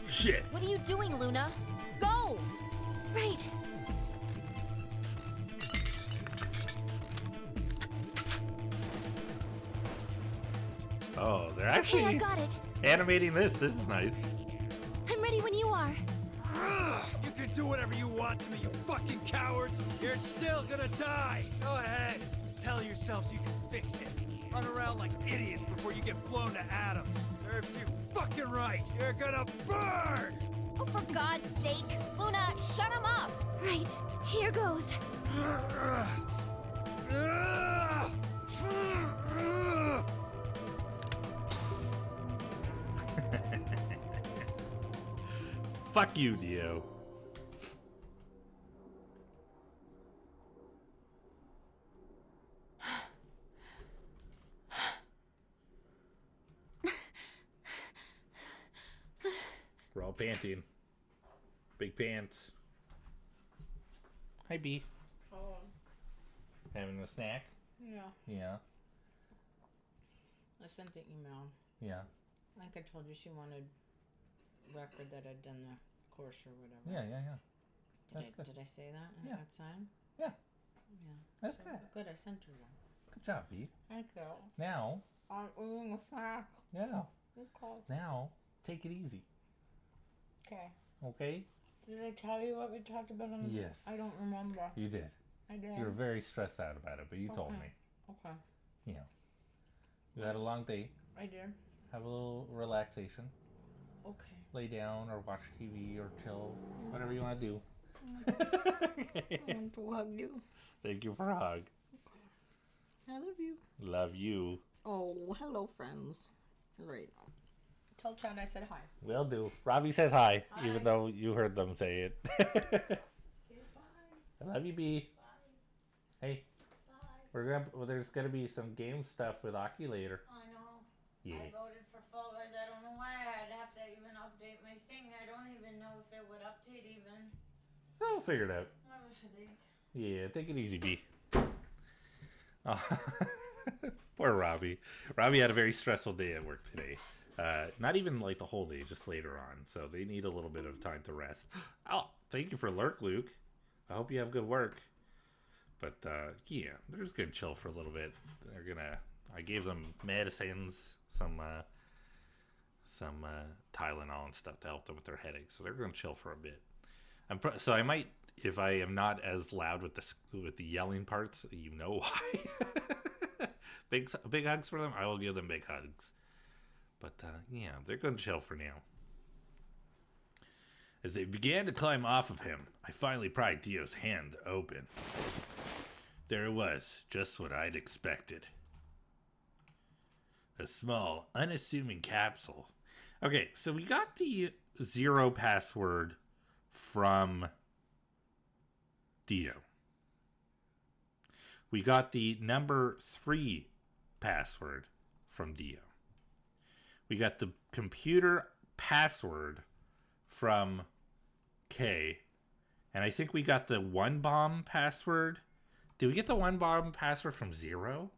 Shit. What are you doing, Luna? Go! Right. Oh, they're actually Okay, I got it. animating this. This is nice. I'm ready when you are. You can do whatever you want to me, you fucking cowards! You're still gonna die! Go ahead! Tell yourselves you can fix it. Run around like idiots before you get blown to atoms. Serves you fucking right! You're gonna burn! Oh, for God's sake. Luna, shut him up! Right. Here goes. Fuck you, Dio. We're all panting. Big pants. Hi, B. Oh. Having a snack? Yeah. Yeah. I sent the email. Yeah. I think I told you she wanted record that I'd done the course or whatever. Yeah. Did I say that Yeah. outside? Yeah. Yeah. That's So, good. Good, I sent her one. Good job, B. Thank you. Now. I'm eating a snack. Yeah. Okay. Now, take it easy. Okay. Okay? Did I tell you what we talked about on the... Yes. I don't remember. You did. I did. You were very stressed out about it, but you told Okay. me. Okay. You know. You had a long day. I did. Have a little relaxation. Okay. Lay down or watch TV or chill. Whatever you want to do. I want to hug you. Thank you for a hug. I love you. Love you. Oh, hello, friends. Great. Tell Chad I said hi. Will do. Robbie says hi, even though you heard them say it. I love you, B. Bye. Hey. Bye. There's gonna be some game stuff with Aki later. I know. Yeah. I voted for Fall Guys. I don't know why I'd have to even update my thing. I don't even know if it would update even. I'll figure it out. I have a headache. Yeah, take it easy, B. Oh. Poor Robbie. Robbie had a very stressful day at work today. Not even like the whole day, just later on. So they need a little bit of time to rest. Oh, thank you for lurk, Luke. I hope you have good work. But yeah, they're just gonna chill for a little bit. I gave them medicines, some Tylenol and stuff to help them with their headaches. So they're gonna chill for a bit. So I might, if I am not as loud with the yelling parts, you know why. Big hugs for them. I will give them big hugs. But yeah, they're gonna chill for now. As they began to climb off of him, I finally pried Dio's hand open. There it was, just what I'd expected. A small, unassuming capsule. Okay, so we got the 0 password from Dio. We got the number 3 password from Dio. We got the computer password from Kay. And I think we got the 1-bomb password. Did we get the 1-bomb password from 0?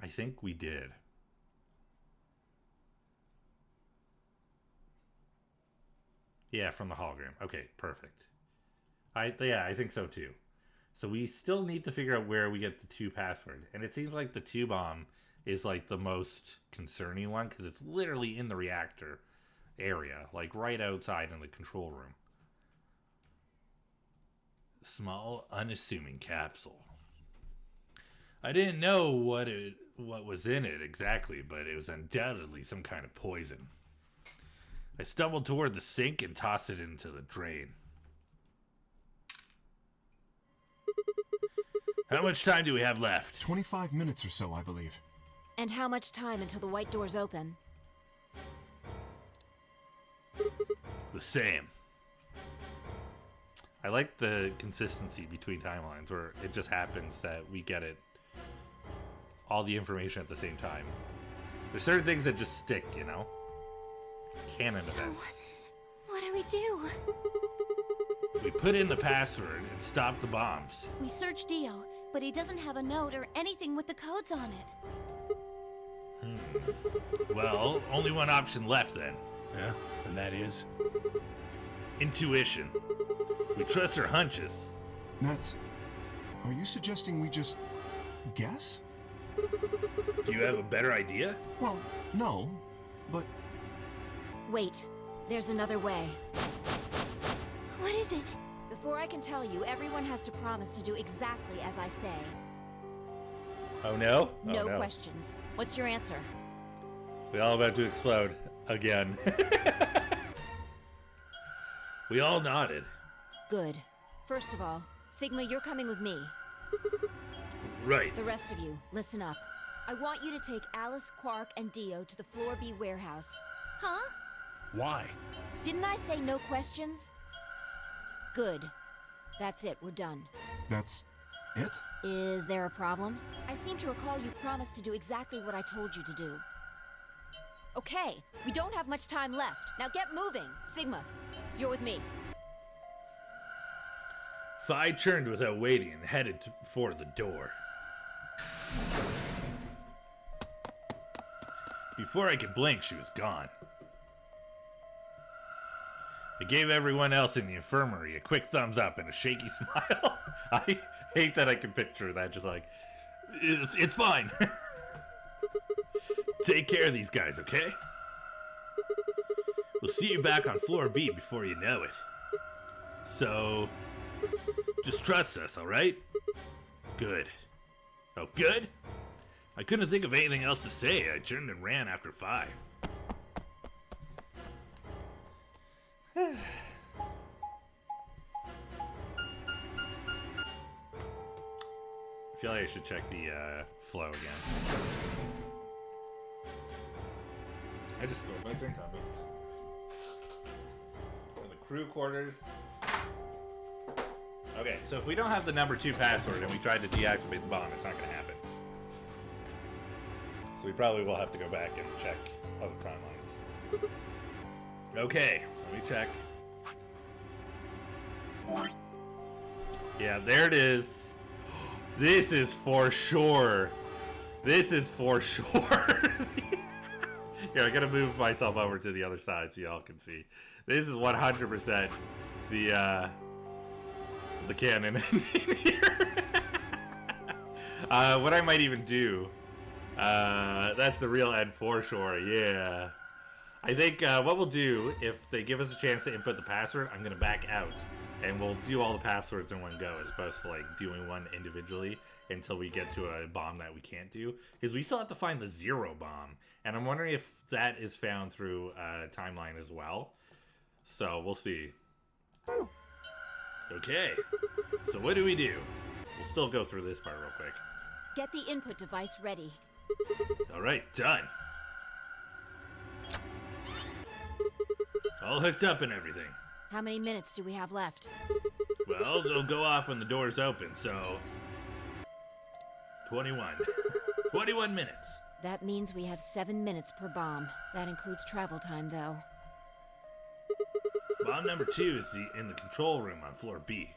I think we did. Yeah, from the hologram. Okay, perfect. I think so too. So we still need to figure out where we get the 2 password. And it seems like the 2-bomb is like the most concerning one because it's literally in the reactor area, like right outside in the control room. Small, unassuming capsule. I didn't know what was in it exactly, but it was undoubtedly some kind of poison. I stumbled toward the sink and tossed it into the drain. How much time do we have left? 25 minutes or so, I believe. And how much time until the white doors open? The same. I like the consistency between timelines where it just happens that we get all the information at the same time. There's certain things that just stick, you know? Canon events. What do we do? We put in the password and stop the bombs. We searched Dio, but he doesn't have a note or anything with the codes on it. Well, only one option left then. Yeah, and that is? Intuition. We trust our hunches. Are you suggesting we just guess? Do you have a better idea? Well, no, but... Wait, there's another way. What is it? Before I can tell you, everyone has to promise to do exactly as I say. Oh no? No questions. What's your answer? We're all about to explode. Again. We all nodded. Good. First of all, Sigma, you're coming with me. Right. The rest of you, listen up. I want you to take Alice, Quark, and Dio to the Floor B warehouse. Huh? Why? Didn't I say no questions? Good. That's it, we're done. That's it? Is there a problem? I seem to recall you promised to do exactly what I told you to do. Okay, we don't have much time left. Now get moving. Sigma, you're with me. Phi turned without waiting and headed for the door. Before I could blink, she was gone. I gave everyone else in the infirmary a quick thumbs up and a shaky smile. I hate that I can picture that, just like, it's fine. Take care of these guys, okay? We'll see you back on floor B before you know it. So, just trust us, alright? Good. Oh, good? I couldn't think of anything else to say. I turned and ran after Phi. I feel like I should check the flow again. I just spilled my drink on me. For the crew quarters. Okay, so if we don't have the number 2 password and we tried to deactivate the bomb, it's not going to happen. So we probably will have to go back and check other timelines. Okay, let me check. Yeah, there it is. This is for sure. This is for sure. Here, I gotta move myself over to the other side so y'all can see. This is 100% the canon ending here. What I might even do, that's the real end for sure, yeah. I think what we'll do, if they give us a chance to input the password, I'm gonna back out. And we'll do all the passwords in one go, as opposed to like doing one individually until we get to a bomb that we can't do. Because we still have to find the 0 bomb. And I'm wondering if that is found through timeline as well. So we'll see. Okay, so what do? We'll still go through this part real quick. Get the input device ready. Alright, done. All hooked up and everything. How many minutes do we have left? Well, they'll go off when the doors open, so 21. 21 minutes. That means we have 7 minutes per bomb. That includes travel time, though. Bomb number 2 is in the control room on floor B.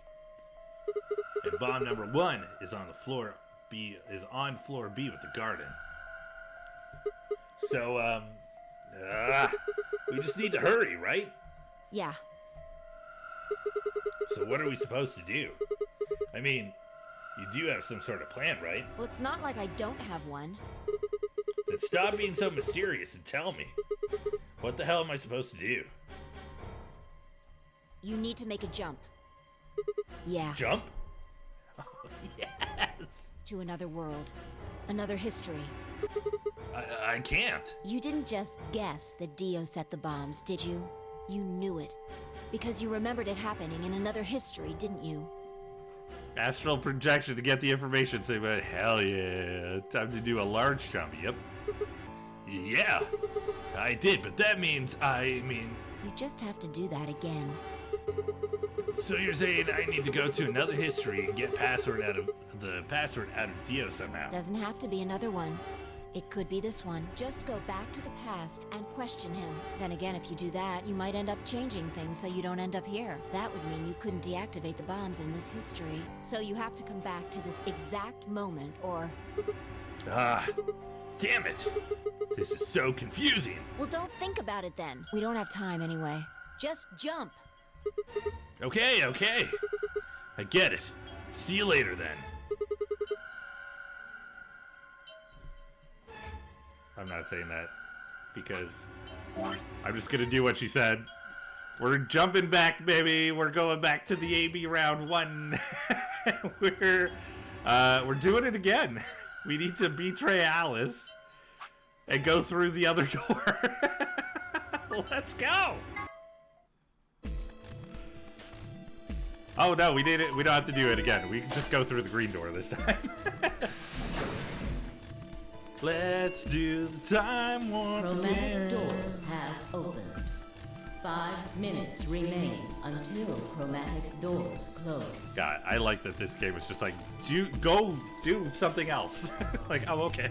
And bomb number 1 is on the floor B, with the garden. So, we just need to hurry, right? Yeah. So what are we supposed to do? I mean, you do have some sort of plan, right? Well, it's not like I don't have one. Then stop being so mysterious and tell me. What the hell am I supposed to do? You need to make a jump. Yeah. Jump? Oh, yes! To another world. Another history. I can't. You didn't just guess that Dio set the bombs, did you? You knew it. Because you remembered it happening in another history, didn't you? Astral projection to get the information. Say, but hell yeah. Time to do a large jump. Yep. Yeah. I did, but that means, You just have to do that again. So you're saying I need to go to another history and get the password out of Dio somehow? Doesn't have to be another one. It could be this one. Just go back to the past and question him. Then again, if you do that, you might end up changing things so you don't end up here. That would mean you couldn't deactivate the bombs in this history. So you have to come back to this exact moment, or... Damn it! This is so confusing! Well, don't think about it then. We don't have time anyway. Just jump! Okay. I get it. See you later then. I'm not saying that because I'm just gonna do what she said. We're jumping back, baby. We're going back to the AB round 1. We're doing it again. We need to betray Alice and go through the other door. Let's go. Oh no, we did it. We don't have to do it again. We can just go through the green door this time. Let's do the time warp. Chromatic doors have opened. 5 minutes remain until chromatic doors close. God, I like that this game is just like, go do something else. Like, oh, okay.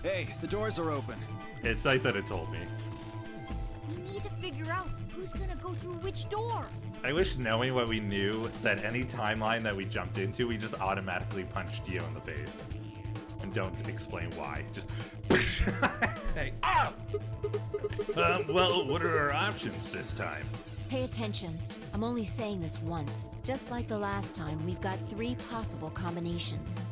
Hey, the doors are open. It's nice that it told me. We need to figure out who's gonna go through which door. I wish knowing what we knew, that any timeline that we jumped into, we just automatically punched Dio in the face. And don't explain why. Just hey, ah! Well, what are our options this time? Pay attention. I'm only saying this once. Just like the last time, we've got 3 possible combinations.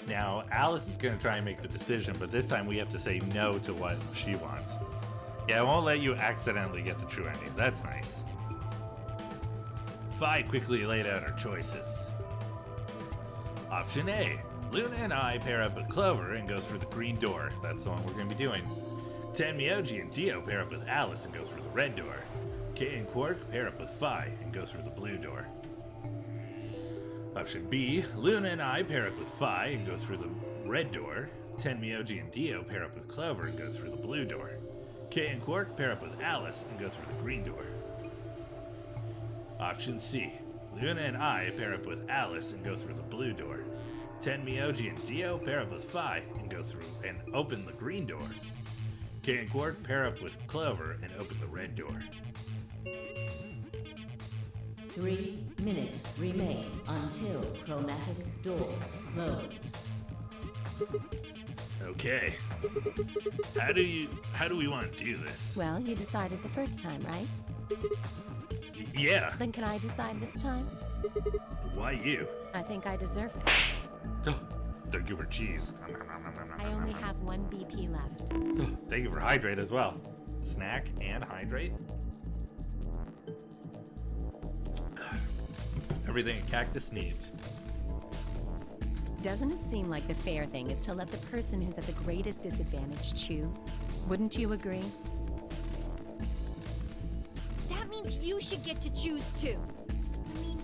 Now, Alice is gonna try and make the decision, but this time we have to say no to what she wants. Yeah, I won't let you accidentally get the true ending. That's nice. Fi quickly laid out our choices. Option A. Luna and I pair up with Clover and go through the green door. That's the one we're going to be doing. Tenmyoji and Dio pair up with Alice and go through the red door. Kay and Quark pair up with Fi and go through the blue door. Option B. Luna and I pair up with Fi and go through the red door. Tenmyoji and Dio pair up with Clover and go through the blue door. Kay and Quark pair up with Alice and go through the green door. Option C. Luna and I pair up with Alice and go through the blue door. Tenmyoji and Dio pair up with Fi and go through and open the green door. Kay and Quark pair up with Clover and open the red door. 3 minutes remain until chromatic doors close. Okay. How do we want to do this? Well, you decided the first time, right? Yeah. Then can I decide this time? Why you? I think I deserve it. Thank you for cheese. I only have 1 BP left. Thank you for hydrate as well. Snack and hydrate. Everything a cactus needs. Doesn't it seem like the fair thing is to let the person who's at the greatest disadvantage choose? Wouldn't you agree? That means you should get to choose too. I mean,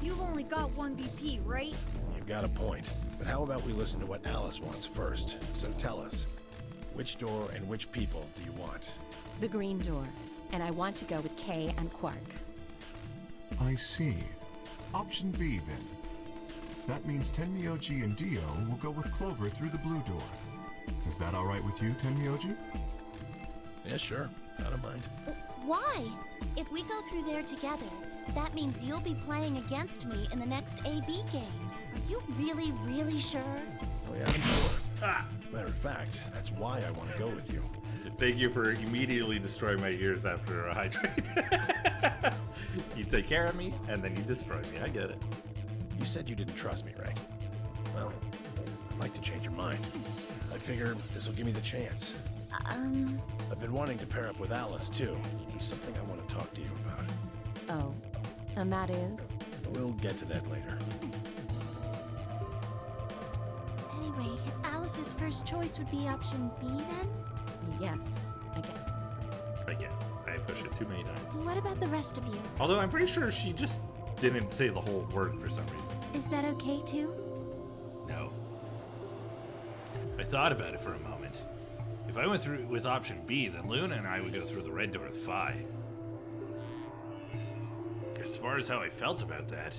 you've only got 1 BP, right? You've got a point. But how about we listen to what Alice wants first? So tell us, which door and which people do you want? The green door. And I want to go with Kay and Quark. I see. Option B, then. That means Tenmyoji and Dio will go with Clover through the blue door. Is that all right with you, Tenmyoji? Yeah, sure. I don't mind. Why? If we go through there together, that means you'll be playing against me in the next AB game. Are you really, really sure? Oh yeah, I'm sure. Matter of fact, that's why I want to go with you. Thank you for immediately destroying my ears after a hydrate. You take care of me, and then you destroy me. I get it. You said you didn't trust me, right? Well, I'd like to change your mind. I figure this will give me the chance. I've been wanting to pair up with Alice, too. There's something I want to talk to you about. Oh, and that is? We'll get to that later. Anyway, Alice's first choice would be option B then? Yes, I guess. I guess. I pushed it too many times. What about the rest of you? Although I'm pretty sure she just didn't say the whole word for some reason. Is that okay too? No. I thought about it for a moment. If I went through with option B, then Luna and I would go through the red door with Phi. As far as how I felt about that,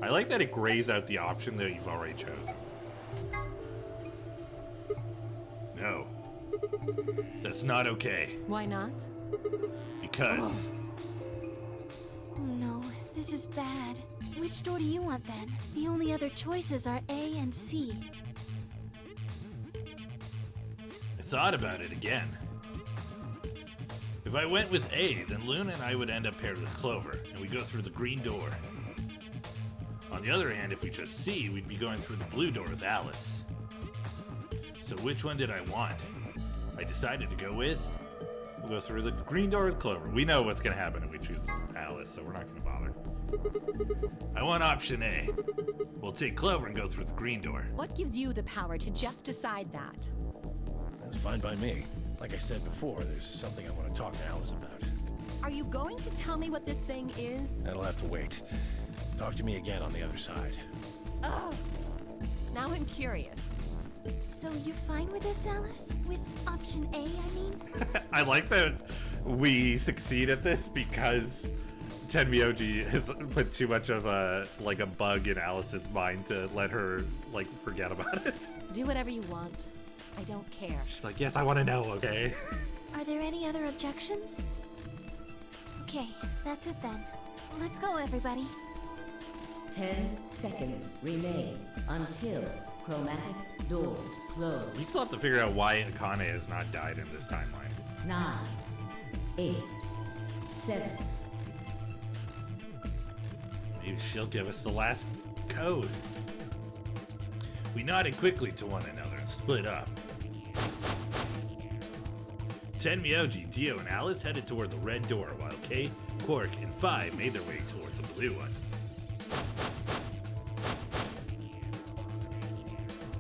I like that it grays out the option that you've already chosen. No. That's not okay. Why not? Because... Oh no, this is bad. Which door do you want then? The only other choices are A and C. I thought about it again. If I went with A, then Luna and I would end up paired with Clover, and we'd go through the green door. On the other hand, if we chose C, we'd be going through the blue door with Alice. So which one did I want? I decided to go with... We'll go through the green door with Clover. We know what's going to happen if we choose Alice, so we're not going to bother. I want option A. We'll take Clover and go through the green door. What gives you the power to just decide that? That's fine by me. Like I said before, there's something I want to talk to Alice about. Are you going to tell me what this thing is? That'll have to wait. Talk to me again on the other side. Ugh. Now I'm curious. So you're fine with this, Alice? With option A, I mean? I like that we succeed at this because Tenmyoji has put too much of a bug in Alice's mind to let her forget about it. Do whatever you want. I don't care. She's like, yes, I want to know, okay? Are there any other objections? Okay, that's it then. Let's go, everybody. 10 seconds remain until chromatic doors close. We still have to figure out why Akane has not died in this timeline. 9, 8, 7. Maybe she'll give us the last code. We nodded quickly to one another and split up. Tenmyoji, Dio, and Alice headed toward the red door, while Kay, Quark, and Phi made their way toward the blue one.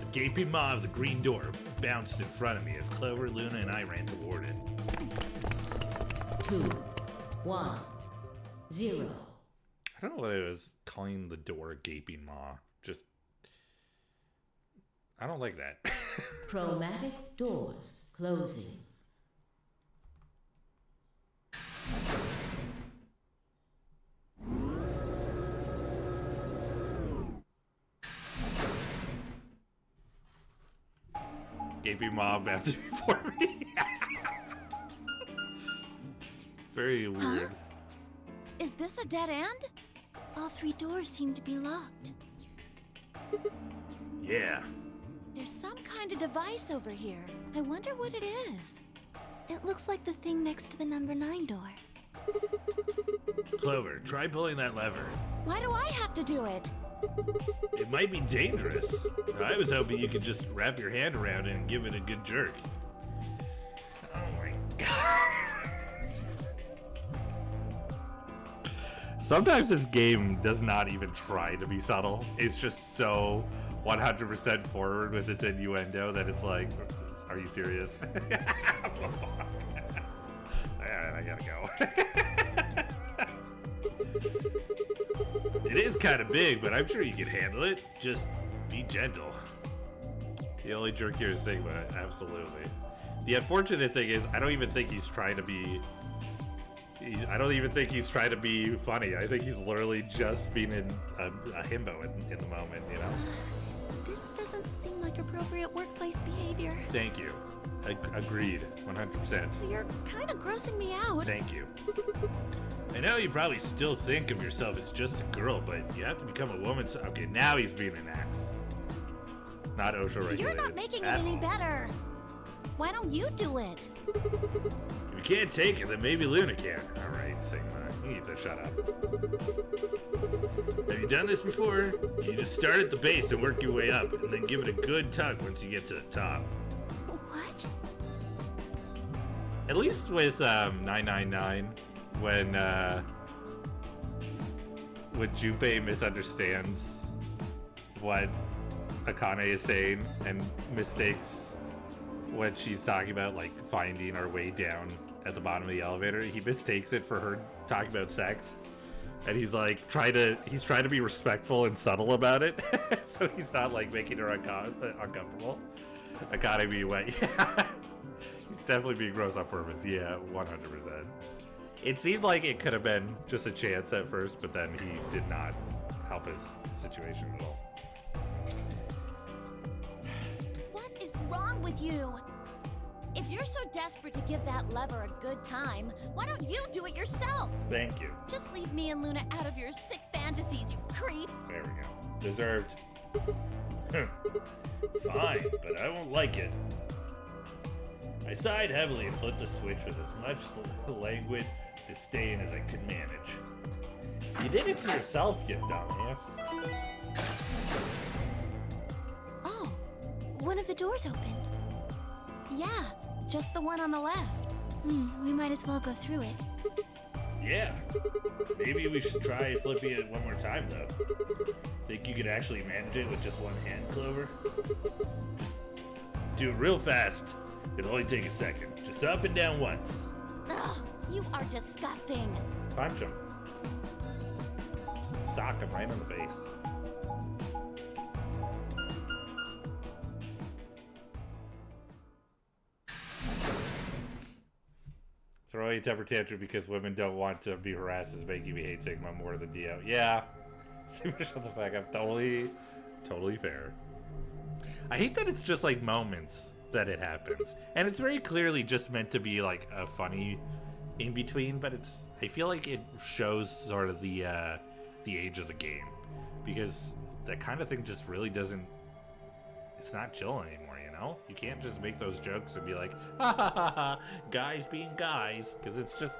The gaping maw of the green door bounced in front of me as Clover, Luna, and I ran toward it. 2, 1, 0. I don't know what I was calling the door a gaping maw. Just... I don't like that. Chromatic doors closing. Gaping maw bouncing before me. Very weird. Is this a dead end? All 3 doors seem to be locked. Yeah. There's some kind of device over here. I wonder what it is. It looks like the thing next to the number 9 door. Clover, try pulling that lever. Why do I have to do it? It might be dangerous. I was hoping you could just wrap your hand around it and give it a good jerk. Oh my god. Sometimes this game does not even try to be subtle. It's just so 100% forward with its innuendo that it's like, are you serious? Alright, I gotta go. It is kind of big, but I'm sure you can handle it. Just be gentle. The only jerk here is Sigma, absolutely. The unfortunate thing is, I don't even think he's trying to be... I don't even think he's trying to be funny. I think he's literally just being in a himbo in the moment, you know? This doesn't seem like appropriate workplace behavior. Thank you. Agreed, 100%. You're kind of grossing me out. Thank you. I know you probably still think of yourself as just a girl, but you have to become a woman. So okay, now he's being an axe. Not OSHA regulated. You're not making it any better. Why don't you do it? If you can't take it, then maybe Luna can. All right, Sigma, you need to shut up. Have you done this before? You just start at the base and work your way up, and then give it a good tug once you get to the top. What? At least with 999, when Junpei misunderstands what Akane is saying and mistakes what she's talking about, like finding our way down at the bottom of the elevator, he mistakes it for her talking about sex, and he's like trying to be respectful and subtle about it, so he's not like making her uncomfortable. Akane being wet, yeah. He's definitely being gross on purpose, yeah, 100%. It seemed like it could have been just a chance at first, but then he did not help his situation at all. What is wrong with you? If you're so desperate to give that lever a good time, why don't you do it yourself? Thank you. Just leave me and Luna out of your sick fantasies, you creep. There we go. Deserved. Fine, but I won't like it. I sighed heavily and flipped the switch with as much languid disdain as I could manage. You did it to yourself, you dumbass. Oh, one of the doors opened. Yeah, just the one on the left. We might as well go through it. Yeah. Maybe we should try flipping it one more time, though. Think you could actually manage it with just one hand, Clover? Just do it real fast. It'll only take a second. Just up and down once. Ugh, you are disgusting. Punch him. Just sock him right in the face. Throwing a temper tantrum because women don't want to be harassed is making me hate Sigma more than Dio. Yeah. Sigma, shut the fuck up. Totally fair. I hate that it's just like moments that it happens. And it's very clearly just meant to be like a funny in between, but I feel like it shows sort of the age of the game. Because that kind of thing just really doesn't, it's not chill anymore, you know? You can't just make those jokes and be like, ha ha ha ha, guys being guys, because it's just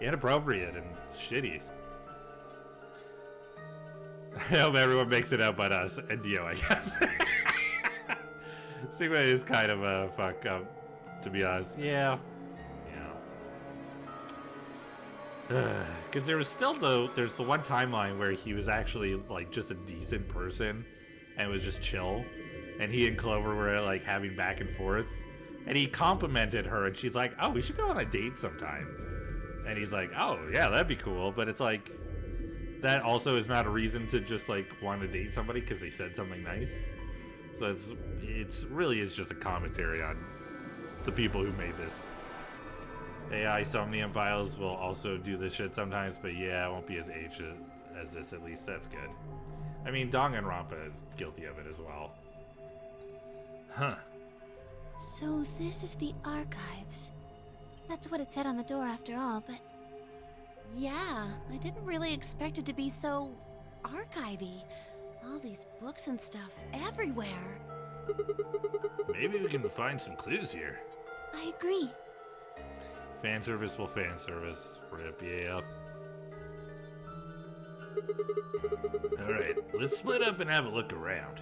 inappropriate and shitty. I hope everyone makes it out but us and Dio, I guess. Sigma is kind of a fuck up, to be honest. Yeah. Because there was still there's the one timeline where he was actually like just a decent person and was just chill, and he and Clover were like having back and forth, and he complimented her, and she's like, oh, we should go on a date sometime, and he's like, oh yeah, that'd be cool, but it's like that also is not a reason to just like want to date somebody because they said something nice. So it's really is just a commentary on the people who made this. AI Somnium Files will also do this shit sometimes, but yeah, it won't be as aged as this, at least. That's good. I mean, Danganronpa is guilty of it as well. Huh. So this is the archives. That's what it said on the door after all, but Yeah, I didn't really expect it to be so archivy. All these books and stuff everywhere. Maybe we can find some clues here. I agree. Fan service will fan service. Rip, yeah. Alright, let's split up and have a look around.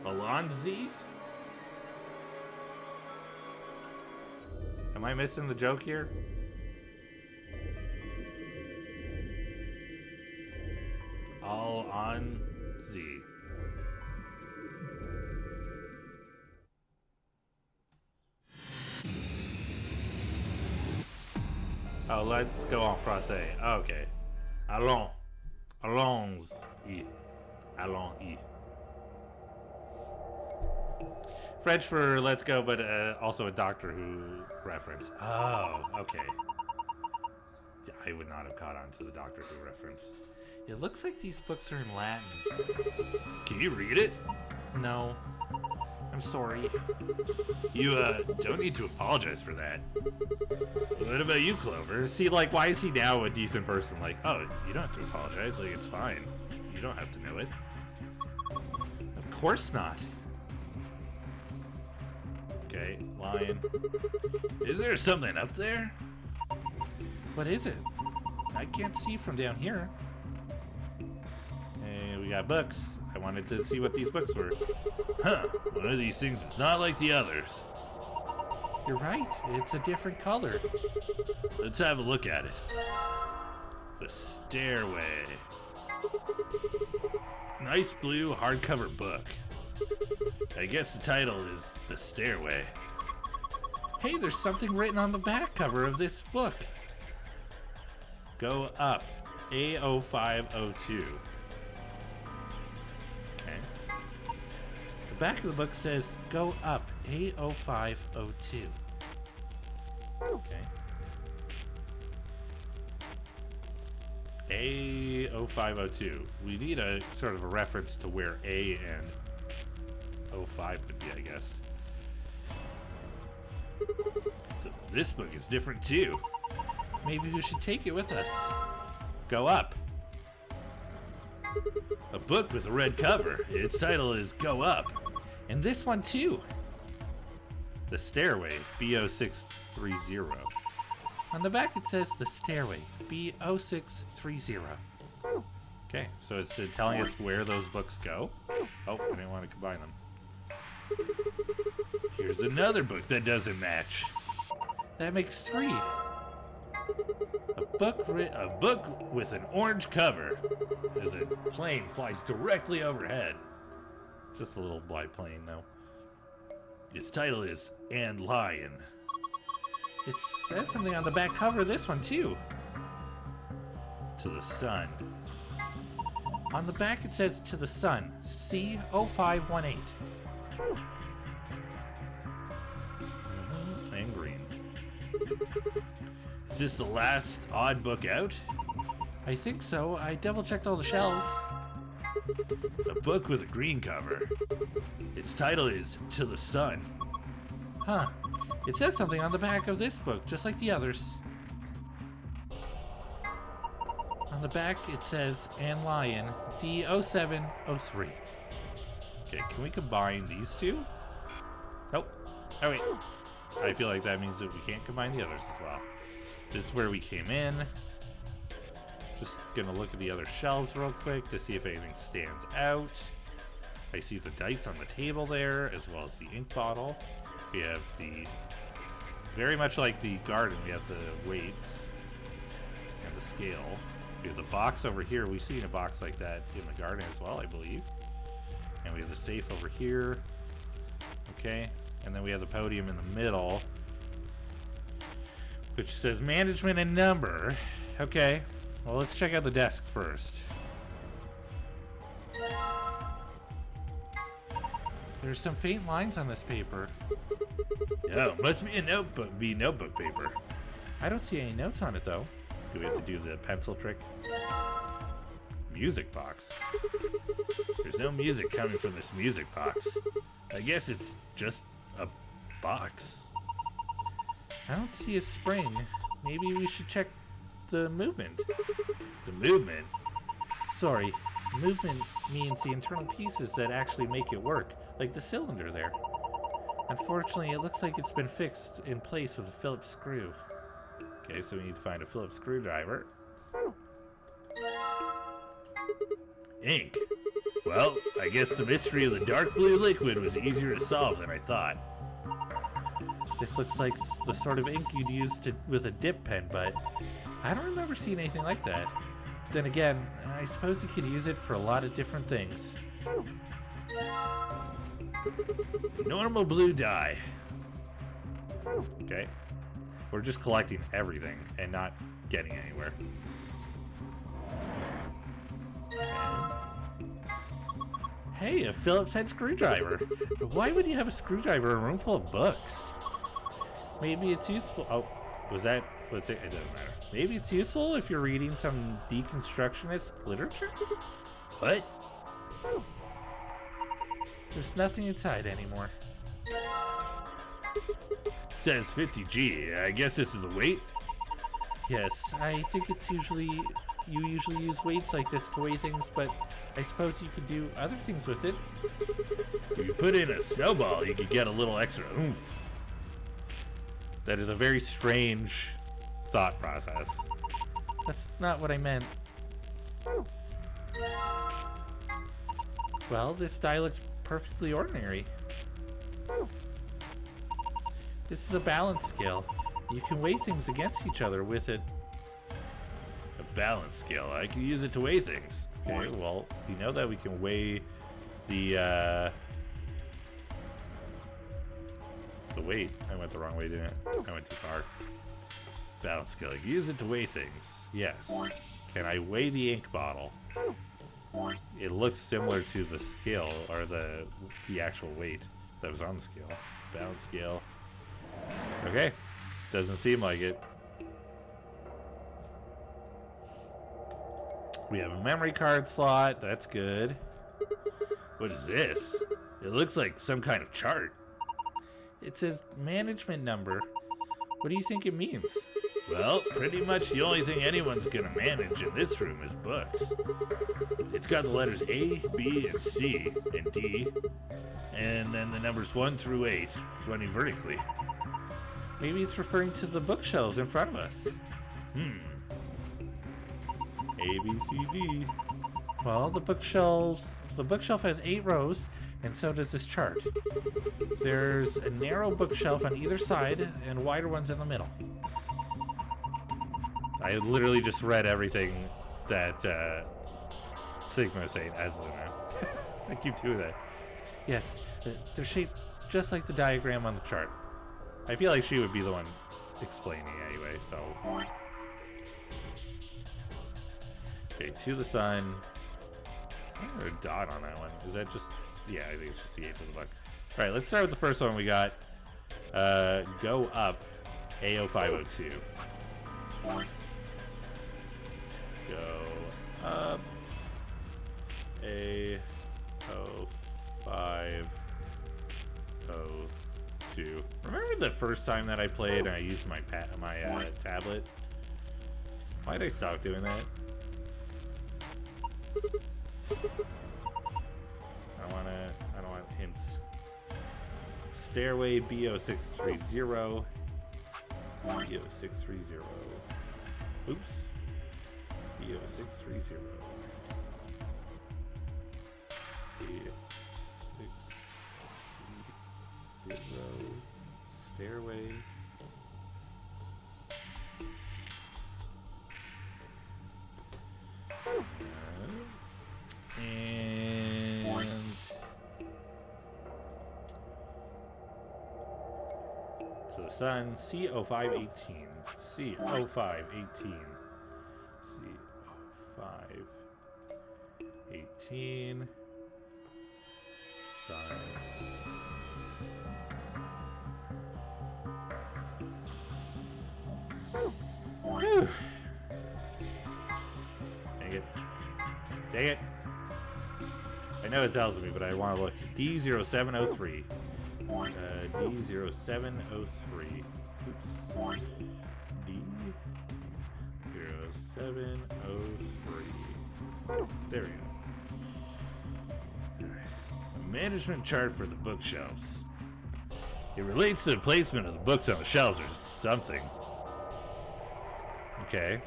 Alonzi? Am I missing the joke here? Alonzi. Oh, let's go en français. Okay. Allons. Allons-y. Allons-y. French for let's go, but also a Doctor Who reference. Oh, okay. I would not have caught on to the Doctor Who reference. It looks like these books are in Latin. Can you read it? No. I'm sorry. You, don't need to apologize for that. What about you, Clover? See, like, why is he now a decent person? Like, oh, you don't have to apologize. Like, it's fine. You don't have to know it. Of course not. Okay, lion. Is there something up there? What is it? I can't see from down here. Hey, we got books. I wanted to see what these books were. Huh, one of these things is not like the others. You're right, it's a different color. Let's have a look at it. The Stairway. Nice blue hardcover book. I guess the title is The Stairway. Hey, there's something written on the back cover of this book. Go up, A0502. Okay. The back of the book says, go up, A0502. Okay. A0502. We need a sort of a reference to where A and 05 would be, I guess. This book is different too. Maybe we should take it with us. Go up. A book with a red cover. Its title is Go Up. And this one too. The Stairway, B0630. On the back it says The Stairway, B0630. Okay, so it's telling us where those books go. Oh, I didn't want to combine them. Here's another book that doesn't match. That makes 3. A book with an orange cover as a plane flies directly overhead. Just a little biplane though. Its title is And Lion. It says something on the back cover of this one too. To the Sun. On the back it says To the Sun, C0518. And green. Is this the last odd book out? I think so. I double checked all the shelves. A book with a green cover. Its title is To the Sun. Huh. It says something on the back of this book, just like the others. On the back it says And Lion, D0703. Okay, can we combine these two? Nope. Oh wait. I feel like that means that we can't combine the others as well. This is where we came in. Just gonna look at the other shelves real quick to see if anything stands out. I see the dice on the table there, as well as the ink bottle. We have the, very much like the garden, we have the weights and the scale. We have the box over here. We've seen a box like that in the garden as well, I believe. And we have the safe over here. Okay, and then we have the podium in the middle, which says management and number. Okay, well, let's check out the desk first. There's some faint lines on this paper. Oh, must be a notebook paper. I don't see any notes on it though. Do we have to do the pencil trick? Music box. There's no music coming from this music box. I guess it's just a box. I don't see a spring. Maybe we should check the movement. The movement? Sorry, movement means the internal pieces that actually make it work, like the cylinder there. Unfortunately, it looks like it's been fixed in place with a Phillips screw. Okay, so we need to find a Phillips screwdriver. Ink. Well, I guess the mystery of the dark blue liquid was easier to solve than I thought. This looks like the sort of ink you'd use with a dip pen, but I don't remember seeing anything like that. Then again, I suppose you could use it for a lot of different things. Normal blue dye. Okay. We're just collecting everything and not getting anywhere. Hey, a Phillips head screwdriver. But why would you have a screwdriver in a room full of books? Maybe it's useful. Oh, was that? Let's say it doesn't matter. Maybe it's useful if you're reading some deconstructionist literature? What? There's nothing inside anymore. Says 50G. I guess this is a weight? Yes, I think it's usually... You usually use weights like this to weigh things, but I suppose you could do other things with it. If you put in a snowball, you could get a little extra oomph. That is a very strange thought process. That's not what I meant. Well, this die looks perfectly ordinary. This is a balance scale. You can weigh things against each other with it. A balance scale. I can use it to weigh things. Okay, well, we know that we can weigh the weight. I went the wrong way, didn't I? I went too far. Balance scale. You can use it to weigh things. Yes. Can I weigh the ink bottle? It looks similar to the scale, or the actual weight that was on the scale. Balance scale. Okay. Doesn't seem like it. We have a memory card slot. That's good. What is this? It looks like some kind of chart. It says management number. What do you think it means? Well, pretty much the only thing anyone's gonna manage in this room is books. It's got the letters A, B, and C, and D, and then the numbers 1 through 8 running vertically. Maybe it's referring to the bookshelves in front of us. A, B, C, D. Well, the bookshelf has 8 rows, and so does this chart. There's a narrow bookshelf on either side, and wider ones in the middle. I literally just read everything that Sigma is saying as Luna. I keep doing that. Yes, they're shaped just like the diagram on the chart. I feel like she would be the one explaining anyway, so... Okay, to the sun. I think there's a dot on that one. Is that just... Yeah, I think it's just the age of the book. Alright, let's start with the first one we got. Go up A0502. Go up A0502. Remember the first time that I played and I used my tablet? Why'd I stop doing that? I don't want hints. Stairway B0630. B0630. Oops. B0630. B0630. Stairway. And so the sun, C0518. C0518. C0518. Sun. Whew. Dang it. Dang it. I know it tells me, but I want to look. D0703. D0703. Oops. D0703. There we go. Management chart for the bookshelves. It relates to the placement of the books on the shelves or something. Okay.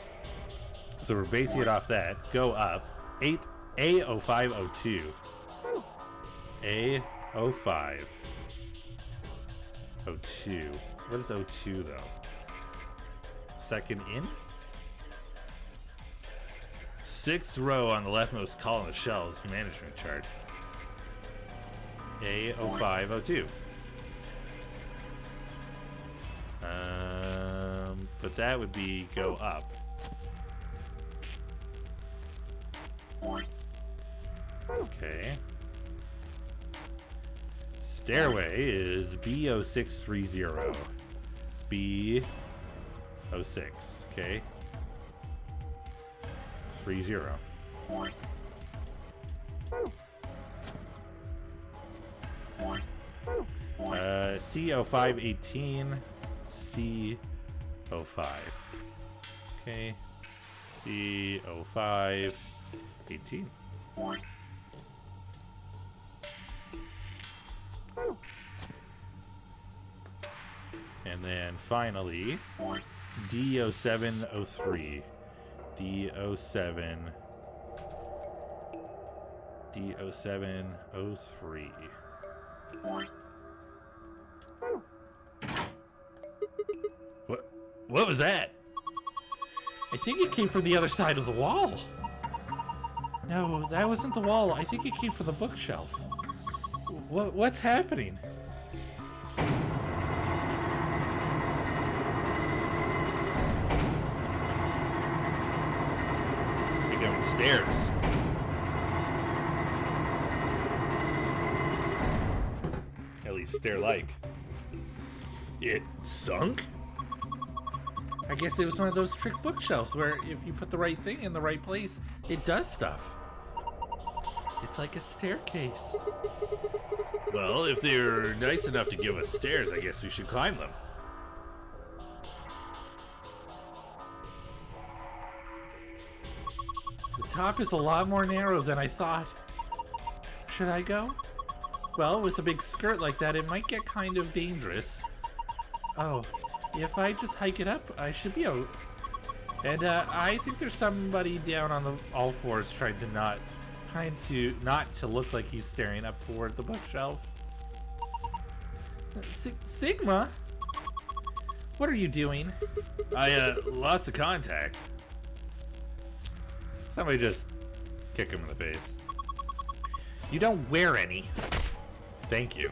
So we're basing it off that. Go up. A0502. A0502. What is 02 though? Second in? 6th row on the leftmost column of shelves management chart. A0502. But that would be go up. Okay. Stairway is B0630. B06. Okay. 30. C0518. C05. Okay. C0518. And then finally, D0703. D0703. What was that? I think it came from the other side of the wall. No, that wasn't the wall. I think it came from the bookshelf. What's happening? It's becoming stairs. At least stair-like. It sunk? I guess it was one of those trick bookshelves where if you put the right thing in the right place, it does stuff. It's like a staircase. Well, if they're nice enough to give us stairs, I guess we should climb them. The top is a lot more narrow than I thought. Should I go? Well, with a big skirt like that, it might get kind of dangerous. Oh, if I just hike it up, I should be out. And I think there's somebody down on the all fours trying to not to look like he's staring up toward the bookshelf. Sigma, what are you doing? I lost the contact. Somebody just kick him in the face. You don't wear any. Thank you.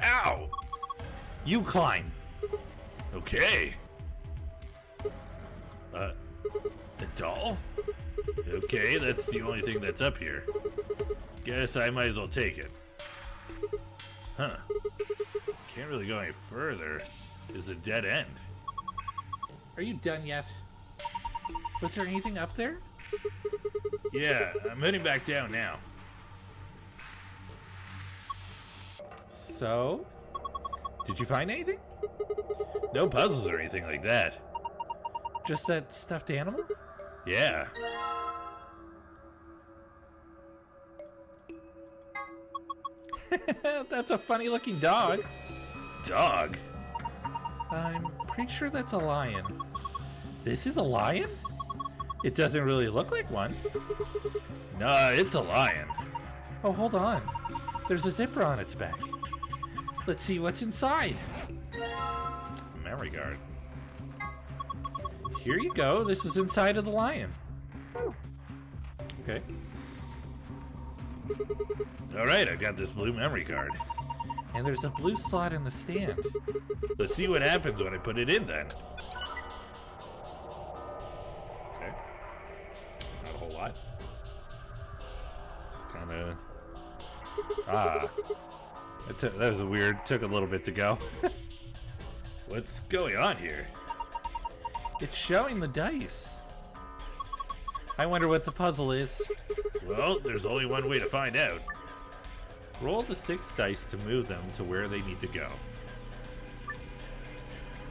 Ow! You climb. Okay. A doll? Okay, that's the only thing that's up here. Guess I might as well take it. Huh. Can't really go any further. It's a dead end. Are you done yet? Was there anything up there? Yeah, I'm heading back down now. So? Did you find anything? No puzzles or anything like that. Just that stuffed animal? Yeah. That's a funny looking dog. Dog? I'm pretty sure that's a lion. This is a lion? It doesn't really look like one. Nah, it's a lion. Oh, hold on. There's a zipper on its back. Let's see what's inside. Memory card. Here you go. This is inside of the lion. Okay. Alright, I've got this blue memory card. And there's a blue slot in the stand. Let's see what happens when I put it in then. Okay. Not a whole lot. Just kind of... Ah. That was a weird... Took a little bit to go. What's going on here? It's showing the dice. I wonder what the puzzle is. Well, there's only one way to find out. Roll the 6 dice to move them to where they need to go.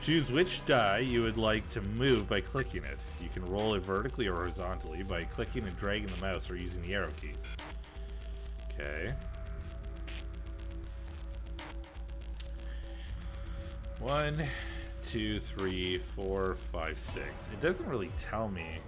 Choose which die you would like to move by clicking it. You can roll it vertically or horizontally by clicking and dragging the mouse or using the arrow keys. Okay. 1, 2, 3, 4, 5, 6. It doesn't really tell me.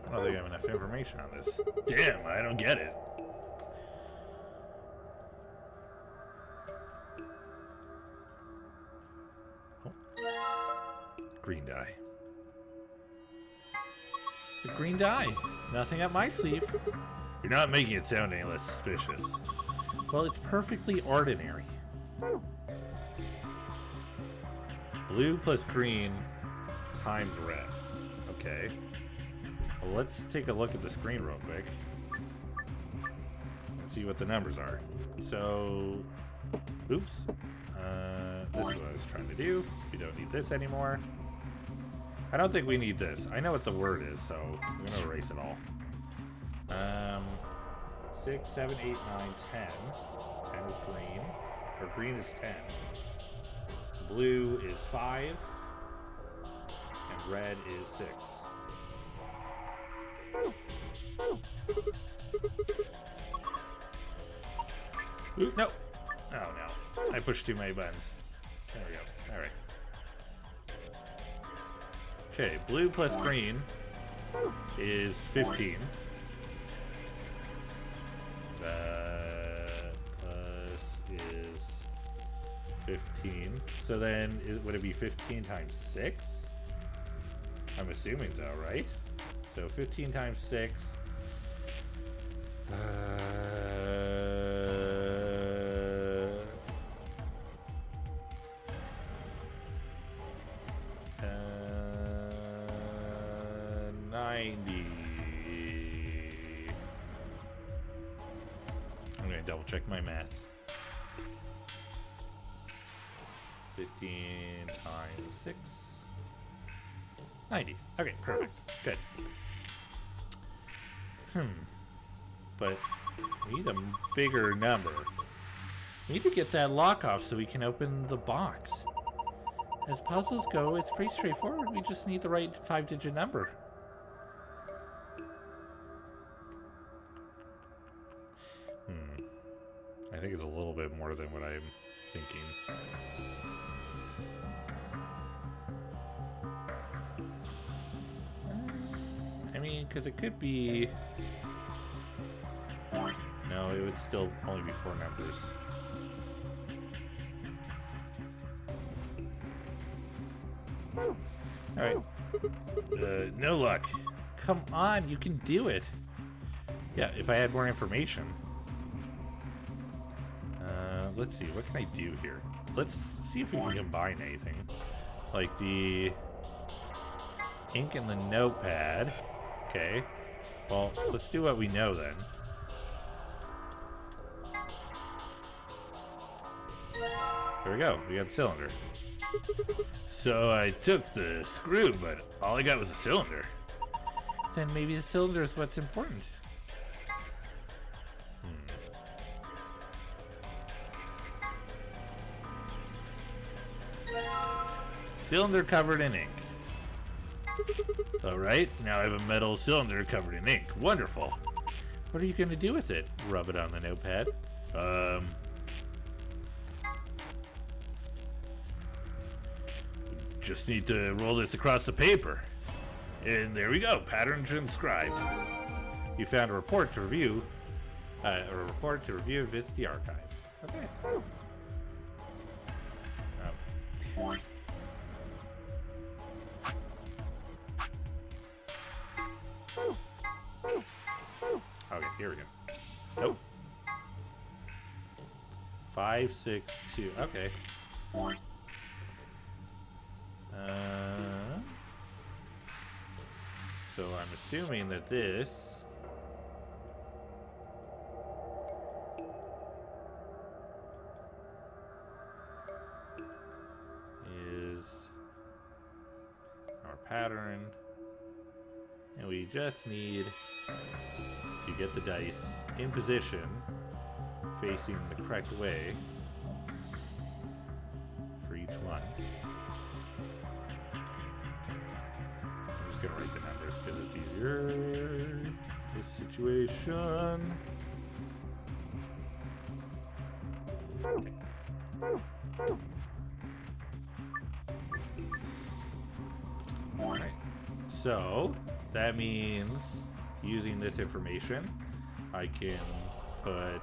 I don't think I have enough information on this. Damn, I don't get it. Oh. Green die. The green die. Nothing up my sleeve. You're not making it sound any less suspicious. Well, it's perfectly ordinary. Blue plus green times red. Okay. Well, let's take a look at the screen real quick and see what the numbers are. So, oops. This is what I was trying to do. We don't need this anymore. I don't think we need this. I know what the word is, so I'm going to erase it all. 6, 7, 8, 9, 10. 10 is green. Or green is 10. Blue is 5. And red is 6. Ooh, no. Oh, no. I pushed too many buttons. There we go. All right. Okay, blue plus green is 15. Plus is 15. So then, would it be 15 times 6? I'm assuming so, right? So 15 times 6. 90. I'm gonna double check my math. 15 times 6. 90. Okay, perfect. Good. But we need a bigger number. We need to get that lock off so we can open the box. As puzzles go, it's pretty straightforward. We just need the right 5-digit number. I think it's a little bit more than what I'm thinking. I mean, because it could be... No, it would still only be 4 numbers. Alright. No luck. Come on, you can do it. Yeah, if I had more information. Let's see, what can I do here? Let's see if we can combine anything. Like the ink and the notepad. Okay. Well, let's do what we know then. There we go, we got the cylinder. So I took the screw, but all I got was a cylinder. Then maybe the cylinder is what's important. Cylinder covered in ink. Alright, now I have a metal cylinder covered in ink. Wonderful. What are you going to do with it? Rub it on the notepad. Just need to roll this across the paper. And there we go. Pattern transcribed. You found a report to review. Visit the archive. Okay. Oh. Okay, here we go. Nope. 5, 6, 2. Okay. So I'm assuming that this is our pattern, and we just need to get the dice in position facing the correct way for each one. I'm just gonna write the numbers because it's easier. This situation. Okay. Alright. So that means using this information, I can put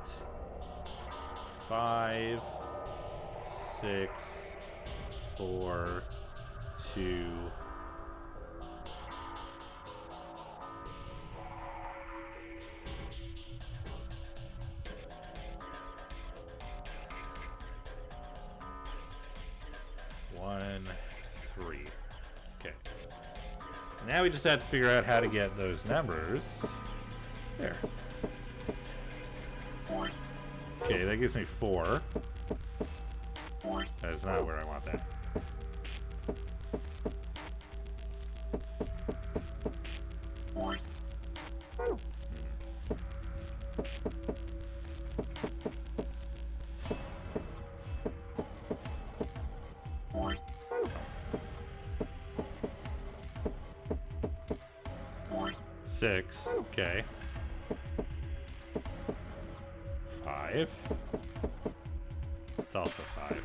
5, 6, 4, 2, 1, 3. Okay. Now we just have to figure out how to get those numbers. There. Okay, that gives me 4. That's not where I want that. Six. Okay. 5. It's also 5.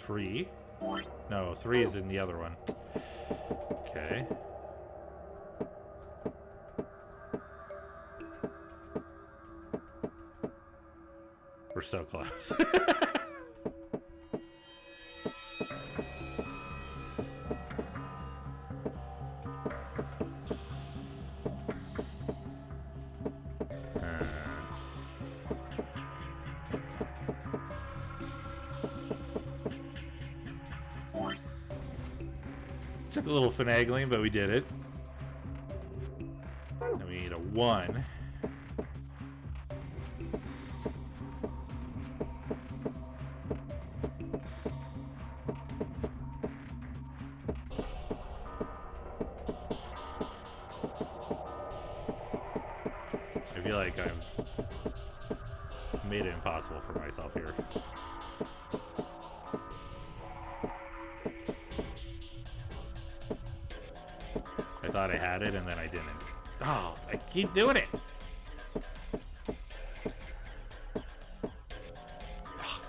Three. No, 3 is in the other one. Okay. We're so close. Took a little finagling, but we did it. And we need a 1. I feel like I've made it impossible for myself here. I thought I had it and then I didn't. Oh, I keep doing it. Oh,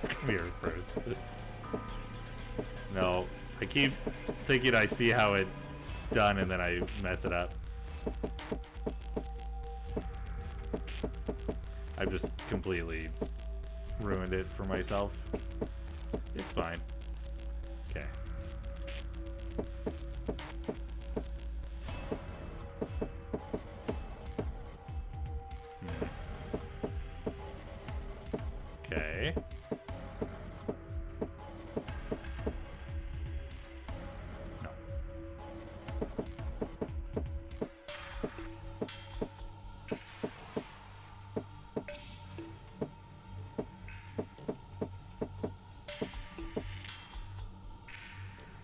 come here first. No, I keep thinking I see how it's done and then I mess it up. I've just completely ruined it for myself. It's fine. Okay. Okay. No.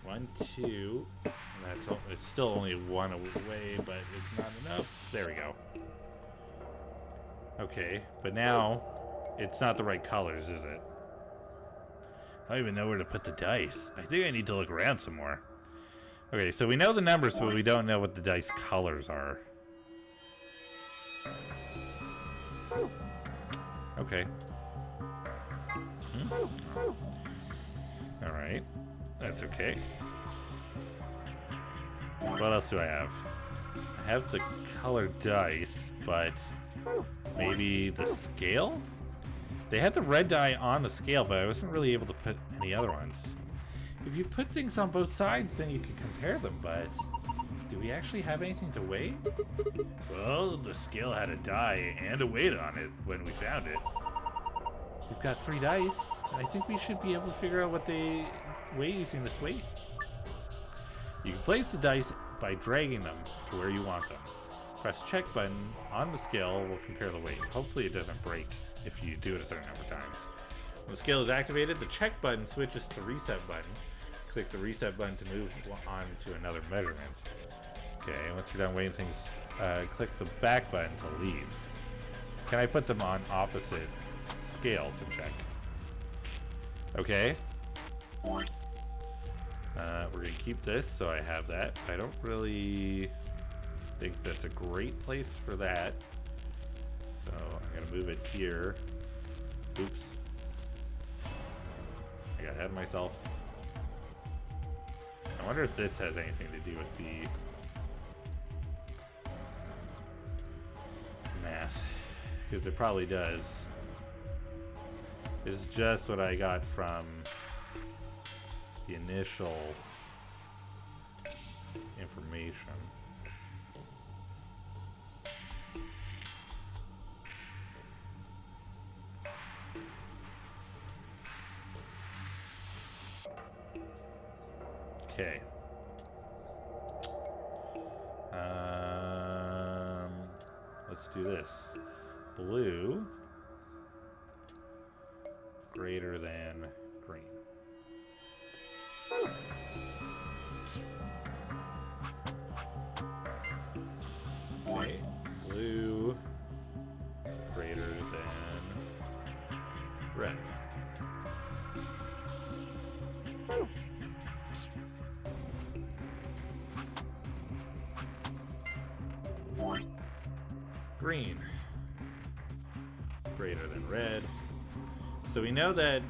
One, two. And that's it's still only 1 away, but it's not enough. There we go. Okay, but now it's not the right colors, is it? I don't even know where to put the dice. I think I need to look around some more. Okay, so we know the numbers, but we don't know what the dice colors are. Okay. Alright. That's okay. What else do I have? I have the colored dice, but maybe the scale? They had the red die on the scale, but I wasn't really able to put any other ones. If you put things on both sides, then you can compare them, but do we actually have anything to weigh? Well, the scale had a die and a weight on it when we found it. We've got 3 dice, and I think we should be able to figure out what they weigh using this weight. You can place the dice by dragging them to where you want them. Press the check button on the scale will compare the weight. Hopefully it doesn't break if you do it a certain number of times. When the scale is activated, the check button switches to reset button. Click the reset button to move on to another measurement. Okay, once you're done weighing things, click the back button to leave. Can I put them on opposite scales and check? Okay. We're gonna keep this, so I have that. I don't really think that's a great place for that. So I'm gonna move it here. Oops. I got ahead of myself. I wonder if this has anything to do with the math, because it probably does. This is just what I got from the initial information. Okay. Let's do this. Blue greater than green. Okay, blue greater than red. Green greater than red. So we know that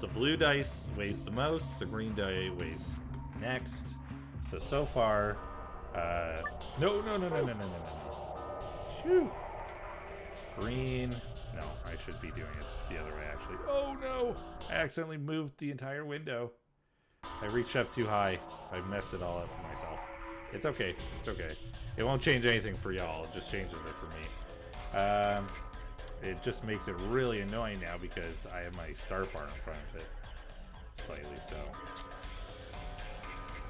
the blue dice weighs the most, the green die weighs next. So far, no. Shoo. Green. No, I should be doing it the other way, actually. Oh no! I accidentally moved the entire window. I reached up too high. I messed it all up for myself. It's okay. It's okay. It won't change anything for y'all. It just changes it for me. It just makes it really annoying now because I have my start bar in front of it. Slightly, so.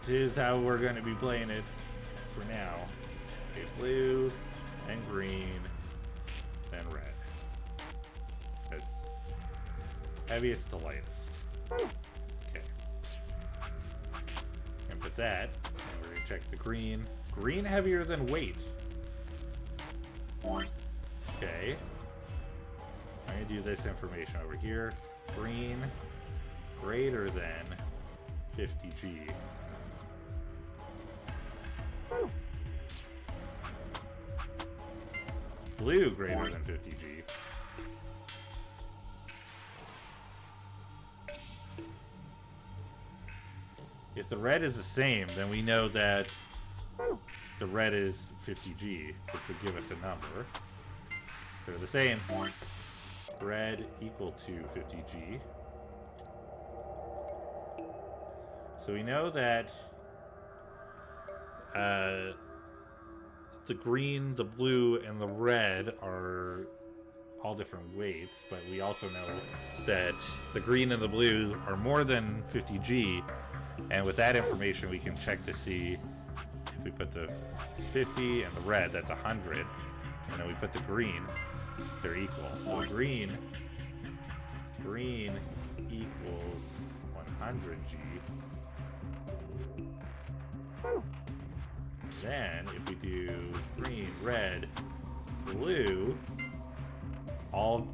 This is how we're going to be playing it for now. Okay, blue, and green, and red. That's heaviest to lightest. Okay. And put that, and we're going to check the green. Green heavier than weight. Okay. I'm going to do this information over here. Green greater than 50G. Blue greater than 50G. If the red is the same, then we know that the red is 50G, which would give us a number. They're the same. Red equal to 50G. So we know that the green, the blue, and the red are all different weights, but we also know that the green and the blue are more than 50G, and with that information we can check to see if we put the 50 and the red, that's 100, and then we put the green, they're equal. So green equals 100G. Then if we do green, red, blue, all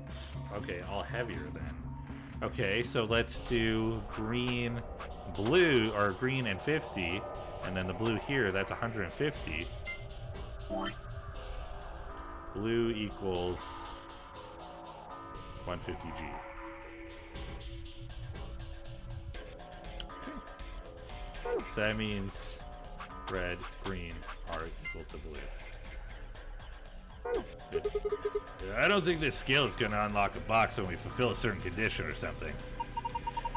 heavier then. Okay, so let's do green, blue, or green and 50, and then the blue here, that's 150. Blue equals 150G. So that means red, green are equal to blue. Good. I don't think this skill is going to unlock a box when we fulfill a certain condition or something.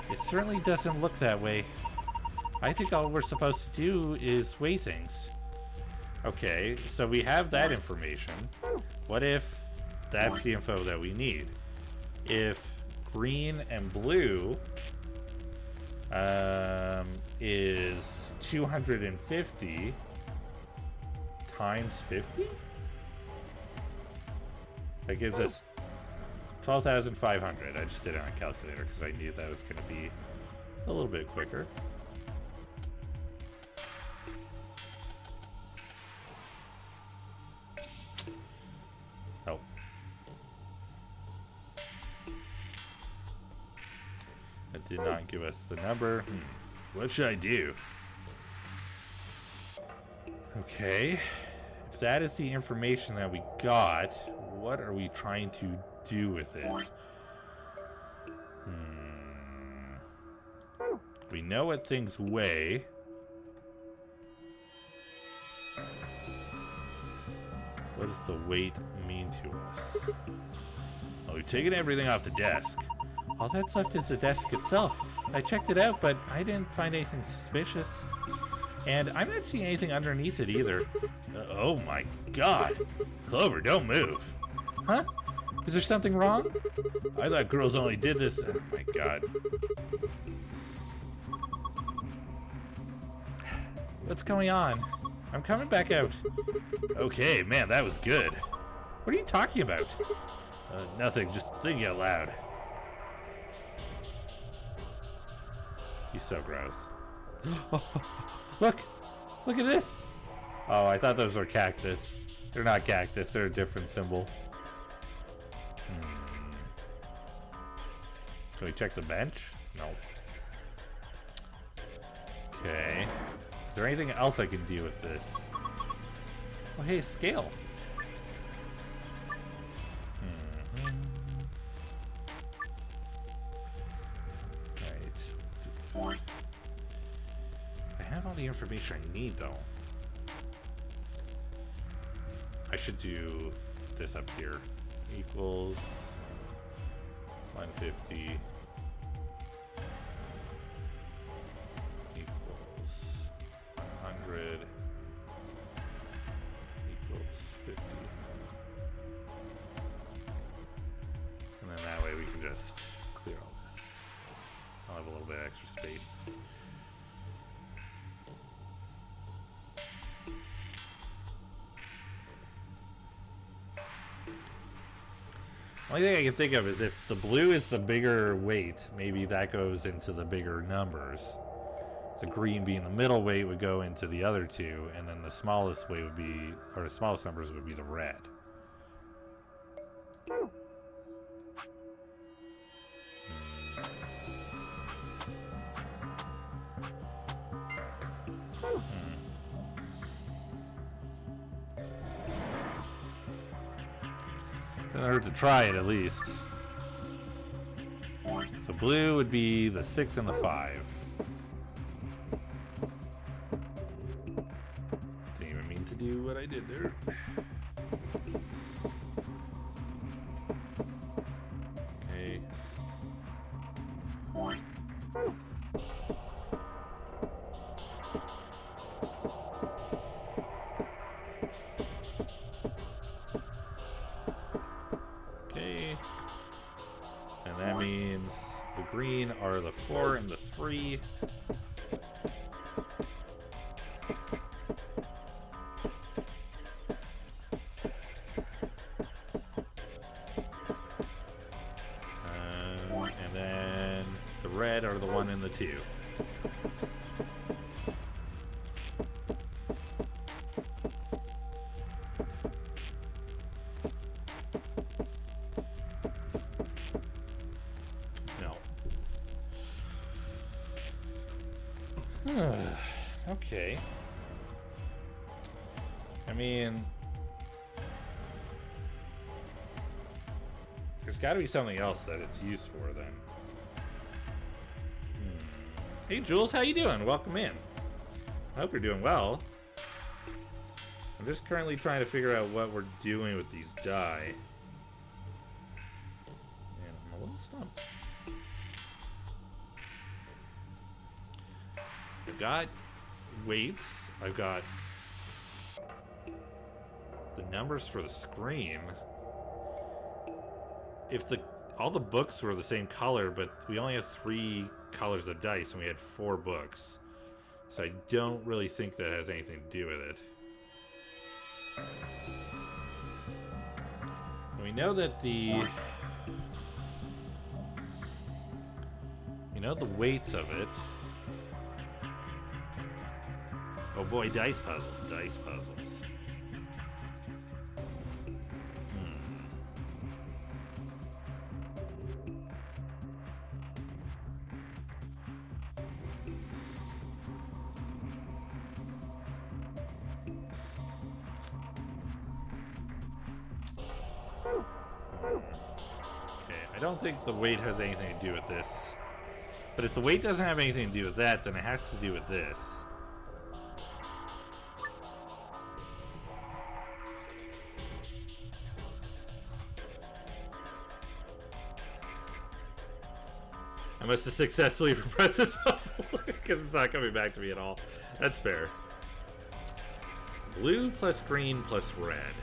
It certainly doesn't look that way. I think all we're supposed to do is weigh things. Okay, so we have that information. What if that's the info that we need? If green and blue is 250 times 50? That gives us 12,500. I just did it on a calculator because I knew that was going to be a little bit quicker. Oh. That did not give us the number. What should I do? Okay. If that is the information that we got, what are we trying to do with it? We know what things weigh. What does the weight mean to us? Well, we've taken everything off the desk. All that's left is the desk itself. I checked it out, but I didn't find anything suspicious. And I'm not seeing anything underneath it either. Oh my god. Clover, don't move. Huh? Is there something wrong? I thought girls only did this. Oh my god. What's going on? I'm coming back out. Okay, man, that was good. What are you talking about? Nothing, just thinking out loud. He's so gross. Look! Look at this! Oh, I thought those were cactus. They're not cactus, they're a different symbol. Can we check the bench? No. Okay. Is there anything else I can do with this? Oh, hey, scale. Right. I have all the information I need, though. I should do this up here. Equals 150 equals 100 equals 50. And then that way we can just clear all this. I'll have a little bit of extra space. Only thing I can think of is if the blue is the bigger weight, maybe that goes into the bigger numbers. The green being the middle weight would go into the other two, and then the smallest weight would be, or the smallest numbers would be the red. Doesn't hurt to try it at least. So blue would be the 6 and the 5. Didn't even mean to do what I did there. Okay. Okay. And that means the green are the 4 and the 3. And then the red are the 1 and the 2. Okay. I mean, there's got to be something else that it's used for then. Hey Jules, how you doing? Welcome in. I hope you're doing well. I'm just currently trying to figure out what we're doing with these die. And I'm a little stumped. I've got weights. I've got the numbers for the screen. If all the books were the same color, but we only have 3 colors of dice and we had 4 books. So I don't really think that has anything to do with it. And we know that the weights of it. Oh boy, dice puzzles, dice puzzles. I don't think the weight has anything to do with this. But if the weight doesn't have anything to do with that, then it has to do with this. I must have successfully repressed this puzzle because it's not coming back to me at all. That's fair. Blue plus green plus red.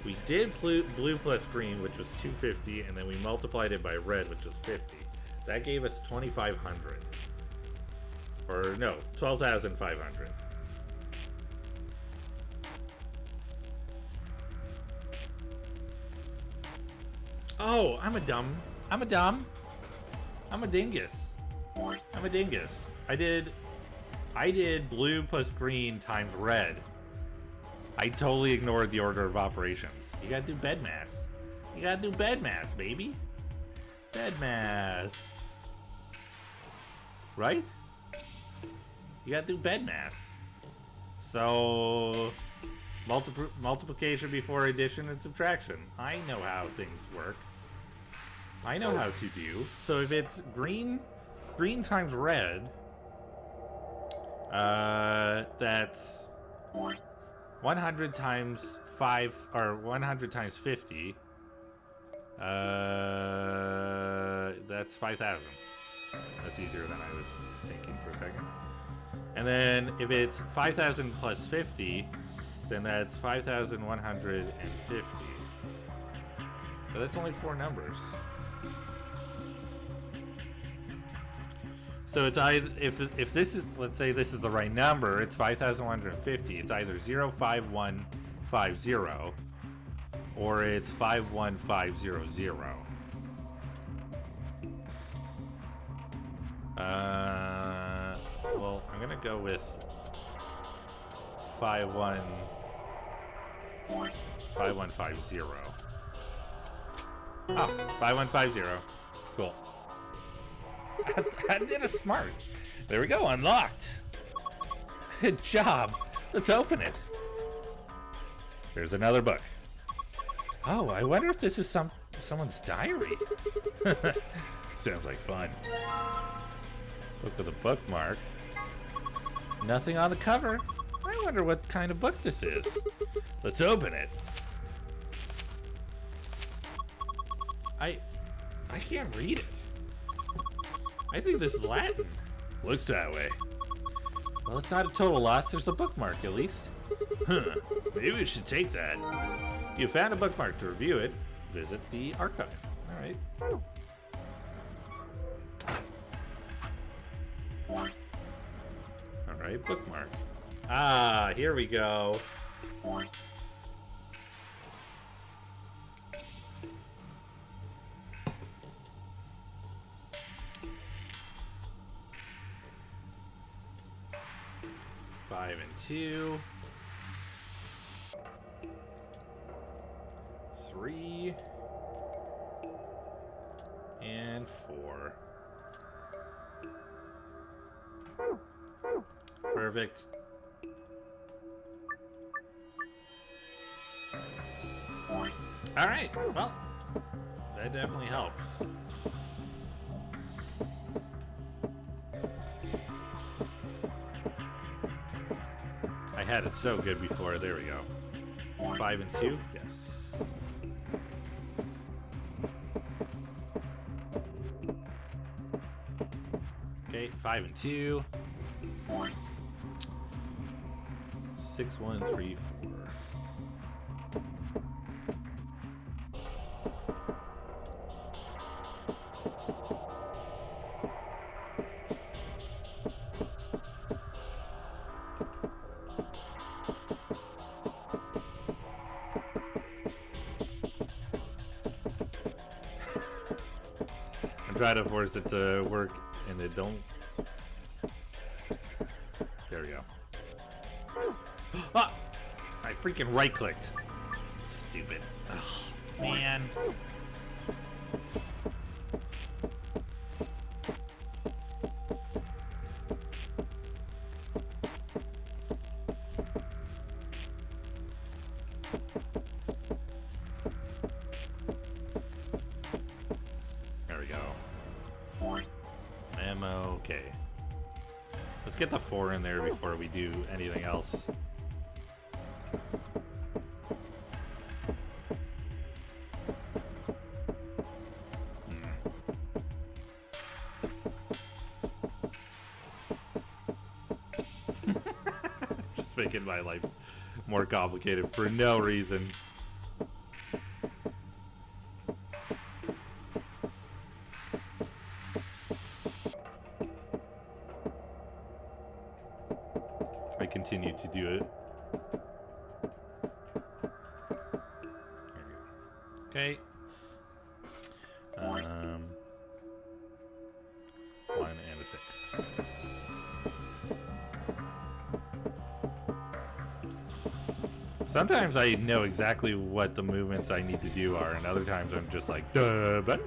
We did blue plus green, which was 250, and then we multiplied it by red, which was 50. That gave us 2,500. Or no, 12,500. Oh, I'm a dingus. I did blue plus green times red. I totally ignored the order of operations. You gotta do bed mass. You gotta do bed mass, baby. Bed mass. Right? You gotta do bed mass. So, multiplication before addition and subtraction. I know how things work. I know how to do. So if it's green times red, that's 100 times 5, or 100 times 50. That's 5,000. That's easier than I was thinking for a second. And then if it's 5,000 plus 50, then that's 5,150. But that's only 4 numbers. So it's either, if this is, let's say this is the right number, it's 5,150. It's either 05150 or it's 51500. Well, I'm gonna go with 5150. Oh, 5150. Cool. I did a smart. There we go, unlocked. Good job. Let's open it. There's another book. Oh, I wonder if this is someone's diary. Sounds like fun. Look at the bookmark. Nothing on the cover. I wonder what kind of book this is. Let's open it. I can't read it. I think this is Latin. Looks that way. Well, it's not a total loss. There's a bookmark, at least. Huh. Maybe we should take that. You found a bookmark. To review it, visit the archive. All right. All right, bookmark. Ah, here we go. Five and 2. 3 and 4. Perfect. All right. Well, that definitely helps. I had it so good before. There we go. 5 and 2. Yes. Okay, 5 and 2. 6134. I'm trying to force it to work, and it don't. There we go. Ah! I freaking right-clicked. Stupid. Oh, man. There we go. Ammo, okay. Let's get the 4 in there before we do anything else. Just making my life more complicated for no reason. I continue to do it. There we go. Okay. 1 and a 6. Sometimes I know exactly what the movements I need to do are, and other times I'm just like, duh, but.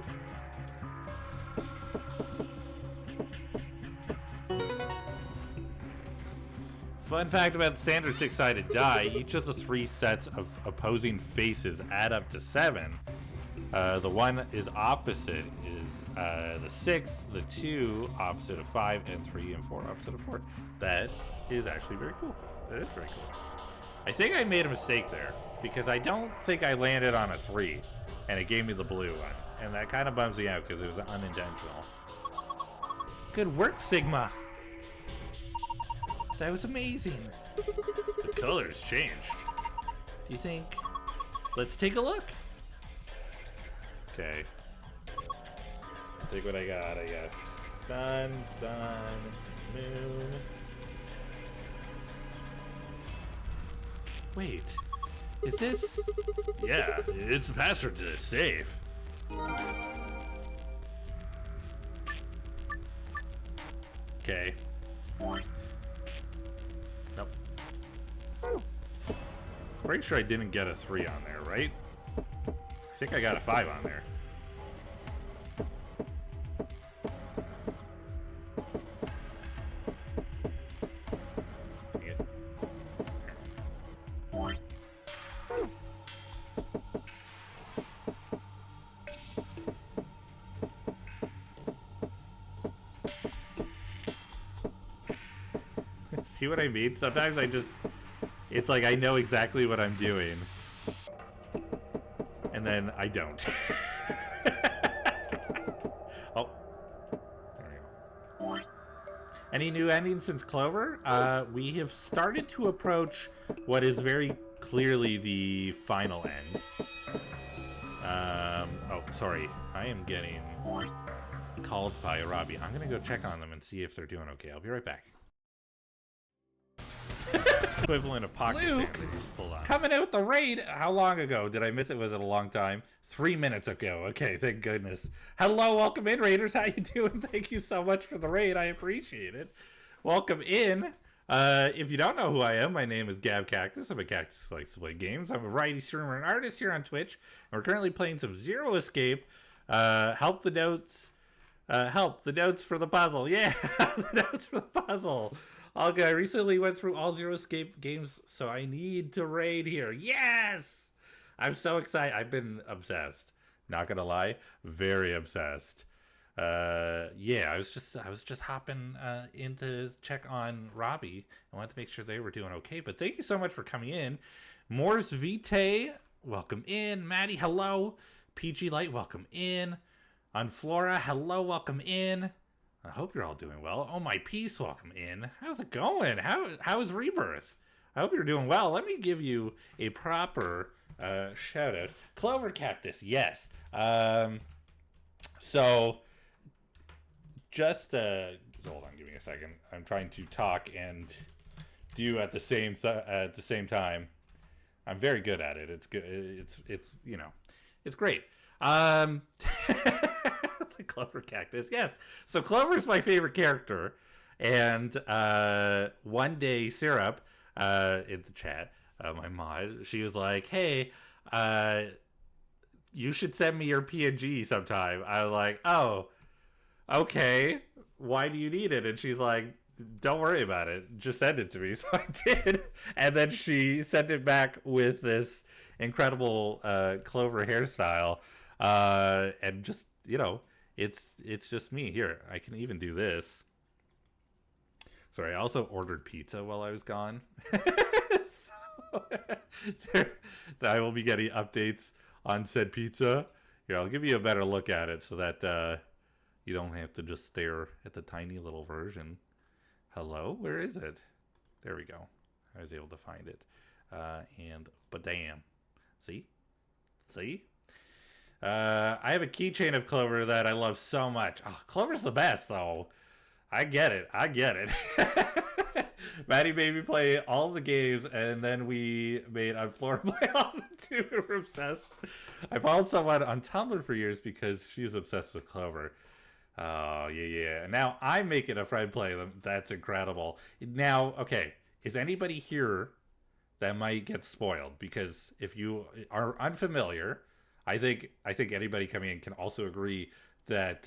Fun fact about the standard 6-sided die, each of the 3 sets of opposing faces add up to 7. The 1 is opposite is the 6, the 2 opposite of 5, and 3 and 4 opposite of 4. That is actually very cool. That is very cool. I think I made a mistake there, because I don't think I landed on a 3, and it gave me the blue one. And that kind of bums me out, because it was unintentional. Good work, Sigma! That was amazing. The colors changed. Do you think? Let's take a look. Okay. Take what I got, I guess. Sun, sun, moon. Wait. Is this? Yeah, it's the password to the safe. Okay. Nope. Pretty sure I didn't get a 3 on there, right? I think I got a 5 on there. See what I mean? Sometimes I just, it's like I know exactly what I'm doing, and then I don't. Oh, there we go. Any new endings since Clover? We have started to approach what is very clearly the final end. Oh, sorry. I am getting called by Robbie. I'm gonna go check on them and see if they're doing okay. I'll be right back. Equivalent of pocket Luke, sandwiches pulled on. coming out with the raid. How long ago? Did I miss it? Was it a long time? 3 minutes ago. Okay, thank goodness. Hello, welcome in, Raiders. How you doing? Thank you so much for the raid. I appreciate it. Welcome in. If you don't know who I am, my name is Gav Cactus. I'm a cactus who likes to play games. I'm a variety streamer and artist here on Twitch. And we're currently playing some Zero Escape. Help the notes for the puzzle. Yeah, the notes for the puzzle. Okay, I recently went through all Zero Escape games, so I need to raid here. Yes! I'm so excited. I've been obsessed. Not gonna lie, very obsessed. Yeah, I was just hopping in to check on Robbie. I wanted to make sure they were doing okay. But thank you so much for coming in. Morse Vitae, welcome in. Maddie, hello. PG Light, welcome in. Unflora, hello, welcome in. I hope you're all doing well. Oh, my peace, welcome in. How's it going? How is Rebirth? I hope you're doing well. Let me give you a proper shout out. Clover Cactus, yes. So just hold on, give me a second. I'm trying to talk and do at the same time. I'm very good at it. It's good. It's you know, it's great. The Clover Cactus, yes. So Clover's my favorite character, and one day Syrup in the chat, my mod, she was like, "Hey, you should send me your PNG sometime." I was like, "Oh, okay. Why do you need it?" And she's like, "Don't worry about it. Just send it to me." So I did. And then she sent it back with this incredible Clover hairstyle. And just, you know, it's just me. Here, I can even do this. Sorry, I also ordered pizza while I was gone. So I will be getting updates on said pizza. Here, I'll give you a better look at it so that you don't have to just stare at the tiny little version. Hello? Where is it? There we go. I was able to find it. But damn. See? I have a keychain of Clover that I love so much. Oh, Clover's the best, though. I get it. Maddie made me play all the games, and then we made Unflora play all the two. We were obsessed. I followed someone on Tumblr for years because she was obsessed with Clover. Oh, yeah. Now I'm making a friend play them. That's incredible. Now, okay, is anybody here that might get spoiled? Because if you are unfamiliar, I think anybody coming in can also agree that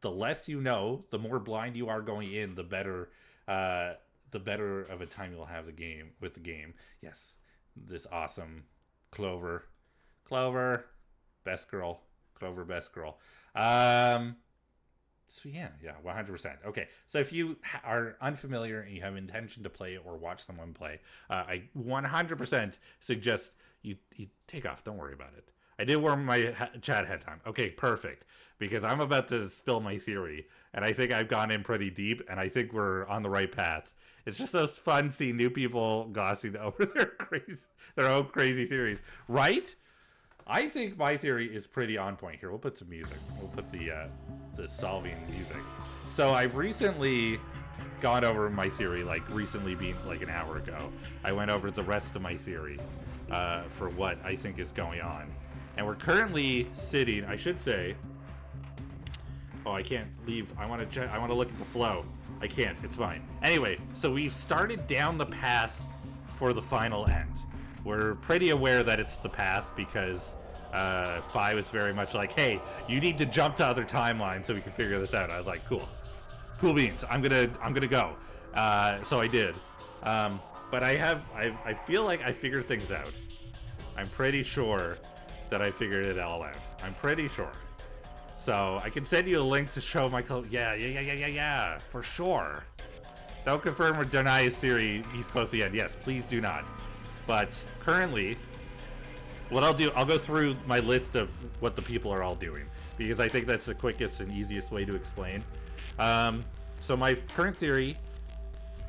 the less you know, the more blind you are going in, the better of a time you'll have with the game. Yes, this awesome Clover, best girl, Clover, best girl. So yeah, 100%. Okay, so if you are unfamiliar and you have intention to play or watch someone play, I 100% suggest you take off. Don't worry about it. I did warm my chat ahead of time. Okay, perfect. Because I'm about to spill my theory, and I think I've gone in pretty deep, and I think we're on the right path. It's just so fun seeing new people glossing over their own crazy theories, right? I think my theory is pretty on point here. We'll put some music. We'll put the solving music. So I've recently gone over my theory, like recently being like an hour ago. I went over the rest of my theory for what I think is going on. And we're currently sitting, I should say, oh, I can't leave. I want to look at the flow. I can't. It's fine. Anyway, so we've started down the path for the final end. We're pretty aware that it's the path because Fi was very much like, hey, you need to jump to other timelines so we can figure this out. I was like, cool beans. I'm gonna go. So I did. But I feel like I figured things out. I'm pretty sure that I figured it all out. I'm pretty sure. So I can send you a link to show my yeah, for sure. Don't confirm or deny his theory. He's close to the end. Yes, please do not. But currently, what I'll do, I'll go through my list of what the people are all doing because I think that's the quickest and easiest way to explain. So my current theory,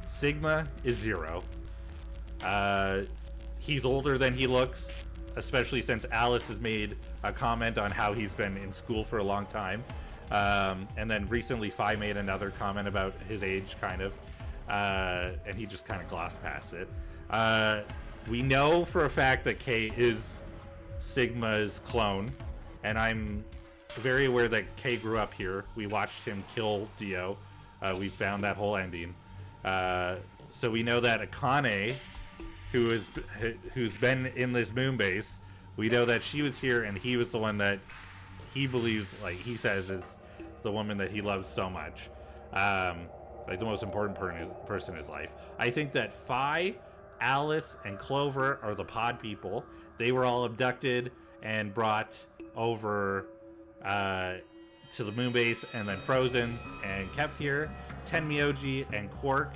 Sigma is 0. He's older than he looks, especially since Alice has made a comment on how he's been in school for a long time. And then recently Fi made another comment about his age, kind of. And he just kind of glossed past it. We know for a fact that Kay is Sigma's clone, and I'm very aware that Kay grew up here. We watched him kill Dio. We found that whole ending. So we know that Akane, who's been in this moon base, we know that she was here, and he was the one that he believes, like he says, is the woman that he loves so much. Like the most important person in his life. I think that Fi, Alice, and Clover are the pod people. They were all abducted and brought over to the moon base and then frozen and kept here. Tenmyoji and Quark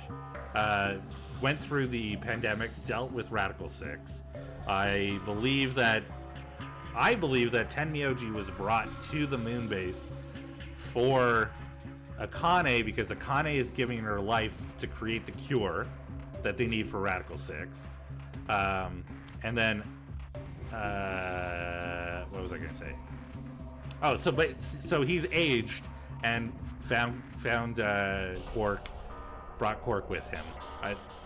went through the pandemic, dealt with Radical 6. I believe that Tenmyoji was brought to the moon base for Akane because Akane is giving her life to create the cure that they need for Radical 6. And then, what was I gonna say? Oh, so he's aged and found Quark, brought Quark with him.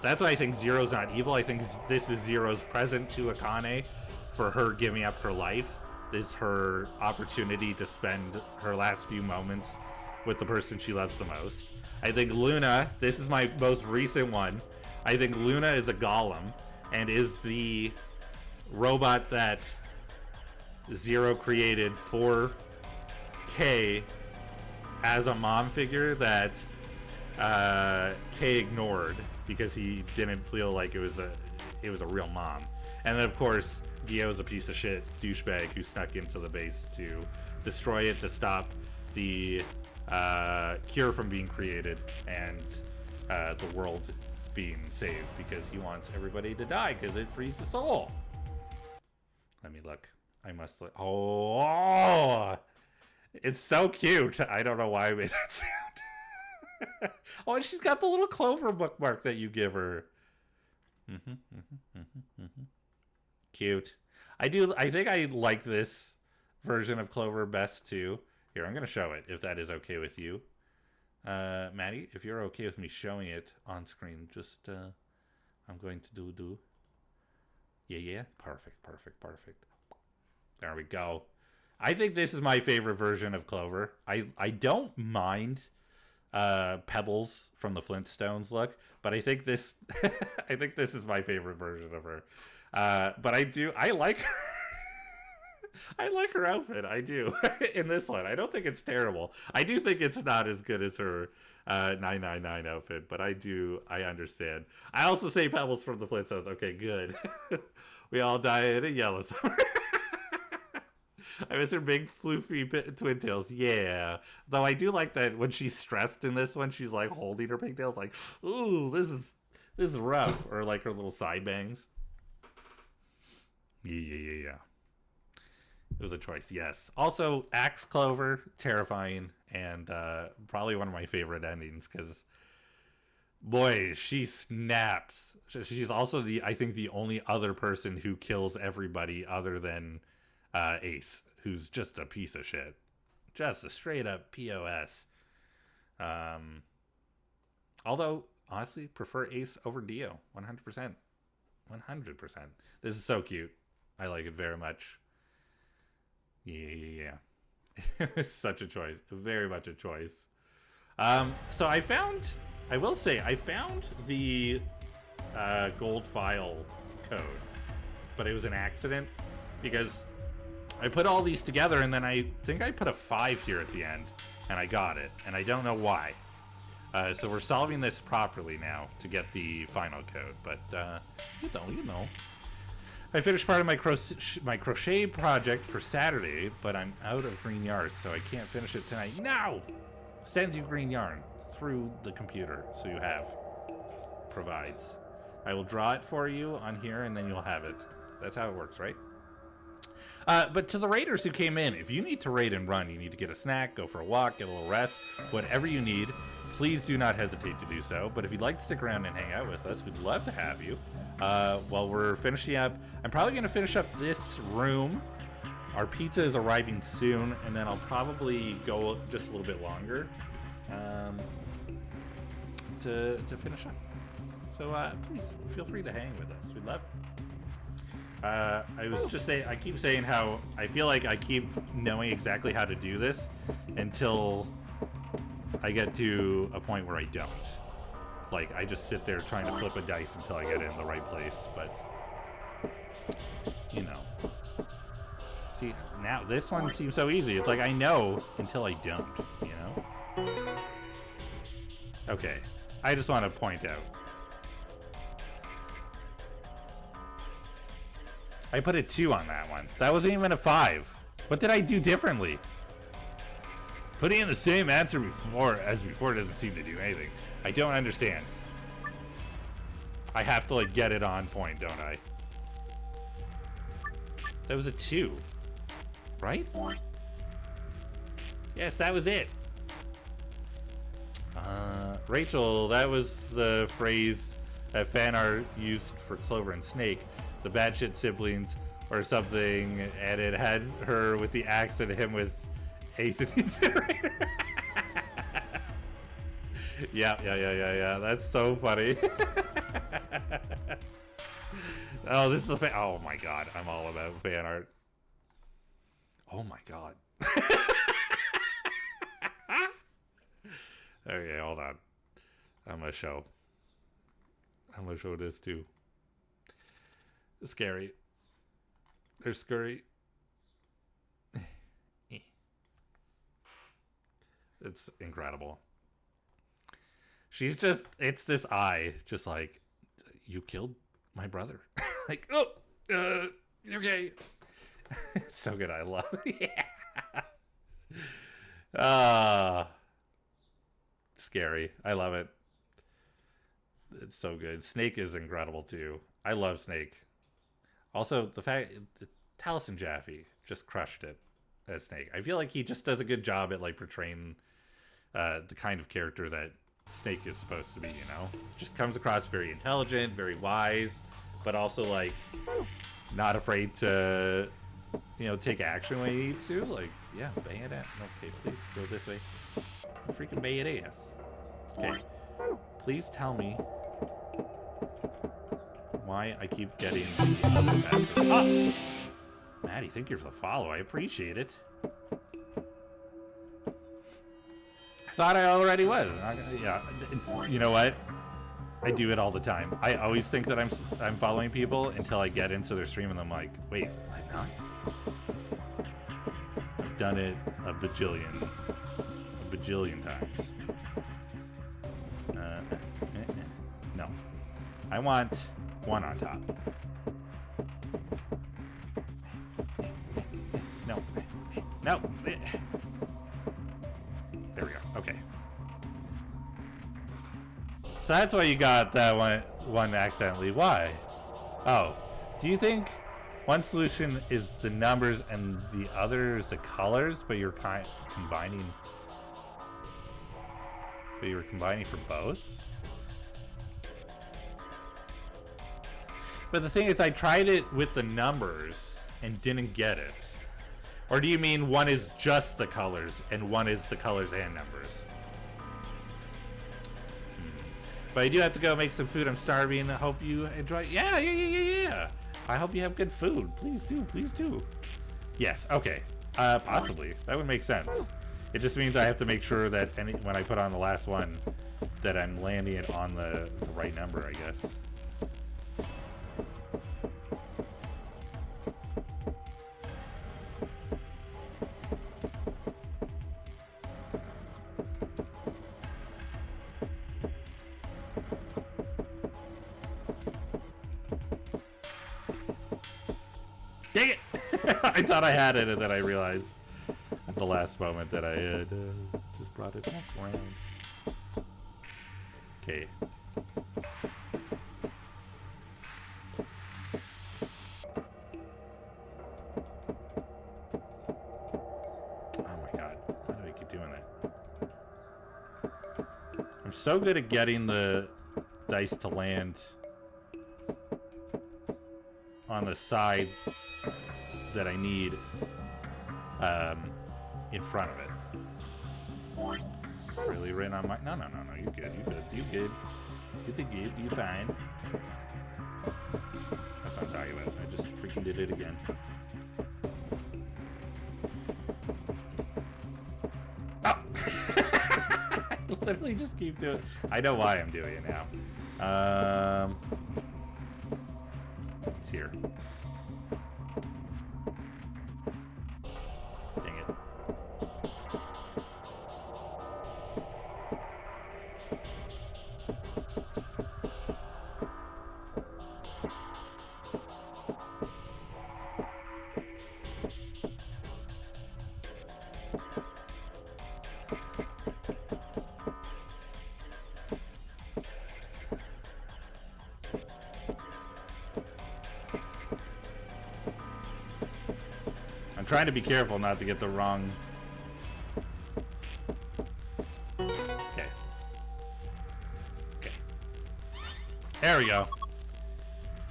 That's why I think Zero's not evil. I think this is Zero's present to Akane for her giving up her life. This is her opportunity to spend her last few moments with the person she loves the most. I think Luna, this is my most recent one. I think Luna is a golem and is the robot that Zero created for Kay as a mom figure that Kay ignored because he didn't feel like it was a real mom. And then of course Dio's a piece of shit douchebag who snuck into the base to destroy it, to stop the cure from being created and the world being saved because he wants everybody to die because it frees the soul. Let me look. I must look. Oh, it's so cute. I don't know why I made that sound. Oh, and she's got the little Clover bookmark that you give her. Cute. I think I like this version of Clover best too. Here, I'm going to show it if that is okay with you. Maddie, if you're okay with me showing it on screen, just, I'm going to do. Yeah. Perfect. There we go. I think this is my favorite version of Clover. I don't mind Pebbles from the Flintstones look, but I think this is my favorite version of her. But I like her. I like her outfit. I do. In this one, I don't think it's terrible. I do think it's not as good as her 999 outfit, but I understand. I also say Pebbles from the Flintstones. Okay, good. We all die in a yellow summer. I miss her big floofy twin tails. Yeah. Though I do like that when she's stressed in this one, she's like holding her pigtails like, ooh, this is rough. Or like her little side bangs. Yeah. It was a choice, yes. Also, Axe Clover, terrifying, and probably one of my favorite endings because, boy, she snaps. She's also I think the only other person who kills everybody other than Ace, who's just a piece of shit. Just a straight up POS. Although, honestly, prefer Ace over Dio, 100%. 100%. This is so cute. I like it very much. Yeah. Such a choice. Very much a choice. So I found the gold file code, but it was an accident because I put all these together and then I think I put a 5 here at the end and I got it and I don't know why. So we're solving this properly now to get the final code, but you know. I finished part of my crochet project for Saturday, but I'm out of green yarn, so I can't finish it tonight. No! Sends you green yarn through the computer, so you have. Provides. I will draw it for you on here, and then you'll have it. That's how it works, right? But to the raiders who came in, if you need to raid and run, you need to get a snack, go for a walk, get a little rest, whatever you need, please do not hesitate to do so. But if you'd like to stick around and hang out with us, we'd love to have you. While we're finishing up, I'm probably going to finish up this room. Our pizza is arriving soon, and then I'll probably go just a little bit longer to finish up. So please feel free to hang with us. We'd love it. I was just saying, I keep saying how I feel like I keep knowing exactly how to do this until I get to a point where I don't. Like, I just sit there trying to flip a dice until I get it in the right place, but, you know. See, now this one seems so easy. It's like I know until I don't, you know? Okay, I just want to point out. I put a 2 on that one. That wasn't even a 5. What did I do differently? Putting in the same answer before doesn't seem to do anything. I don't understand. I have to like get it on point, don't I? That was a 2. Right? Yes, that was it. Rachel, that was the phrase that fan art used for Clover and Snake, the batshit siblings or something, and it had her with the axe and him with Ace in the incinerator. Yeah. That's so funny. Oh, this is the oh my god, I'm all about fan art. Oh my god. Okay, hold on. I'm gonna show this too. It's scary. They're scurry. It's incredible. She's just, it's this eye, just like, you killed my brother. Like, oh, okay. It's so good. I love it. Yeah. Scary. I love it. It's so good. Snake is incredible too. I love Snake. Also, the fact Taliesin Jaffe just crushed it as Snake. I feel like he just does a good job at like portraying the kind of character that Snake is supposed to be, you know? Just comes across very intelligent, very wise, but also like not afraid to, you know, take action when he needs to. Like, yeah, bang it out. Okay, please go this way. Freaking bang it ass. Okay. Please tell me why I keep getting the other bastard. Ah! Maddie, thank you for the follow. I appreciate it. I thought I already was. Yeah, you know what? I do it all the time. I always think that I'm following people until I get into their stream and I'm like, wait, I'm not. I've done it a bajillion times. No. I want one on top. No. No. There we go. Okay. So that's why you got that one accidentally. Why? Oh. Do you think one solution is the numbers and the other is the colors, but you're combining... But you were combining for both? But the thing is, I tried it with the numbers and didn't get it. Or do you mean one is just the colors and one is the colors and numbers? But I do have to go make some food. I'm starving. I hope you enjoy. Yeah. I hope you have good food. Please do. Yes, okay. Possibly. That would make sense. It just means I have to make sure that when I put on the last one, that I'm landing it on the right number, I guess. Dang it! I thought I had it, and then I realized at the last moment that I had just brought it back around. Okay. Oh my god. How do I keep doing that? I'm so good at getting the dice to land on the side that I need in front of it. Really right on my... No, you good. You fine. That's what I'm talking about. I just freaking did it again. Oh! I literally just keep doing it. I know why I'm doing it now. It's here. Dang it. Trying to be careful not to get the wrong. Okay. There we go.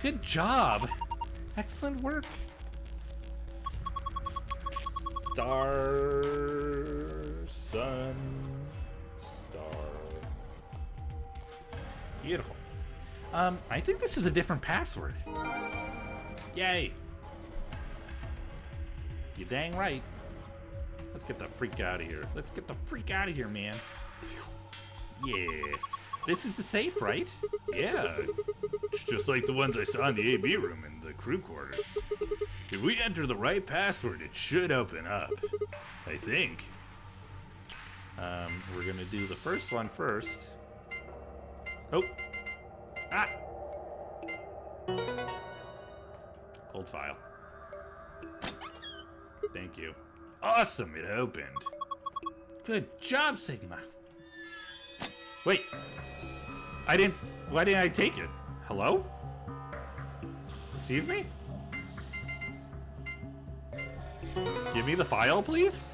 Good job. Excellent work. Star, sun, star. Beautiful. I think this is a different password. Yay. You dang right. Let's get the freak out of here. Let's get the freak out of here, man. Yeah. This is the safe, right? Yeah. It's just like the ones I saw in the AB room in the crew quarters. If we enter the right password, it should open up. I think. We're gonna do the first one first. Oh. Ah! Cold file. Thank you. Awesome, it opened. Good job, Sigma. Wait. Why didn't I take it? Hello? Excuse me? Give me the file, please?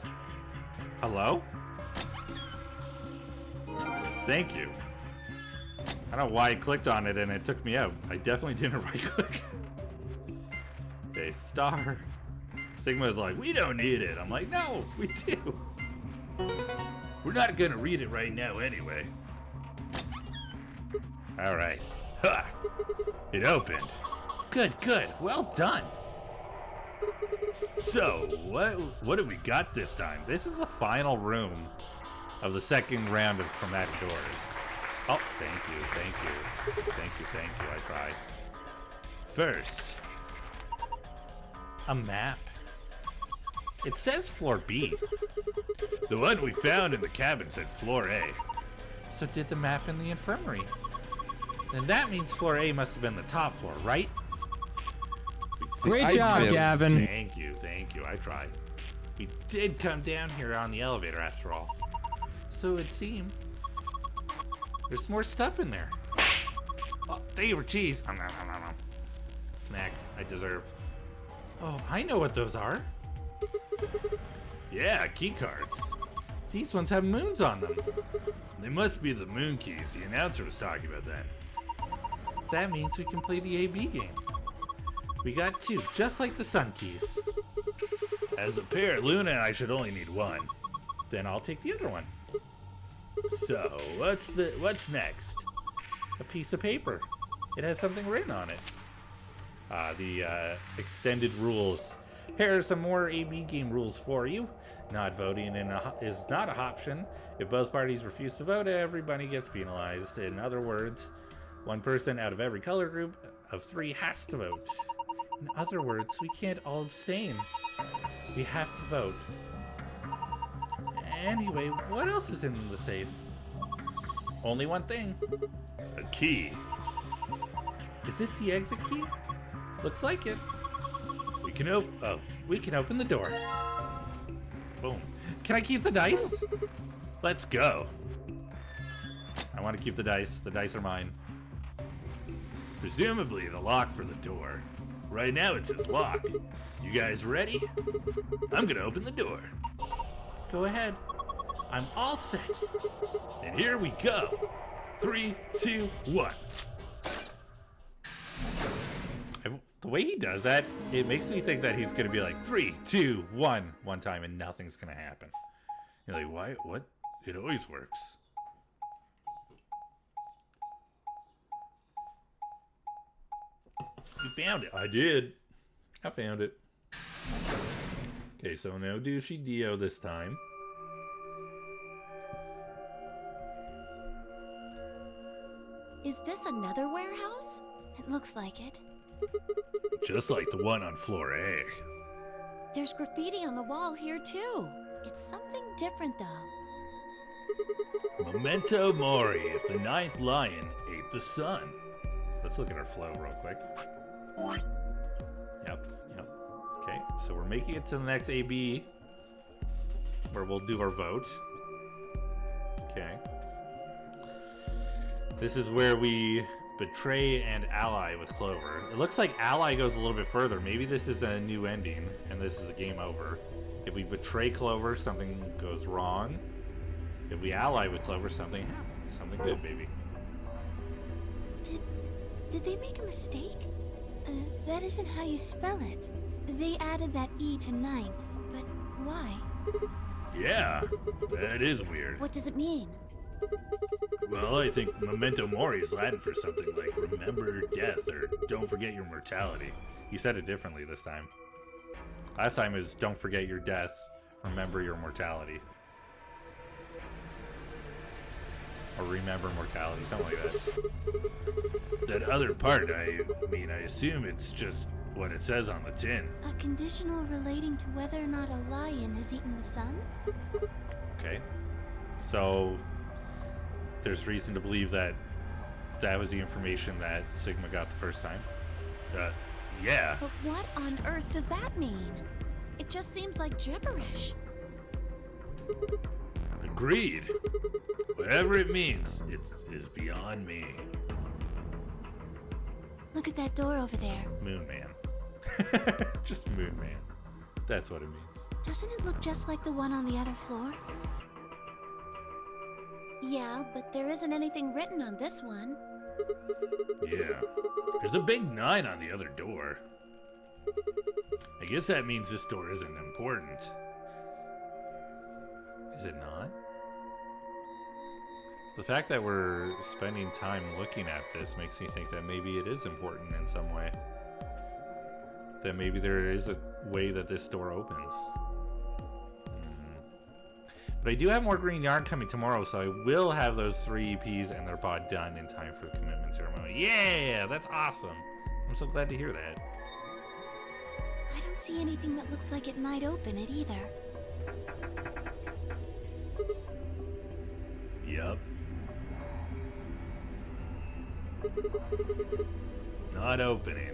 Hello? Thank you. I don't know why I clicked on it and it took me out. I definitely didn't right click. Okay, star. Sigma's like, we don't need it. I'm like, no, we do. We're not gonna read it right now anyway. All right. Ha! It opened. Good, good. Well done. So, what have we got this time? This is the final room of the second round of chromatic doors. Oh, thank you, thank you. Thank you, thank you. I tried. First, a map. It says floor B. The one we found in the cabin said floor A. So did the map in the infirmary. Then that means floor A must have been the top floor, right? Great job, Gavin. Thank you, I tried. We did come down here on the elevator after all. So it seemed. There's more stuff in there. Oh, thank you for cheese. Snack I deserve. Oh, I know what those are. Yeah, key cards. These ones have moons on them. They must be the moon keys. The announcer was talking about that. That means we can play the AB game. We got two, just like the sun keys. As a pair, Luna and I should only need one. Then I'll take the other one. So, what's next? A piece of paper. It has something written on it. The extended rules. Here are some more AB game rules for you. Not voting is not an option. If both parties refuse to vote, everybody gets penalized. In other words, one person out of every color group of 3 has to vote. In other words, we can't all abstain. We have to vote. Anyway, what else is in the safe? Only one thing. A key. Is this the exit key? Looks like it. We can open the door. Boom. Can I keep the dice? Let's go. I want to keep the dice. The dice are mine. Presumably the lock for the door. Right now it says lock. You guys ready? I'm gonna open the door. Go ahead. I'm all set. And here we go. 3, 2, 1. The way he does that, it makes me think that he's gonna be like 3, 2, 1 one time and nothing's gonna happen. You're like, why? What? It always works. You found it. I did. I found it. Okay, so no douchey Dio this time. Is this another warehouse? It looks like it. Just like the one on floor A. There's graffiti on the wall here too. It's something different though. Memento mori, if the 9th lion ate the sun. Let's look at our flow real quick. Yep. Okay, so we're making it to the next AB, where we'll do our vote. Okay. This is where we betray and ally with Clover. It looks like ally goes a little bit further. Maybe this is a new ending, and this is a game over. If we betray Clover, something goes wrong. If we ally with Clover, something happens. Something good, maybe. Did they make a mistake? That isn't how you spell it. They added that E to ninth, but why? Yeah, that is weird. What does it mean? Well, I think memento mori is Latin for something like remember death or don't forget your mortality. He said it differently this time. Last time it was don't forget your death, remember your mortality. Or remember mortality, something like that. That other part, I mean, I assume it's just what it says on the tin. A conditional relating to whether or not a lion has eaten the sun? Okay. So, there's reason to believe that that was the information that Sigma got the first time. Yeah. But what on earth does that mean? It just seems like gibberish. Agreed. Whatever it means, it is beyond me. Look at that door over there. Moon Man. Just Moon Man. That's what it means. Doesn't it look just like the one on the other floor? Yeah, but there isn't anything written on this one. Yeah. There's a big 9 on the other door. I guess that means this door isn't important. Is it not? The fact that we're spending time looking at this makes me think that maybe it is important in some way. That maybe there is a way that this door opens. But I do have more green yarn coming tomorrow, so I will have those 3 EPs and their pod done in time for the commitment ceremony. Yeah, that's awesome. I'm so glad to hear that. I don't see anything that looks like it might open it either. Yup. Not opening.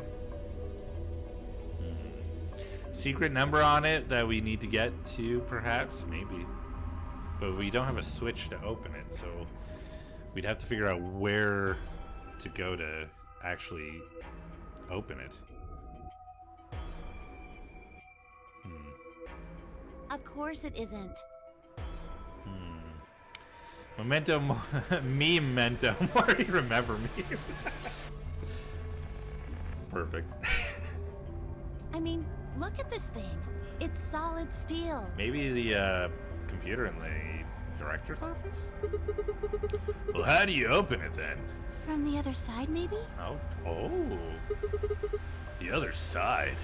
Secret number on it that we need to get to, perhaps? Maybe. But we don't have a switch to open it, so we'd have to figure out where to go to actually open it. Of course it isn't. Memento memento mori, remember me. Perfect. I mean, look at this thing. It's solid steel. Maybe the computer in the director's office? Well, how do you open it then? From the other side, maybe? Oh. The other side.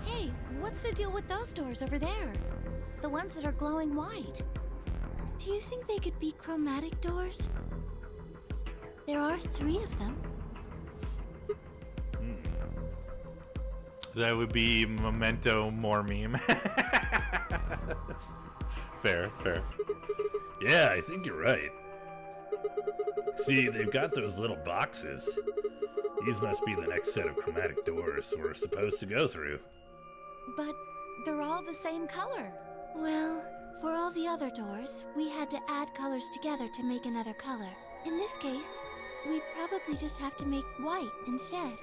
Hey, what's the deal with those doors over there? The ones that are glowing white. Do you think they could be chromatic doors? There are 3 of them. That would be memento mori. Fair. Yeah, I think you're right. See, they've got those little boxes. These must be the next set of chromatic doors we're supposed to go through. But they're all the same color. Well, for all the other doors, we had to add colors together to make another color. In this case, we probably just have to make white instead.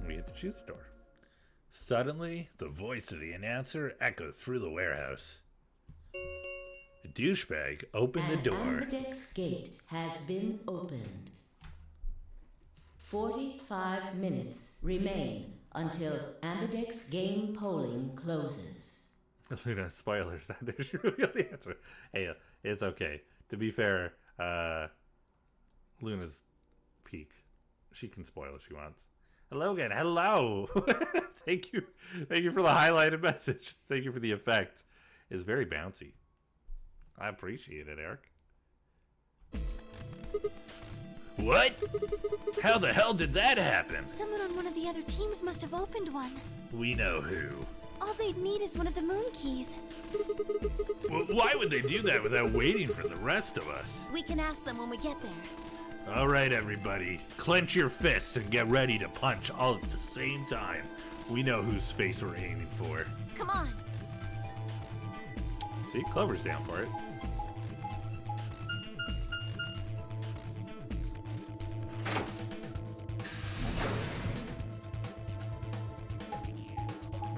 We get to choose the door. Suddenly, the voice of the announcer echoed through the warehouse. A douchebag opened the door. Ambidex gate has been opened. 45 minutes remain until Ambidex game polling closes. Luna, spoilers. Did you reveal the answer? Hey, it's okay. To be fair, Luna's peak. She can spoil if she wants. Hello again. Hello. Thank you for the highlighted message. Thank you for the effect. It's very bouncy. I appreciate it, Eric. What? How the hell did that happen? Someone on one of the other teams must have opened one. We know who. All they'd need is one of the moon keys. Well, why would they do that without waiting for the rest of us? We can ask them when we get there. All right, everybody. Clench your fists and get ready to punch all at the same time. We know whose face we're aiming for. Come on. See, Clover's down for it.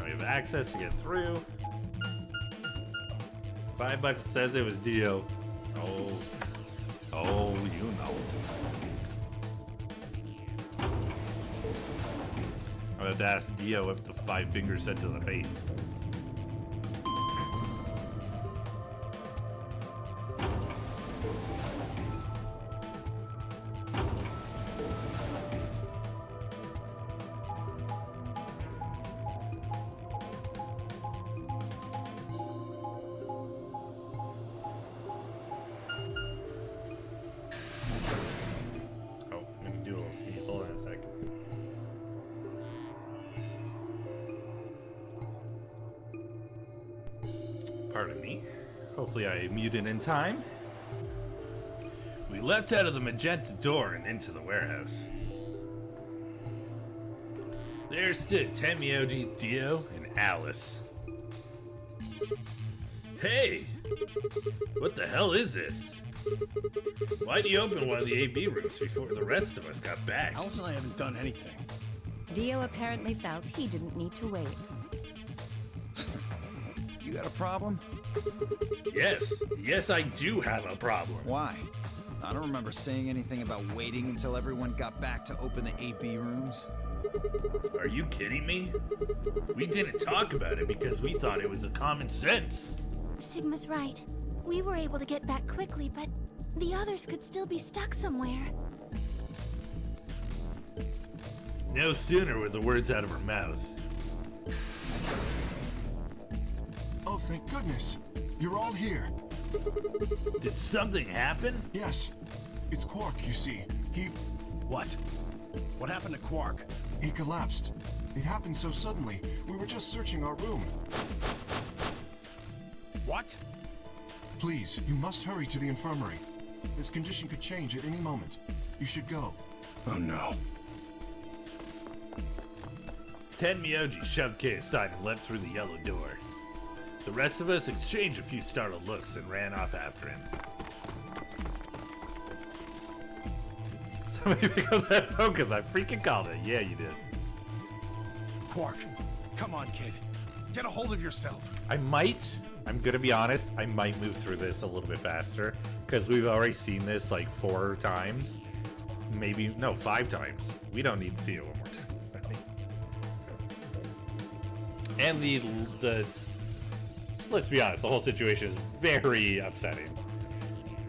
We have access to get through. $5 says it was Dio. Oh. Oh, you know. I'm about to ask Dio if the 5 fingers said to the face. Oh, let me do a little sneeze. Hold on a second. Pardon me. Hopefully I muted in time. We leapt out of the magenta door and into the warehouse. There stood Tenmyoji, Dio, and Alice. Hey! What the hell is this? Why'd you open one of the AB rooms before the rest of us got back? Alice and I haven't done anything. Dio apparently felt he didn't need to wait. You got a problem? Yes, I do have a problem. Why? I don't remember saying anything about waiting until everyone got back to open the AB rooms. Are you kidding me? We didn't talk about it because we thought it was a common sense. Sigma's right. We were able to get back quickly, but the others could still be stuck somewhere. No sooner were the words out of her mouth. Oh, thank goodness. You're all here. Did something happen? Yes. It's Quark, you see. He... What? What happened to Quark? He collapsed. It happened so suddenly. We were just searching our room. What? Please, you must hurry to the infirmary. His condition could change at any moment. You should go. Oh no. Tenmyoji shoved Kay aside and leapt through the yellow door. The rest of us exchanged a few startled looks and ran off after him. Somebody pick up that phone because I freaking called it. Yeah, you did. Quark, come on, kid. Get a hold of yourself. I'm gonna be honest, I might move through this a little bit faster because we've already seen this like 4 times. Maybe, no, 5 times. We don't need to see it one more time. And the let's be honest, the whole situation is very upsetting.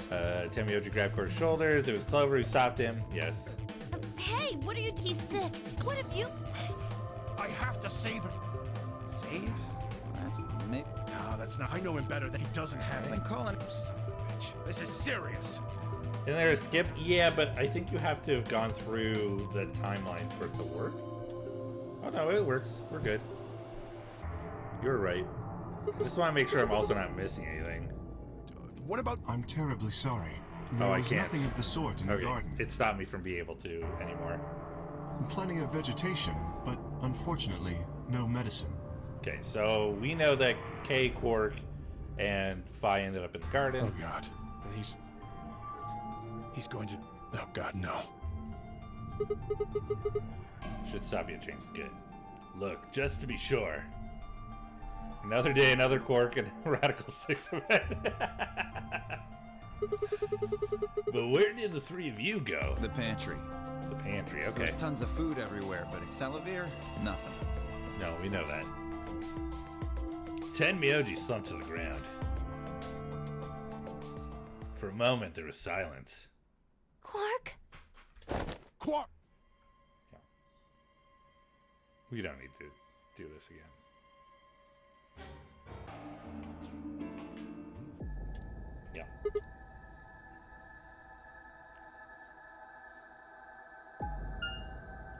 Tenmyoji grabbed Quark's shoulders. It was Clover who stopped him. Yes. Hey, what are you? He's sick. What have you? I have to save him. Save? That's maybe. No, that's not. I know him better than he doesn't have Then it. call him. Son of a bitch. This is serious. Isn't there a skip? Yeah, but I think you have to have gone through the timeline for it to work. Oh no, it works. We're good. You're right. I just want to make sure I'm also not missing anything. What about... I'm terribly sorry. There I was can't. nothing of the sort in the garden. It stopped me from being able to anymore. Plenty of vegetation, but unfortunately, no medicine. Okay, so we know that Kay, Quark, and Phi ended up in the garden. Oh god. And he's going to... Oh god, no. Should stop you and change the good. Look, just to be sure. Another day, another Quark, and Radical 6 event. But where did the 3 of you go? The pantry. The pantry, okay. There's tons of food everywhere, but at Selavir, nothing. No, we know that. Tenmyoji slumped to the ground. For a moment, there was silence. Quark? Quark! We don't need to do this again. Yeah.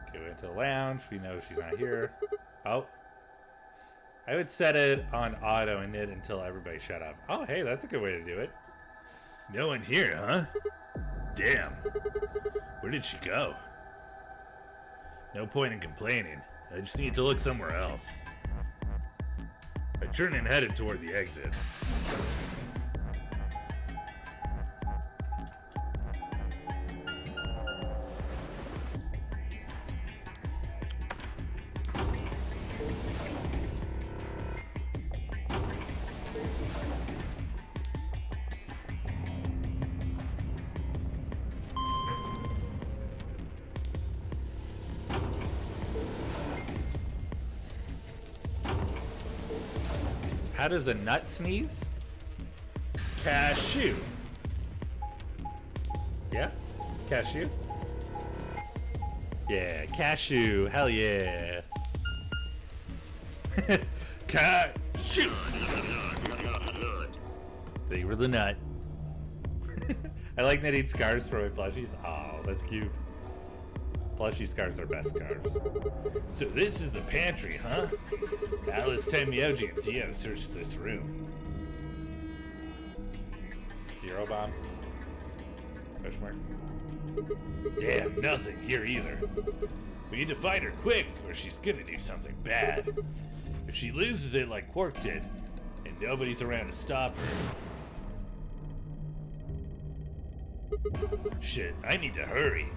Okay, we went to the lounge. We know she's not here. Oh. I would set it on auto and knit until everybody shut up. Oh, hey, that's a good way to do it. No one here, huh? Damn. Where did she go? No point in complaining. I just need to look somewhere else. I turned and headed toward the exit. How does a nut sneeze? Cashew. Yeah? Cashew? Yeah, cashew. Hell yeah. Cashew. Thank you for the nut. I like knitting scarves for my plushies. Oh, that's cute. Plushie scarves are best scarves. So this is the pantry, huh? Alice, Tenmyoji, and Dio searched this room. Zero bomb? Question mark? Damn, nothing here either. We need to find her quick, or she's gonna do something bad. If she loses it like Quark did, and nobody's around to stop her. Shit, I need to hurry.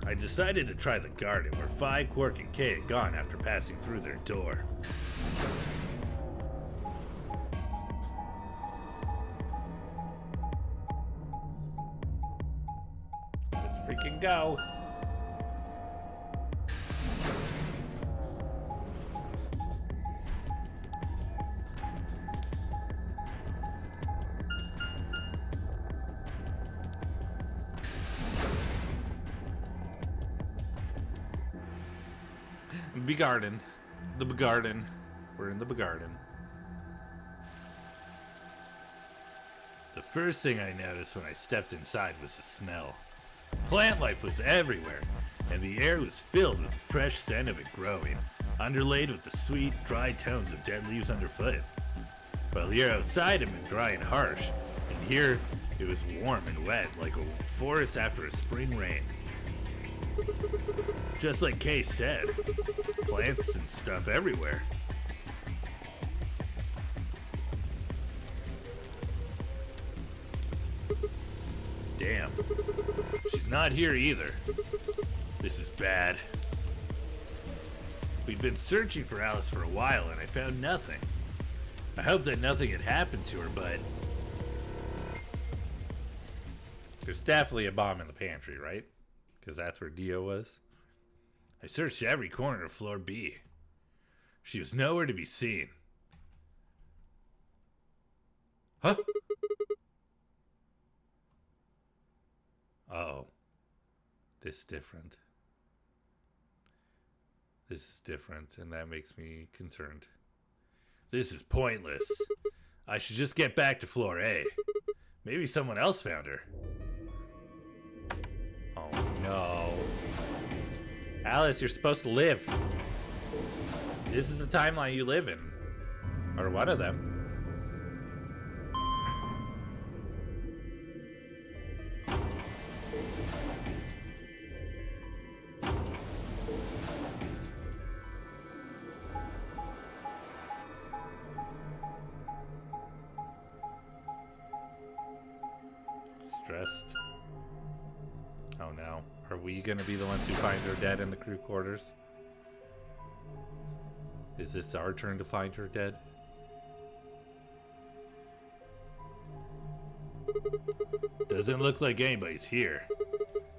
I decided to try the garden where Phi, Quark, and Kay had gone after passing through their door. Let's freaking go. Begarden. The Begarden. We're in the Begarden. The first thing I noticed when I stepped inside was the smell. Plant life was everywhere, and the air was filled with the fresh scent of it growing, underlaid with the sweet, dry tones of dead leaves underfoot. While the air outside had been dry and harsh, and here it was warm and wet like a forest after a spring rain. Just like Kay said, plants and stuff everywhere. Damn. She's not here either. This is bad. We'd been searching for Alice for a while and I found nothing. I hope that nothing had happened to her, but there's definitely a bomb in the pantry, right? Because that's where Dio was. I searched every corner of floor B. She was nowhere to be seen. Huh? Uh-oh. This is different. This is different, and that makes me concerned. This is pointless. I should just get back to floor A. Maybe someone else found her. Oh no. Alice, you're supposed to live. This is the timeline you live in. Or one of them. Stressed. Oh no. Are we gonna be the ones who find her dead in the crew quarters? Is this our turn to find her dead? Doesn't look like anybody's here.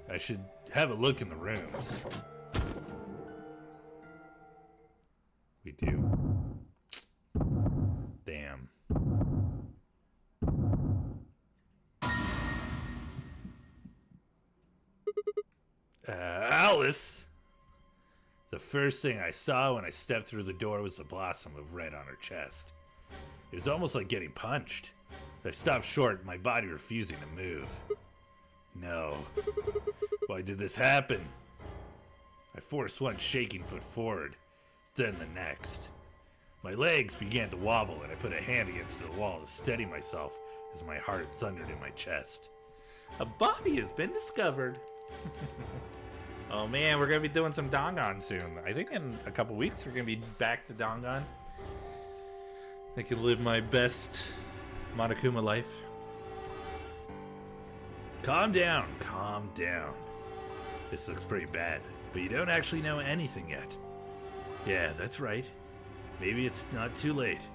I should have a look in the rooms. We do. Damn. Alice! The first thing I saw when I stepped through the door was the blossom of red on her chest. It was almost like getting punched. I stopped short, my body refusing to move. No. Why did this happen? I forced one shaking foot forward, then the next. My legs began to wobble and I put a hand against the wall to steady myself as my heart thundered in my chest. A body has been discovered. Oh man, we're gonna be doing some Dongon soon. I think in a couple weeks we're gonna be back to Dongon. I can live my best Monokuma life. Calm down, calm down. This looks pretty bad, but you don't actually know anything yet. Yeah, that's right. Maybe it's not too late.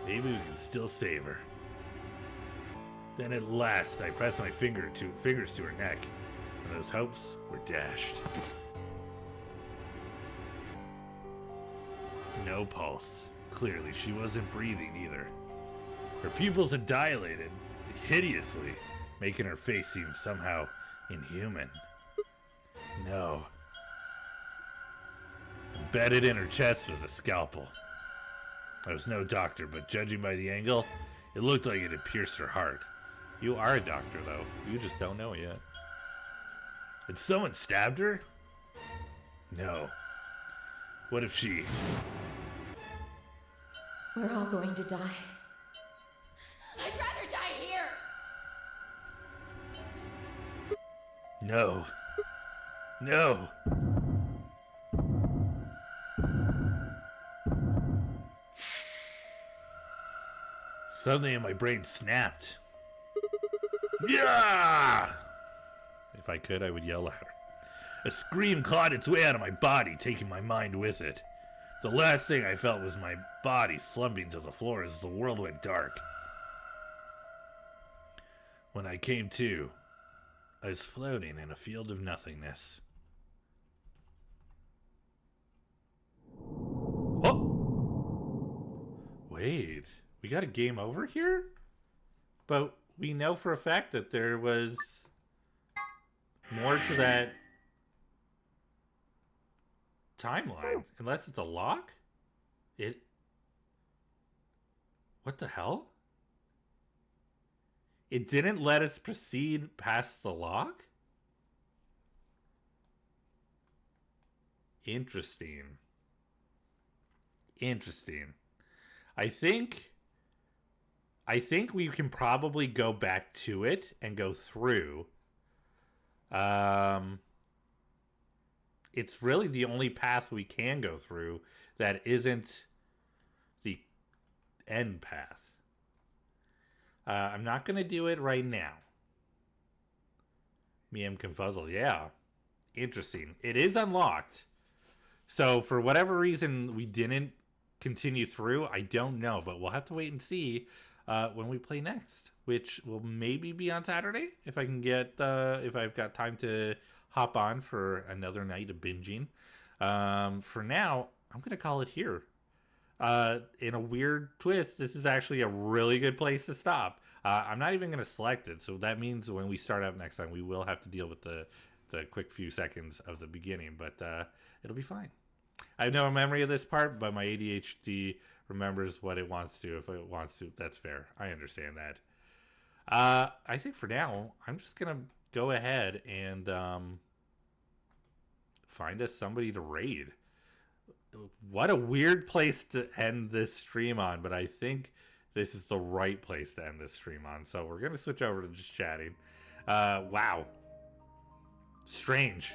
Maybe we can still save her. Then at last, I pressed my fingers to her neck, and those hopes were dashed. no pulse. Clearly, she wasn't breathing either. Her pupils had dilated hideously, making her face seem somehow inhuman. No. Embedded in her chest was a scalpel. I was no doctor, but judging by the angle, it looked like it had pierced her heart. You are a doctor, though. You just don't know it yet. Had someone stabbed her? No. What if she... We're all going to die. I'd rather die here! No. No. Something in my brain snapped. Yeah! If I could, I would yell louder. A scream clawed its way out of my body, taking my mind with it. The last thing I felt was my body slumping to the floor as the world went dark. When I came to, I was floating in a field of nothingness. Oh! Wait, we got a game over here? But we know for a fact that there was more to that timeline. Unless it's a lock? What the hell? It didn't let us proceed past the lock? Interesting. Interesting. I think we can probably go back to it and go through. It's really the only path we can go through that isn't the end path. I'm not going to do it right now. Miem Confuzzle, yeah. Interesting. It is unlocked. So for whatever reason we didn't continue through, I don't know. But we'll have to wait and see when we play next. Which will maybe be on Saturday. If I can get, if I've got time to hop on for another night of binging. For now, I'm going to call it here. In a weird twist, this is actually a really good place to stop. I'm not even going to select it, so that means when we start up next time, we will have to deal with the quick few seconds of the beginning, but it'll be fine. I have no memory of this part, but my ADHD remembers what it wants to. If it wants to, that's fair. I understand that. I think for now, I'm just going to go ahead and find us somebody to raid. What a weird place to end this stream on, but I think this is the right place to end this stream on. So we're going to switch over to just chatting. Wow. Strange.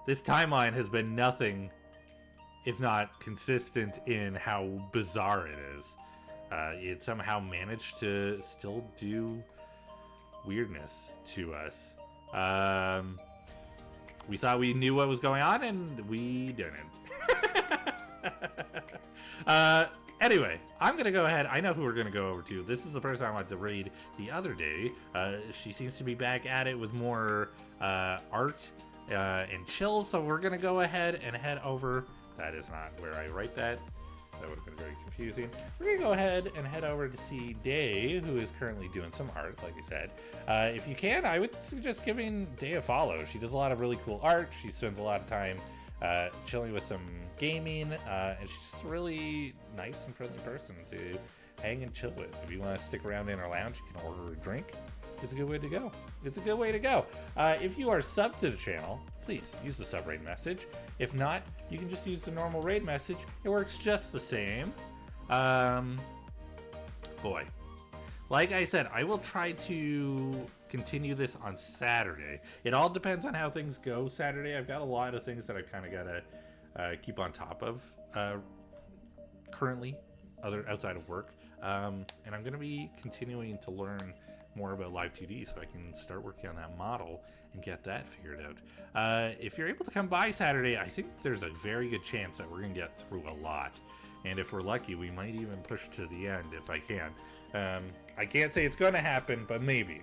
This timeline has been nothing if not consistent in how bizarre it is. It somehow managed to still do weirdness to us. We thought we knew what was going on, and we didn't. Anyway, I'm going to go ahead. I know who we're going to go over to. This is the person I wanted to raid the other day. She seems to be back at it with more art and chill, so we're going to go ahead and head over. That is not where I write that. That would have been very confusing. We're going to go ahead and head over to see Day, who is currently doing some art, like I said. If you can, I would suggest giving Day a follow. She does a lot of really cool art. She spends a lot of time chilling with some gaming, and she's just a really nice and friendly person to hang and chill with. If you want to stick around in our lounge, you can order a drink. It's a good way to go. It's a good way to go. If you are subbed to the channel, please use the sub raid message. If not, you can just use the normal raid message. It works just the same. Boy, like I said, I will try to continue this on Saturday. It all depends on how things go Saturday. I've got a lot of things that I've kind of got to keep on top of currently, outside of work. And I'm going to be continuing to learn more about Live 2D so I can start working on that model and get that figured out. If you're able to come by Saturday, I think there's a very good chance that we're going to get through a lot. And if we're lucky, we might even push to the end if I can. I can't say it's going to happen, but maybe.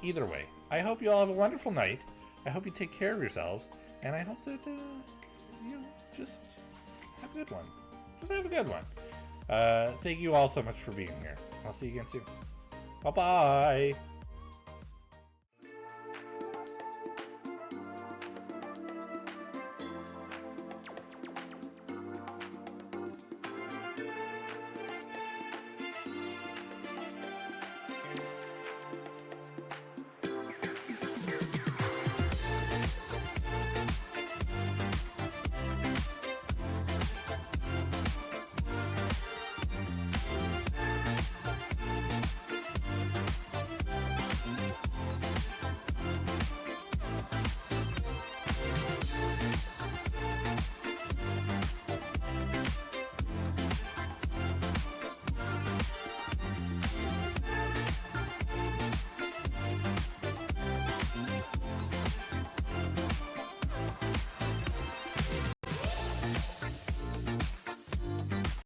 Either way, I hope you all have a wonderful night. I hope you take care of yourselves. And I hope that, just have a good one. Just have a good one. Thank you all so much for being here. I'll see you again soon. Bye-bye.